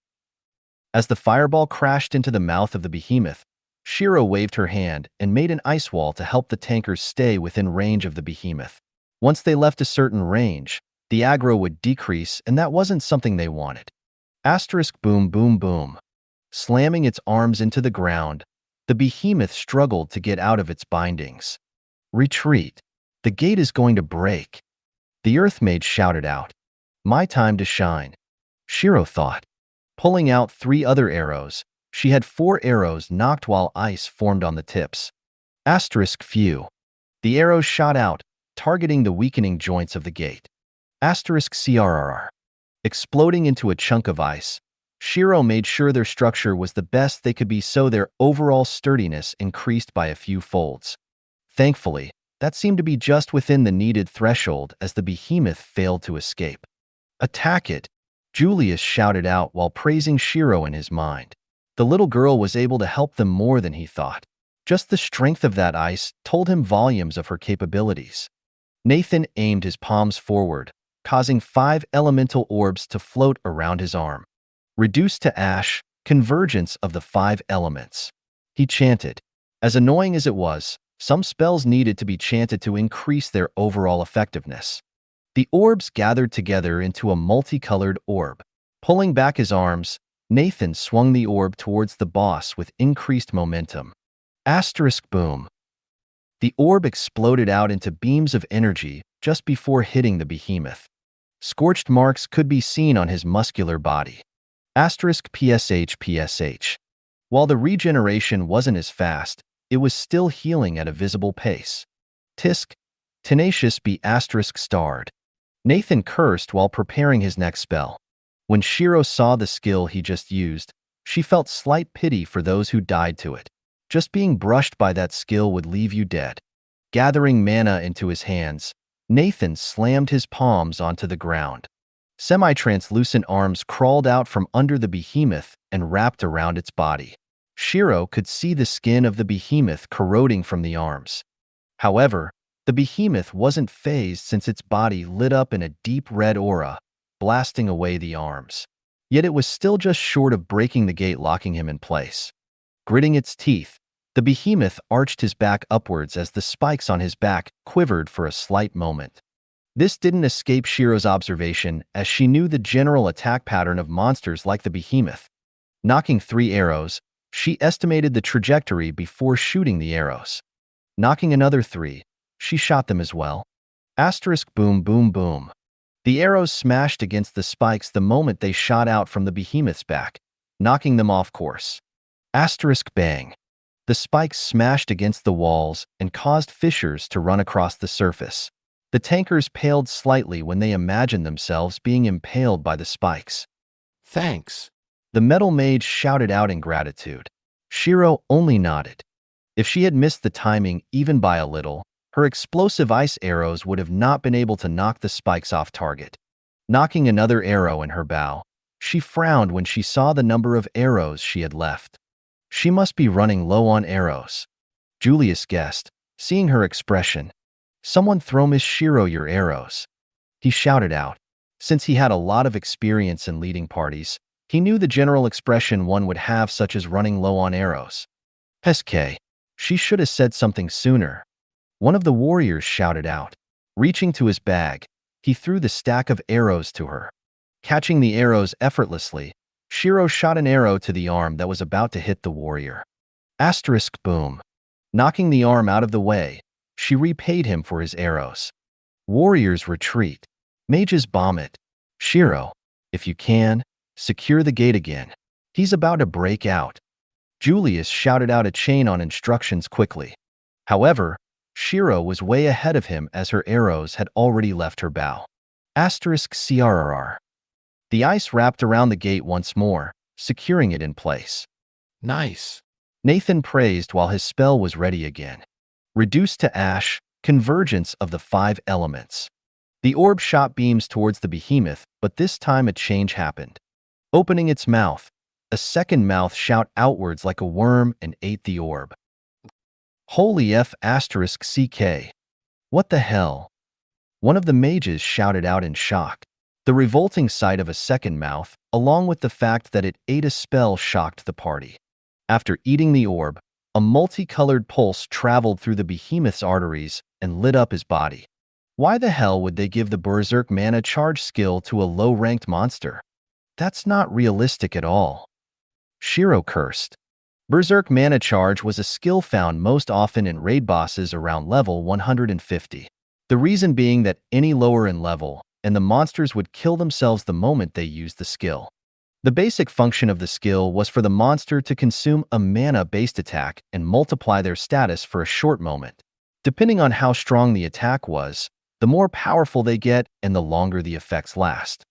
As the fireball crashed into the mouth of the behemoth, Shiro waved her hand and made an ice wall to help the tankers stay within range of the behemoth. Once they left a certain range, the aggro would decrease, and that wasn't something they wanted. Asterisk boom boom boom. Slamming its arms into the ground, the behemoth struggled to get out of its bindings. Retreat. The gate is going to break. The Earth Mage shouted out. My time to shine. Shiro thought. Pulling out 3 other arrows, she had 4 arrows knocked while ice formed on the tips. Asterisk few. The arrows shot out, targeting the weakening joints of the gate. Asterisk CRRR. Exploding into a chunk of ice, Shiro made sure their structure was the best they could be so their overall sturdiness increased by a few folds. Thankfully, that seemed to be just within the needed threshold as the behemoth failed to escape. Attack it! Julius shouted out while praising Shiro in his mind. The little girl was able to help them more than he thought. Just the strength of that ice told him volumes of her capabilities. Nathan aimed his palms forward, causing 5 elemental orbs to float around his arm. Reduced to ash, convergence of the 5 elements. He chanted. As annoying as it was, some spells needed to be chanted to increase their overall effectiveness. The orbs gathered together into a multicolored orb. Pulling back his arms, Nathan swung the orb towards the boss with increased momentum. Asterisk boom. The orb exploded out into beams of energy just before hitting the behemoth. Scorched marks could be seen on his muscular body. Asterisk PSH. While the regeneration wasn't as fast, it was still healing at a visible pace. Tisk. Tenacious be asterisk starred. Nathan cursed while preparing his next spell. When Shiro saw the skill he just used, she felt slight pity for those who died to it. Just being brushed by that skill would leave you dead. Gathering mana into his hands, Nathan slammed his palms onto the ground. Semi-translucent arms crawled out from under the behemoth and wrapped around its body. Shiro could see the skin of the behemoth corroding from the arms. However, the behemoth wasn't fazed since its body lit up in a deep red aura, blasting away the arms. Yet it was still just short of breaking the gate, locking him in place. Gritting its teeth, the behemoth arched his back upwards as the spikes on his back quivered for a slight moment. This didn't escape Shiro's observation as she knew the general attack pattern of monsters like the behemoth. Knocking 3 arrows, she estimated the trajectory before shooting the arrows. Knocking another 3, she shot them as well. Asterisk boom boom boom. The arrows smashed against the spikes the moment they shot out from the behemoth's back, knocking them off course. Asterisk bang. The spikes smashed against the walls and caused fissures to run across the surface. The tankers paled slightly when they imagined themselves being impaled by the spikes. Thanks. The metal mage shouted out in gratitude. Shiro only nodded. If she had missed the timing even by a little, her explosive ice arrows would have not been able to knock the spikes off target. Knocking another arrow in her bow, she frowned when she saw the number of arrows she had left. She must be running low on arrows. Julius guessed, seeing her expression. Someone throw Miss Shiro your arrows. He shouted out. Since he had a lot of experience in leading parties, he knew the general expression one would have, such as running low on arrows. Heske. She should have said something sooner. One of the warriors shouted out. Reaching to his bag, he threw the stack of arrows to her. Catching the arrows effortlessly, Shiro shot an arrow to the arm that was about to hit the warrior. Asterisk boom. Knocking the arm out of the way, she repaid him for his arrows. Warriors retreat. Mages bomb it. Shiro, if you can, secure the gate again. He's about to break out. Julius shouted out a chain on instructions quickly. However, Shiro was way ahead of him as her arrows had already left her bow. Asterisk CRRR. The ice wrapped around the gate once more, securing it in place. Nice. Nathan praised while his spell was ready again. Reduced to ash, convergence of the 5 elements. The orb shot beams towards the behemoth, but this time a change happened. Opening its mouth, a second mouth shot outwards like a worm and ate the orb. Holy F asterisk CK. What the hell? One of the mages shouted out in shock. The revolting sight of a second mouth, along with the fact that it ate a spell, shocked the party. After eating the orb, a multicolored pulse traveled through the behemoth's arteries and lit up his body. Why the hell would they give the Berserk Mana Charge skill to a low-ranked monster? That's not realistic at all. Shiro cursed. Berserk Mana Charge was a skill found most often in raid bosses around level 150. The reason being that any lower in level, and the monsters would kill themselves the moment they used the skill. The basic function of the skill was for the monster to consume a mana-based attack and multiply their status for a short moment. Depending on how strong the attack was, the more powerful they get and the longer the effects last.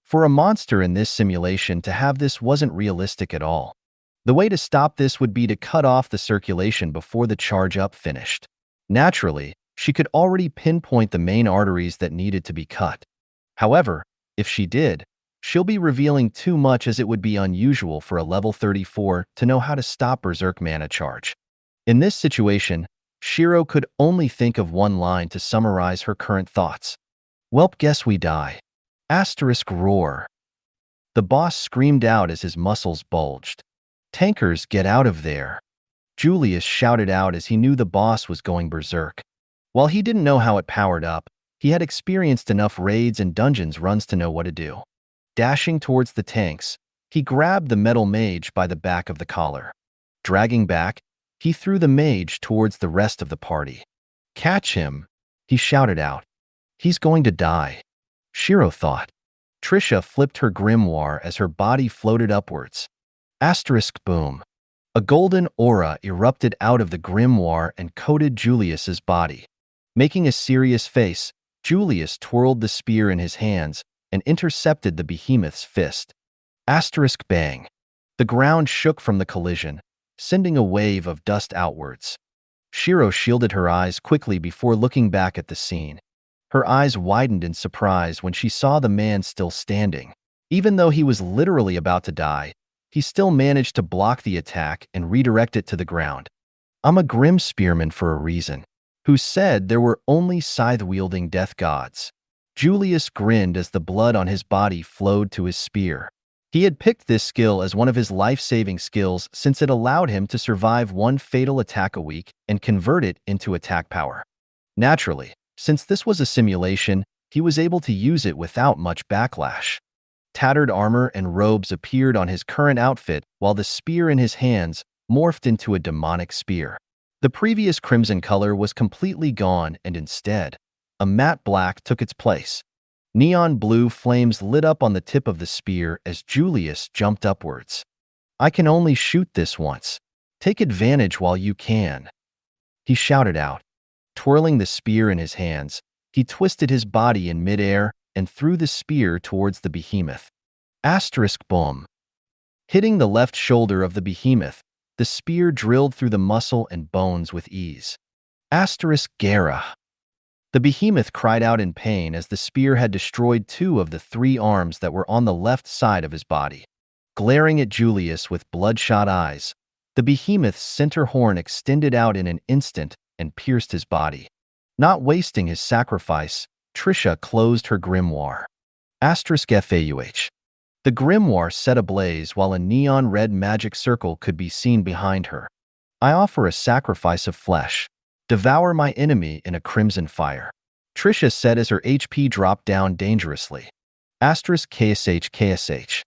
For a monster in this simulation to have this wasn't realistic at all. The way to stop this would be to cut off the circulation before the charge-up finished. Naturally, she could already pinpoint the main arteries that needed to be cut. However, if she did, she'll be revealing too much, as it would be unusual for a level 34 to know how to stop Berserk Mana Charge. In this situation, Shiro could only think of one line to summarize her current thoughts. Welp, guess we die. Asterisk roar. The boss screamed out as his muscles bulged. Tankers, get out of there. Julius shouted out as he knew the boss was going berserk. While he didn't know how it powered up, he had experienced enough raids and dungeons runs to know what to do. Dashing towards the tanks, he grabbed the metal mage by the back of the collar. Dragging back, he threw the mage towards the rest of the party. Catch him, he shouted out. He's going to die. Shiro thought. Trisha flipped her grimoire as her body floated upwards. Asterisk boom. A golden aura erupted out of the grimoire and coated Julius's body. Making a serious face, Julius twirled the spear in his hands and intercepted the behemoth's fist. Asterisk bang. The ground shook from the collision, sending a wave of dust outwards. Shiro shielded her eyes quickly before looking back at the scene. Her eyes widened in surprise when she saw the man still standing. Even though he was literally about to die, he still managed to block the attack and redirect it to the ground. I'm a grim spearman for a reason. Who said there were only scythe-wielding death gods? Julius grinned as the blood on his body flowed to his spear. He had picked this skill as one of his life-saving skills since it allowed him to survive one fatal attack a week and convert it into attack power. Naturally, since this was a simulation, he was able to use it without much backlash. Tattered armor and robes appeared on his current outfit while the spear in his hands morphed into a demonic spear. The previous crimson color was completely gone and instead, a matte black took its place. Neon blue flames lit up on the tip of the spear as Julius jumped upwards. I can only shoot this once. Take advantage while you can. He shouted out. Twirling the spear in his hands, he twisted his body in midair and threw the spear towards the behemoth. Asterisk boom. Hitting the left shoulder of the behemoth, the spear drilled through the muscle and bones with ease. Asterisk Gara. The behemoth cried out in pain as the spear had destroyed 2 of the 3 arms that were on the left side of his body. Glaring at Julius with bloodshot eyes, the behemoth's center horn extended out in an instant and pierced his body. Not wasting his sacrifice, Trisha closed her grimoire. Asterisk FAUH. The grimoire set ablaze while a neon red magic circle could be seen behind her. I offer a sacrifice of flesh. Devour my enemy in a crimson fire. Trisha said as her HP dropped down dangerously. *KSH.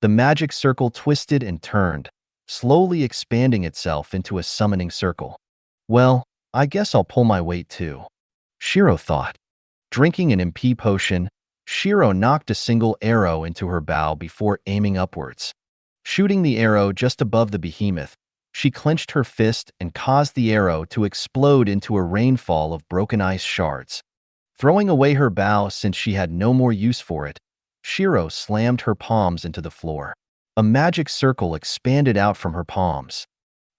The magic circle twisted and turned, slowly expanding itself into a summoning circle. Well, I guess I'll pull my weight too, Shiro thought. Drinking an MP potion, Shiro knocked a single arrow into her bow before aiming upwards. Shooting the arrow just above the behemoth, she clenched her fist and caused the arrow to explode into a rainfall of broken ice shards. Throwing away her bow since she had no more use for it, Shiro slammed her palms into the floor. A magic circle expanded out from her palms.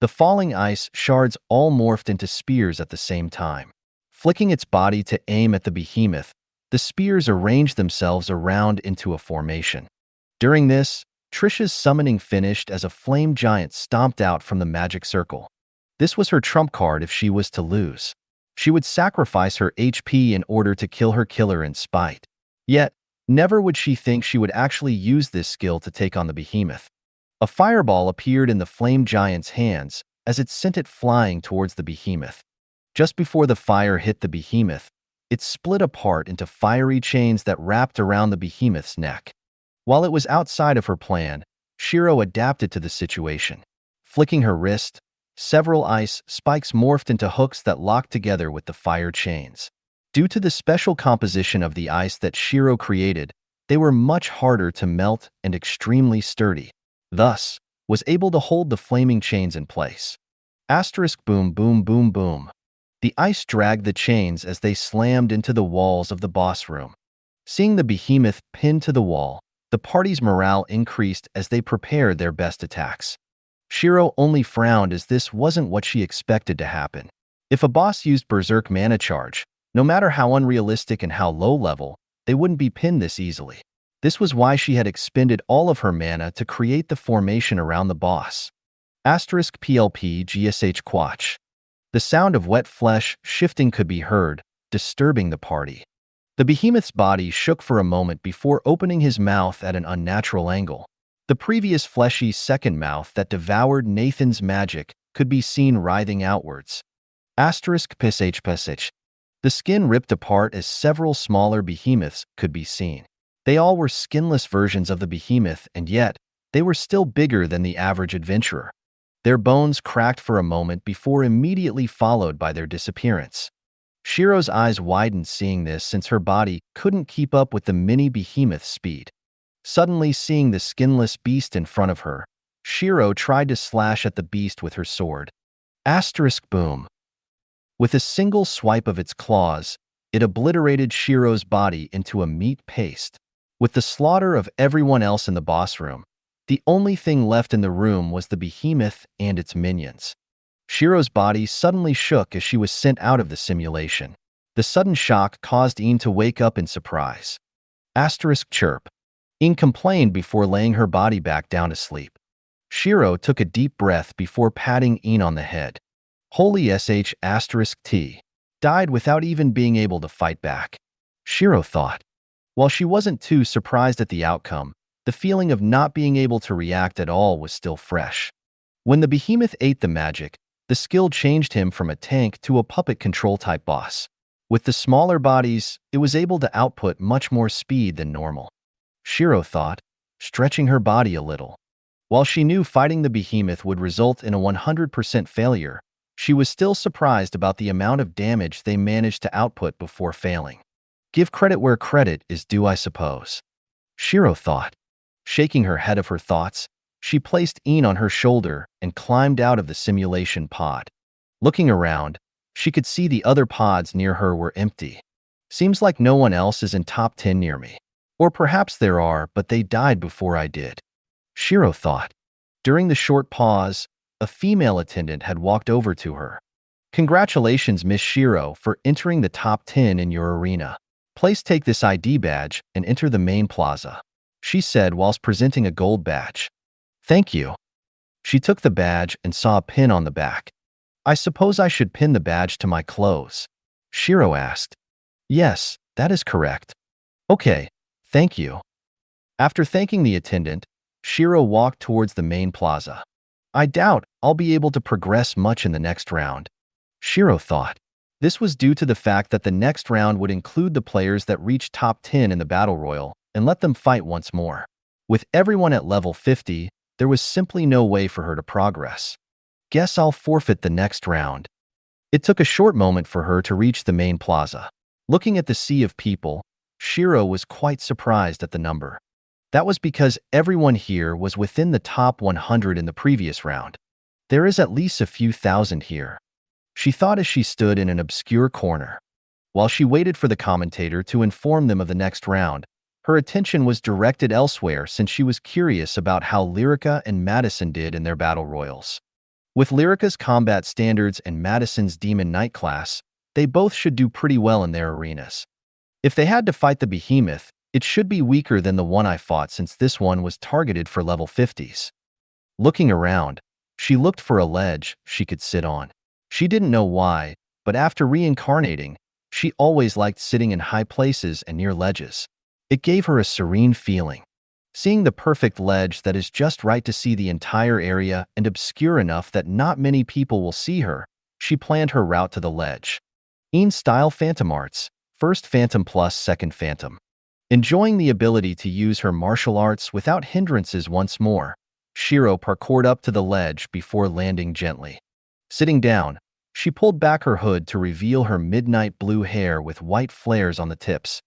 The falling ice shards all morphed into spears at the same time. Flicking its body to aim at the behemoth, the spears arranged themselves around into a formation. During this, Trisha's summoning finished as a flame giant stomped out from the magic circle. This was her trump card if she was to lose. She would sacrifice her HP in order to kill her killer in spite. Yet, never would she think she would actually use this skill to take on the behemoth. A fireball appeared in the flame giant's hands as it sent it flying towards the behemoth. Just before the fire hit the behemoth, it split apart into fiery chains that wrapped around the behemoth's neck. While it was outside of her plan, Shiro adapted to the situation. Flicking her wrist, several ice spikes morphed into hooks that locked together with the fire chains. Due to the special composition of the ice that Shiro created, they were much harder to melt and extremely sturdy. Thus, was able to hold the flaming chains in place. Boom boom boom boom. The ice dragged the chains as they slammed into the walls of the boss room. Seeing the behemoth pinned to the wall, the party's morale increased as they prepared their best attacks. Shiro only frowned as this wasn't what she expected to happen. If a boss used Berserk mana charge, no matter how unrealistic and how low level, they wouldn't be pinned this easily. This was why she had expended all of her mana to create the formation around the boss. *PLP GSH Quatch. The sound of wet flesh shifting could be heard, disturbing the party. The behemoth's body shook for a moment before opening his mouth at an unnatural angle. The previous fleshy second mouth that devoured Nathan's magic could be seen writhing outwards. *PSH. The skin ripped apart as several smaller behemoths could be seen. They all were skinless versions of the behemoth, and yet, they were still bigger than the average adventurer. Their bones cracked for a moment before immediately followed by their disappearance. Shiro's eyes widened seeing this since her body couldn't keep up with the mini behemoth's speed. Suddenly seeing the skinless beast in front of her, Shiro tried to slash at the beast with her sword. Boom. With a single swipe of its claws, it obliterated Shiro's body into a meat paste. With the slaughter of everyone else in the boss room, the only thing left in the room was the behemoth and its minions. Shiro's body suddenly shook as she was sent out of the simulation. The sudden shock caused Een to wake up in surprise. Chirp. Een complained before laying her body back down to sleep. Shiro took a deep breath before patting Een on the head. Holy *T. Died without even being able to fight back. Shiro thought. While she wasn't too surprised at the outcome, the feeling of not being able to react at all was still fresh. When the behemoth ate the magic, the skill changed him from a tank to a puppet control type boss. With the smaller bodies, it was able to output much more speed than normal. Shiro thought, stretching her body a little. While she knew fighting the behemoth would result in a 100% failure, she was still surprised about the amount of damage they managed to output before failing. Give credit where credit is due, I suppose. Shiro thought. Shaking her head of her thoughts, she placed Een on her shoulder and climbed out of the simulation pod. Looking around, she could see the other pods near her were empty. Seems like no one else is in top 10 near me. Or perhaps there are, but they died before I did. Shiro thought. During the short pause, a female attendant had walked over to her. Congratulations, Miss Shiro, for entering the top 10 in your arena. Please take this ID badge and enter the main plaza, she said whilst presenting a gold badge. Thank you. She took the badge and saw a pin on the back. I suppose I should pin the badge to my clothes? Shiro asked. Yes, that is correct. Okay, thank you. After thanking the attendant, Shiro walked towards the main plaza. I doubt I'll be able to progress much in the next round, Shiro thought. This was due to the fact that the next round would include the players that reached top 10 in the Battle Royal and let them fight once more. With everyone at level 50, there was simply no way for her to progress. Guess I'll forfeit the next round. It took a short moment for her to reach the main plaza. Looking at the sea of people, Shiro was quite surprised at the number. That was because everyone here was within the top 100 in the previous round. There is at least a few thousand here, she thought as she stood in an obscure corner. While she waited for the commentator to inform them of the next round, her attention was directed elsewhere since she was curious about how Lyrica and Madison did in their battle royals. With Lyrica's combat standards and Madison's Demon Knight class, they both should do pretty well in their arenas. If they had to fight the behemoth, it should be weaker than the one I fought since this one was targeted for level 50s. Looking around, she looked for a ledge she could sit on. She didn't know why, but after reincarnating, she always liked sitting in high places and near ledges. It gave her a serene feeling. Seeing the perfect ledge that is just right to see the entire area and obscure enough that not many people will see her, she planned her route to the ledge. Style Phantom Arts, First Phantom plus Second Phantom. Enjoying the ability to use her martial arts without hindrances once more, Shiro parkoured up to the ledge before landing gently. Sitting down, she pulled back her hood to reveal her midnight blue hair with white flares on the tips.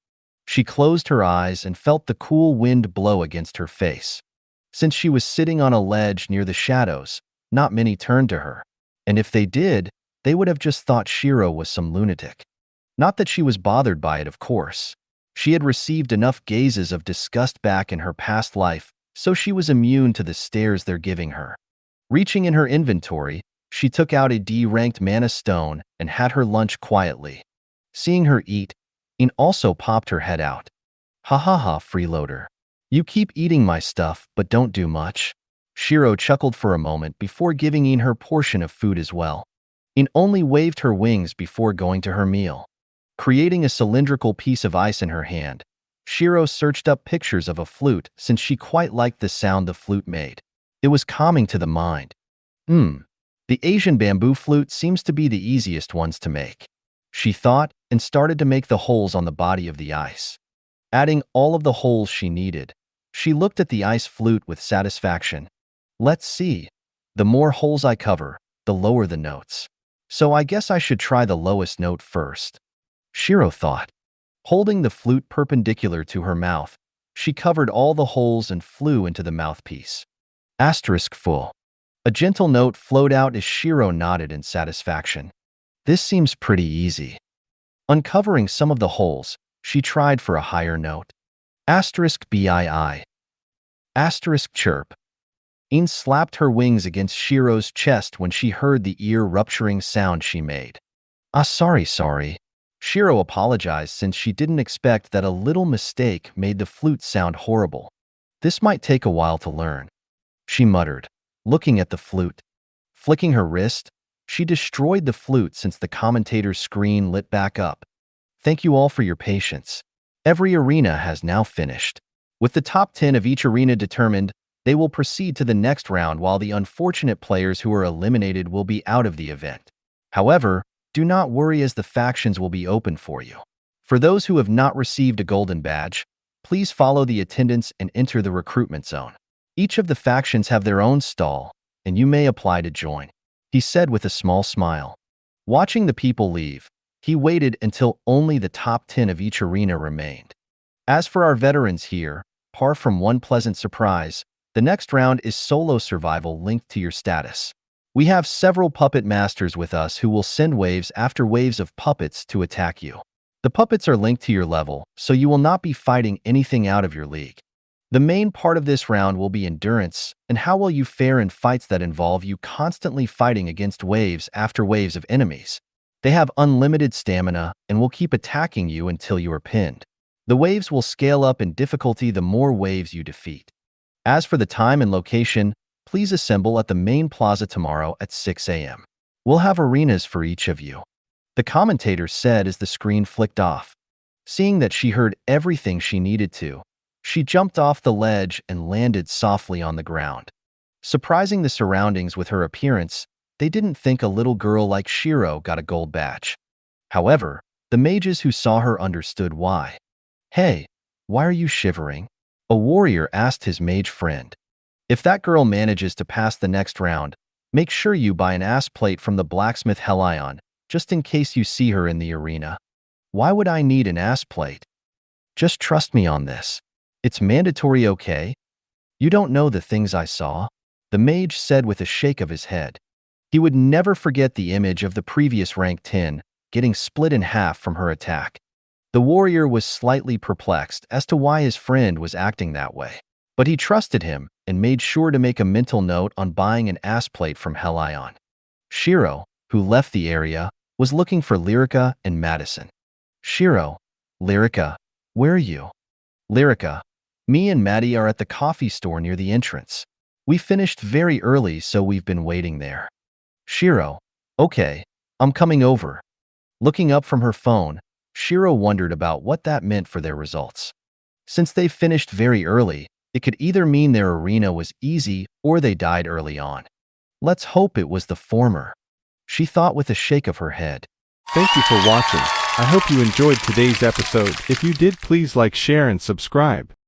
She closed her eyes and felt the cool wind blow against her face. Since she was sitting on a ledge near the shadows, not many turned to her. And if they did, they would have just thought Shiro was some lunatic. Not that she was bothered by it, of course. She had received enough gazes of disgust back in her past life, so she was immune to the stares they're giving her. Reaching in her inventory, she took out a D-ranked mana stone and had her lunch quietly. Seeing her eat, Een also popped her head out. Ha ha ha, freeloader. You keep eating my stuff but don't do much. Shiro chuckled for a moment before giving Een her portion of food as well. Een only waved her wings before going to her meal. Creating a cylindrical piece of ice in her hand, Shiro searched up pictures of a flute since she quite liked the sound the flute made. It was calming to the mind. The Asian bamboo flute seems to be the easiest ones to make, she thought, and started to make the holes on the body of the ice. Adding all of the holes she needed, she looked at the ice flute with satisfaction. Let's see. The more holes I cover, the lower the notes. So I guess I should try the lowest note first, Shiro thought. Holding the flute perpendicular to her mouth, she covered all the holes and flew into the mouthpiece. Full. A gentle note flowed out as Shiro nodded in satisfaction. This seems pretty easy. Uncovering some of the holes, she tried for a higher note. BII. Chirp. Een slapped her wings against Shiro's chest when she heard the ear-rupturing sound she made. Sorry. Shiro apologized since she didn't expect that a little mistake made the flute sound horrible. This might take a while to learn, she muttered, looking at the flute. Flicking her wrist, she destroyed the flute since the commentator's screen lit back up. Thank you all for your patience. Every arena has now finished. With the top 10 of each arena determined, they will proceed to the next round while the unfortunate players who are eliminated will be out of the event. However, do not worry as the factions will be open for you. For those who have not received a golden badge, please follow the attendants and enter the recruitment zone. Each of the factions have their own stall, and you may apply to join, he said with a small smile. Watching the people leave, he waited until only the top 10 of each arena remained. As for our veterans here, far from one pleasant surprise, the next round is solo survival linked to your status. We have several puppet masters with us who will send waves after waves of puppets to attack you. The puppets are linked to your level, so you will not be fighting anything out of your league. The main part of this round will be endurance and how will you fare in fights that involve you constantly fighting against waves after waves of enemies. They have unlimited stamina and will keep attacking you until you are pinned. The waves will scale up in difficulty the more waves you defeat. As for the time and location, please assemble at the main plaza tomorrow at 6 a.m. We'll have arenas for each of you, the commentator said as the screen flicked off. Seeing that she heard everything she needed to, she jumped off the ledge and landed softly on the ground. Surprising the surroundings with her appearance, they didn't think a little girl like Shiro got a gold badge. However, the mages who saw her understood why. "Hey, why are you shivering?" a warrior asked his mage friend. "If that girl manages to pass the next round, make sure you buy an ass plate from the blacksmith Helion, just in case you see her in the arena." "Why would I need an ass plate? Just trust me on this. It's mandatory, okay?" "You don't know the things I saw," the mage said with a shake of his head. He would never forget the image of the previous rank 10 getting split in half from her attack. The warrior was slightly perplexed as to why his friend was acting that way, but he trusted him and made sure to make a mental note on buying an ass plate from Helion. Shiro, who left the area, was looking for Lyrica and Madison. "Shiro, Lyrica, where are you?" "Lyrica, me and Maddie are at the coffee store near the entrance. We finished very early, so we've been waiting there." Shiro, "Okay, I'm coming over." Looking up from her phone, Shiro wondered about what that meant for their results. Since they finished very early, it could either mean their arena was easy or they died early on. Let's hope it was the former, she thought with a shake of her head. Thank you for watching. I hope you enjoyed today's episode. If you did, please like, share, and subscribe.